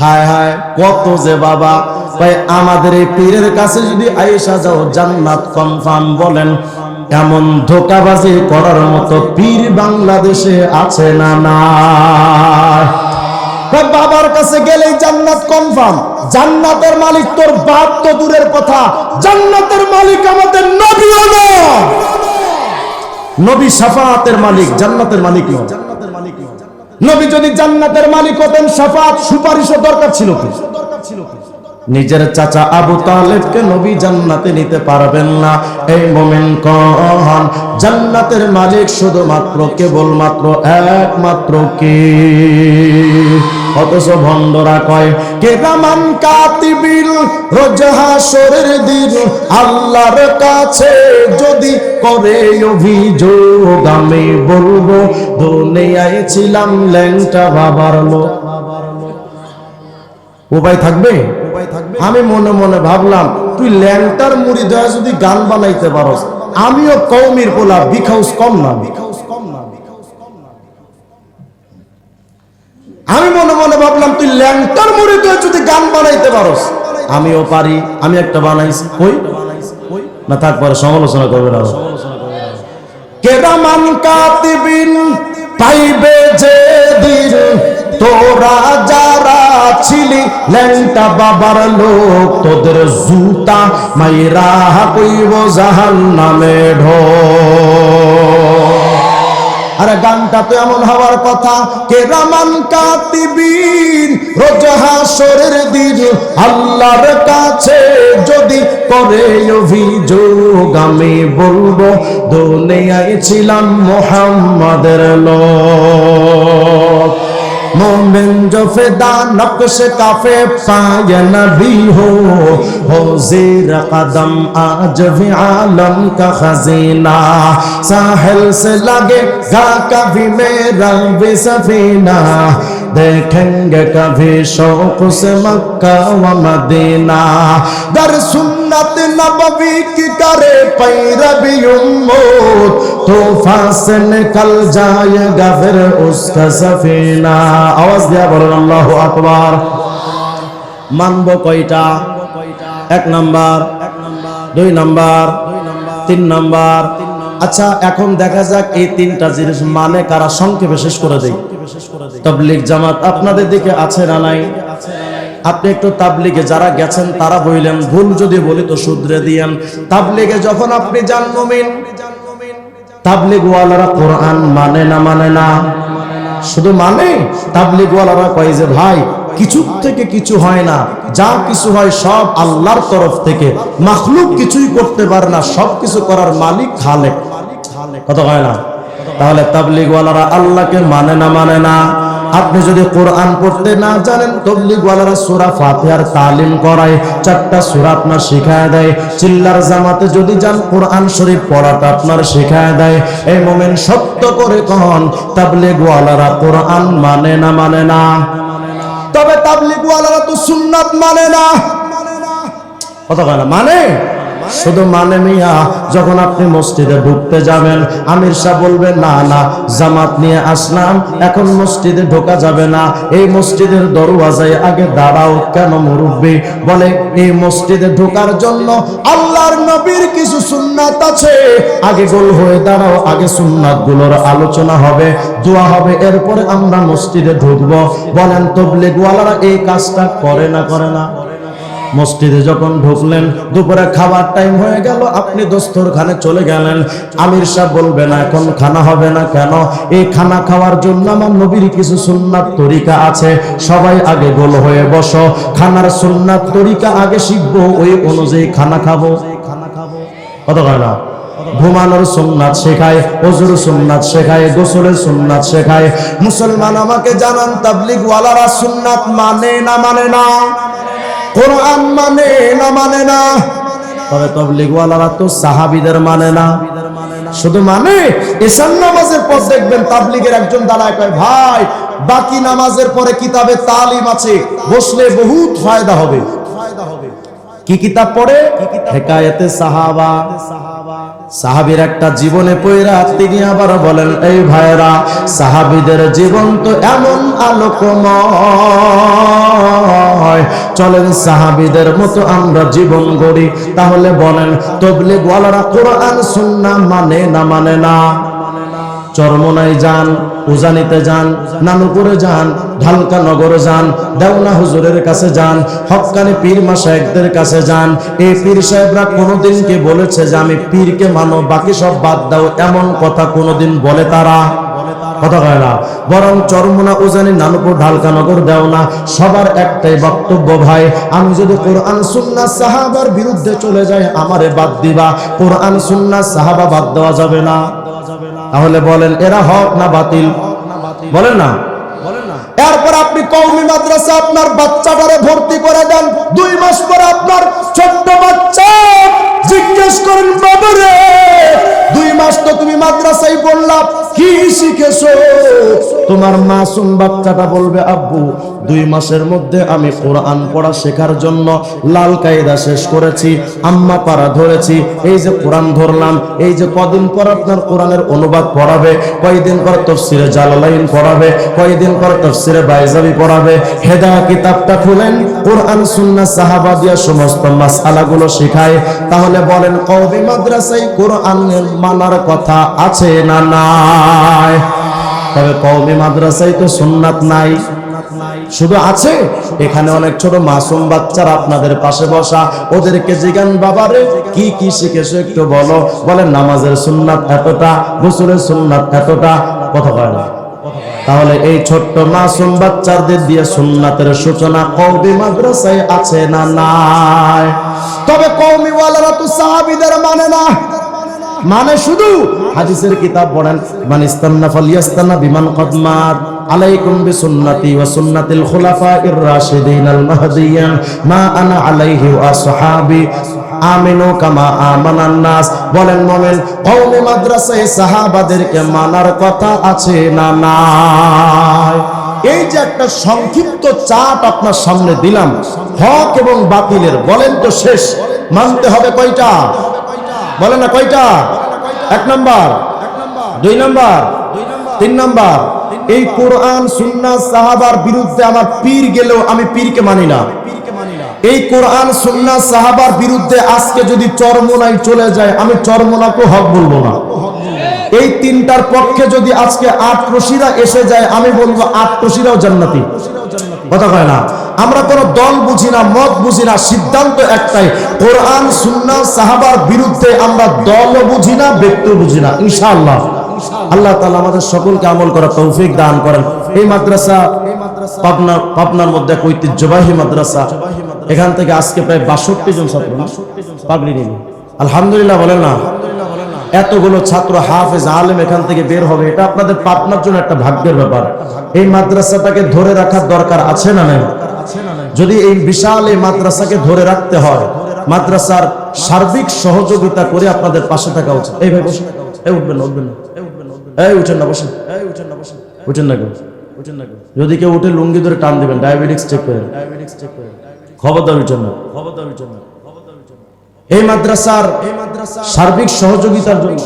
হায় হায় কত যে বাবা। ভাই আমাদের এই পীরের কাছে যদি আয়েশা যাও জান্নাত কনফার্ম, বলেন এমন ধোঁকাবাজি করার মতো পীর বাংলাদেশে আছে না? না। বাবার কাছে গেলেই জান্নাত কনফার্ম। জান্নাতের মালিক তোর বাপ তো দূরের কথা, জান্নাতের মালিক আমাদের নবীও না। নবী শাফাআতের মালিক, জান্নাতের মালিক নয়। নবী যদি জান্নাতের মালিক হতেন, শাফাআত সুপারিশও দরকার ছিল কি? নিজের চাচা আবু তালেবকে নবী জান্নাতে নিতে পারবেন না। এই মোমেন কোন? জান্নাতের মালিক শুধুমাত্র কেবলমাত্র একমাত্র কে? অথচ ভণ্ডরা কয় কিরামান কাতিবিন, রোজ হাসরের দিন আল্লাহর কাছে যদি করে অভিযোগ, আমি বলবো দুনিয়ায় ছিলাম ল্যাংটা বাবার লোক। উপায় থাকবে? আমি মনে মনে ভাবলাম, তুই ল্যাংটার মুড়ি দেয়া যদি গান বানাইতে পারস, আমিও কওমির পোলা, বিখাউস কম না। আমি মনে মনে ভাবলাম, তুই ল্যাংটার মুড়ি দেয়া যদি গান বানাইতে পারস, আমিও পারি। আমি একটা বানাইছি। কই না থাক, পরে সমালোচনা করবে না। কিরামান কাতিবিন পাইবে যে দিন, তোরা যারা ছিলি ল্যাংটা বাবার লোক, তোদের জুতা মাইরা কইব জাহান্নামে ঢোক। আরে গানটা তো এমন হওয়ার কথা, কিরামান কাতিবিন, রোজ হাসরের দিন আল্লাহর কাছে যদি করে অভিযোগ, আমি বলবো দুনিয়া দুনিয়ায় ছিলাম মুহাম্মাদের লোক मोमिन जो फिदा नक्श काफे पाए नबी हो ज़ेर कदम आज भी आलम का खजीना साहिल से लगेगा कभी मेरा भी सफीना देखेंगे कभी शौक से मक्का व मदीना दर सुन्नत नबवी की करे पैरवी उम्मत तूफान से निकल जाएगा फिर उसका सफीना आवाज दिया बोलें अल्लाहु আকবার मानबो কয়টা এক নাম্বার দুই নাম্বার তিন নাম্বার আচ্ছা এখন দেখা যাক এই তিনটা জিনিস মানে কারা সংক্ষেপে শেষ করে দেই তাবলীগ জামাত আপনাদের দিকে আছে না নাই আপনি একটু তাবলীগে যারা গেছেন তারা বললেন ভুল যদি বলি তো শুধরে দিয়েন তাবলীগে যখন আপনি যান মুমিন তাবলীগ ওয়ালারা কোরআন মানে না শুধু মানে তাবলীগ ওয়ালারা কয় যে ভাই কিছু থেকে কিছু হয় না যা কিছু হয় সব আল্লাহর তরফ থেকে মাখলুক কিছুই করতে পারে না সব কিছু করার মালিক খালেক কথা হয় না তাহলে তাবলীগ ওয়ালারা আল্লাহকে মানে না আপনি যদি কোরআন পড়তে না জানেন তাবলীগ ওয়ালারা সূরা ফাতিহার তালিম করায় চারটা সূরা আপনার শিখায় দেয় চিল্লার জামাতে যদি যান কোরআন শরীফ পড়াটা আপনার শিখায় দেয় এই মুমিন সত্য করে কোন তাবলীগ ওয়ালারা কোরআন মানে না তবে তাবলীগ ওয়ালারা তো সুন্নাত মানে না কথা বলে না মানে শুধু মানে মিয়া যখন আপনি মসজিদে ঢুকতে যাবেন আমির সাহেব বলবে না জামাত নিয়ে আসলাম এখন মসজিদে ঢোকা যাবে না এই মসজিদের দরওয়াজায় আগে দাঁড়াও কেন মুরব্বি বলে এই মসজিদে ঢোকার জন্য আল্লাহর নবীর কিছু সুন্নাত আছে আগে গোল হয়ে দাঁড়াও আগে সুন্নাতগুলোর আলোচনা হবে দোয়া হবে এরপরে আমরা মসজিদে ঢুকবো বলেন তাবলীগ ওয়ালারা এই কাজটা করে না মসজিদে যখন ঢুকলেন দুপুরে খাবার টাইম হয়ে গেল আপনি দস্তরখানে চলে গেলেন আমির সাহেব বলবে না এখন খানা হবে না কেন এই খানা খাওয়ার জন্য আমার নবীর কিছু সুন্নাত তরিকা আছে সবাই আগে গোল হয়ে বসো খানার সুন্নাত তরিকা আগে শিখবো ওই অনুযায়ী খানা খাবো কত না ঘুমানোর সুন্নাত শেখায় ওযুর সুন্নাত শেখায় গোসলের সুন্নাত শেখায় মুসলমান আমাকে জানান তাবলীগ ওয়ালারা সুন্নাত মানে না কোরআন মানে না তবে তাবলীগ ওয়ালারা তো সাহাবীদের মানে না শুধু মানে ঈশান নামাজের পর দেখবেন তাবলীগের একজন দাঁড়ায় কয় ভাই বাকি নামাজের পরে কিতাবে তালিম আছে বসলে বহুত ফায়দা হবে কি কিতাব পড়ে হিকায়াতে সাহাবা সাহাবীর একটা জীবনে পয়রা তিনি আবার বলেন এই ভাইরা সাহাবীদের জীবন তো এমন আলোকময় চলেন সাহাবীদের মতো আমরা জীবন গড়ি তাহলে বলেন তাবলীগ ওয়ালারা কোরআন সুন্নাহ মানে না চরমনায় যান উজানিতে যান নানুপুরে যান ঢালকা নগরে যান দেওনা হুজুরের কাছে যান হক্কানি পীর মাশায়েখদের কাছে যান এই পীর সাহেবরা কোনোদিন কি বলেছে যে আমি পীরকে মানো বাকি সব বাদ দাও এমন কথা কোনোদিন বলে তারা কথা কয় না বরং চরমনা উজানি নানুপুর ঢালকা নগর দেওনা সবার একটাই বক্তব্য ভাই আমি যদি কোরআন সুন্নাহ সাহাবার বিরুদ্ধে চলে যাই আমারে বাদ দিবা কোরআন সুন্নাহ সাহাবা বাদ দেওয়া যাবে না তাহলে বলেন এরা হক না বাতিল বলেন না এরপর আপনি কওমি মাদ্রাসা আপনার বাচ্চাটারে ভর্তি করে দেন 2 মাস পরে আপনার ছোট্ট বাচ্চা জিজ্ঞেস করেন বাবারে 2 মাস তো তুমি মাদ্রাসায় পড়লা কি শিখেছো তোমার মাসুম বাচ্চাটা বলবে আব্বু 2 মাসের মধ্যে আমি কোরআন পড়া শেখার জন্য লাল কায়দা শেষ করেছি আম্মা পারা ধরেছি এই যে কোরআন ধরলাম এই যে কদিন পর আপনার কোরআনের অনুবাদ পড়াবে কয়দিন পর তাফসিরে জালালাইন পড়াবে কয়দিন পর তাফসিরে বাইজাবি পড়াবে হেদায়া কিতাবটা খুলেন কোরআন সুন্নাহ সাহাবা দিয়া সমস্ত মাসআলাগুলো শেখায় তাহলে বলেন কওমি মাদ্রাসায় কোরআন মানার কথা আছে না নাই তবে কওমি মাদ্রাসায় তো সুন্নাত নাই শুধু আছে এখানে অনেক ছোট মাসুম বাচ্চারা আপনাদের পাশে বসা ওদেরকে জিজ্ঞান বাবারে কি কি শিখেছো একটু বলো বলে নামাজের সুন্নাত এতটা গোসলের সুন্নাত এতটা কথা বলে না তাহলে এই ছোট্ট মাসুম বাচ্চাদের দিয়ে সুন্নাতের সূচনা কওমি মাদ্রাসায় আছে না নাই তবে কওমি ওয়ালারা তো সাহাবীদের মানে না মানে শুধু হাদিসের কিতাব পড়েন, মান ইস্তান্না ফালিয়াস্তান্না বিমান কদ মাত, আলাইকুম বিসুন্নতি ওয়া সুন্নাতিল খুলাফাইর রাশিদিনাল মাহদিয়্যিন মা আনা আলাইহি ওয়া আসহাবি আমিনু কামা আমানান নাস। বলেন মুমিন কওমে মাদ্রাসায়ে সাহাবাদেরকে মানার কথা আছে না নাই? এই যে একটা সংক্ষিপ্ত চার্ট আপনার সামনে দিলাম হক এবং বাতিলের, বলেন তো শেষ মানতে হবে কয়টা? বলেন না কয়টা? 1 নাম্বার, 2 নাম্বার, 3 নাম্বার, এই কোরআন সুন্নাহ সাহাবার বিরুদ্ধে আমার পীর গেলেও আমি পীরকে মানি না। এই কোরআন সুন্নাহ সাহাবার বিরুদ্ধে আজকে যদি চরমোনাই চলে যায় আমি চরমোনাকে হক বলবো না। এই তিনটার পক্ষে যদি আজকে আটরশিরা এসে যায় আমি বলবো আটরশিরাও জান্নাতি। কথা কয় না? আমরা কোনো দল বুঝি না, মত বুঝি না, সিদ্ধান্ত একটাই, কোরআন সুন্নাহ সাহাবার বিরুদ্ধে আমরা দলও বুঝি না, ব্যক্তিও বুঝি না। ইনশাআল্লাহ আল্লাহ তাআলা আমাদের সকলকে আমল করার তৌফিক দান করেন। এই মাদ্রাসা পাবনার মধ্যে এক ঐতিহ্যবাহী মাদ্রাসা। এখান থেকে আজকে প্রায় 62 জন ছাত্র পাগড়ি নিল, আলহামদুলিল্লাহ বলেন না? এতগুলো ছাত্র হাফেজ আলেম এখান থেকে বের হবে, এটা আপনাদের পাবনার জন্য একটা ভাগ্যের ব্যাপার। এই মাদ্রাসাটাকে ধরে রাখার দরকার আছে না নাই? যদি এই বিশাল এই মাদ্রাসাকে ধরে রাখতে হয়, মাদ্রাসার সার্বিক সহযোগিতা করে আপনাদের পাশে থাকা উচিত। এই ভাই বসেন, এই উঠবেন না, উঠবেন না, এই উঠেন না, বসেন, উঠেন না, উঠেন না। যদি কেউ উঠে লুঙ্গি ধরে টান দিবেন, ডায়াবেটিস চেক করেন, খবরদার উঠেন না, খবরদার উঠেন না। এই মাদ্রাসার সার্বিক সহযোগিতার জন্য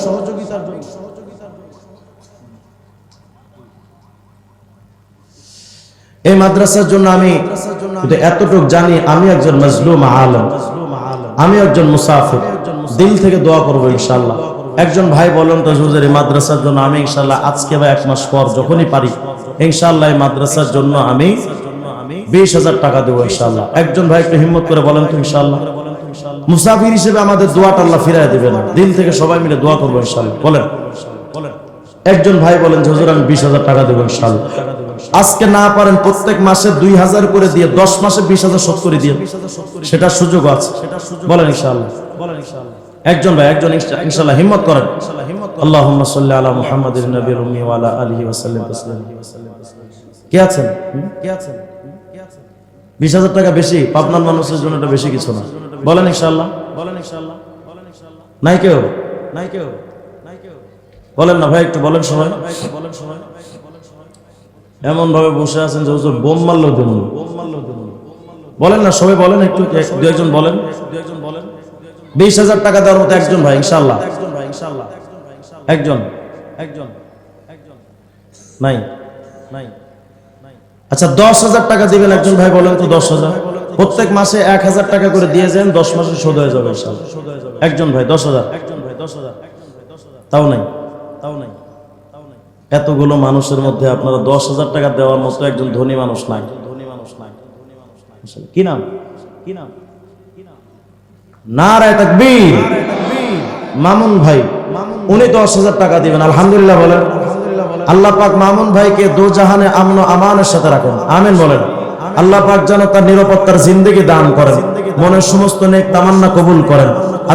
এই মাদ্রাসার জন্য আমি এতটুকু জানি, আমি একজন মাজলুম আলেম, আমি একজন মুসাফির, দিল থেকে দোয়া করবো ইনশাআল্লাহ। একজন ভাই বলেন তো হুজুর এই মাদ্রাসার জন্য আমি ইনশাআল্লাহ আজকে বা 1 মাস পর যখনই পারি ইনশাআল্লাহ এই মাদ্রাসার জন্য আমি 20,000 টাকা দেবো ইনশাআল্লাহ। একজন ভাই একটু হিম্মত করে বলেন তো ইনশাআল্লাহ। মুসাফির হিসেবে আমাদের দোয়াটা আল্লাহ ফিরায় দিবেন, দিল থেকে সবাই মিলে দোয়া করবো ইনশাআল্লাহ। বলেন একজন ভাই বলেন যে হুজুর আমি 20,000 টাকা দেবো ইনশাআল্লাহ। আজকে না পারেন প্রত্যেক মাসে 2,000 করে দিয়ে 10 মাসে 20,000 শোধ করে দিয়ে, সেটা সুযোগ আছে। বলেন ইনশাআল্লাহ। একজন ভাই একজন ইনশাআল্লাহ হিম্মত করেন। আল্লাহুম্মা সাল্লি আলা মুহাম্মাদিন নবিয়্যিল উম্মি ওয়া আলা আলিহি ওয়া সাল্লাম তাসলিমা। কে আছেন? 20,000 টাকা বেশি, পাবনার মানুষের জন্য এটা বেশি কিছু না। বলেন ইনশাআল্লাহ। নাই কেউ? বলেন না ভাই, একটু বলেন সবাই। এমন ভাবে বসে আছেন যে হুজুর বোম মারলো দেব। বলেন না সবাই, বলেন একটু, 2-1 বলেন। 20,000 টাকা দেওয়ার মতো একজন ভাই ইনশাআল্লাহ। একজন নাই? আচ্ছা 10,000 টাকা দিবেন একজন ভাই, বলেন তো 10,000। প্রত্যেক মাসে 1,000 টাকা করে দিয়ে যান, 10 মাসে শোধ হয়ে যাবে ইনশাআল্লাহ। একজন ভাই 10,000। তাও নাই। এতগুলো মানুষের মধ্যে আপনারা 10,000 টাকা দেওয়ার মতো একজন ধনী মানুষ নাই। কি নাম? নারায়ে তাকবীর। মামুন ভাই, উনি 10,000 টাকা দিবেন, আলহামদুলিল্লাহ বলেন। আল্লাহ পাক মামুন ভাইকে দোজাহানে আমন আমানের সাথে রাখেন, আমিন বলেন। আল্লাহ পাক যেন তার নিরাপত্তার জিন্দেগি দান করেন, মনের সমস্ত নেক তামান্না কবুল করেন।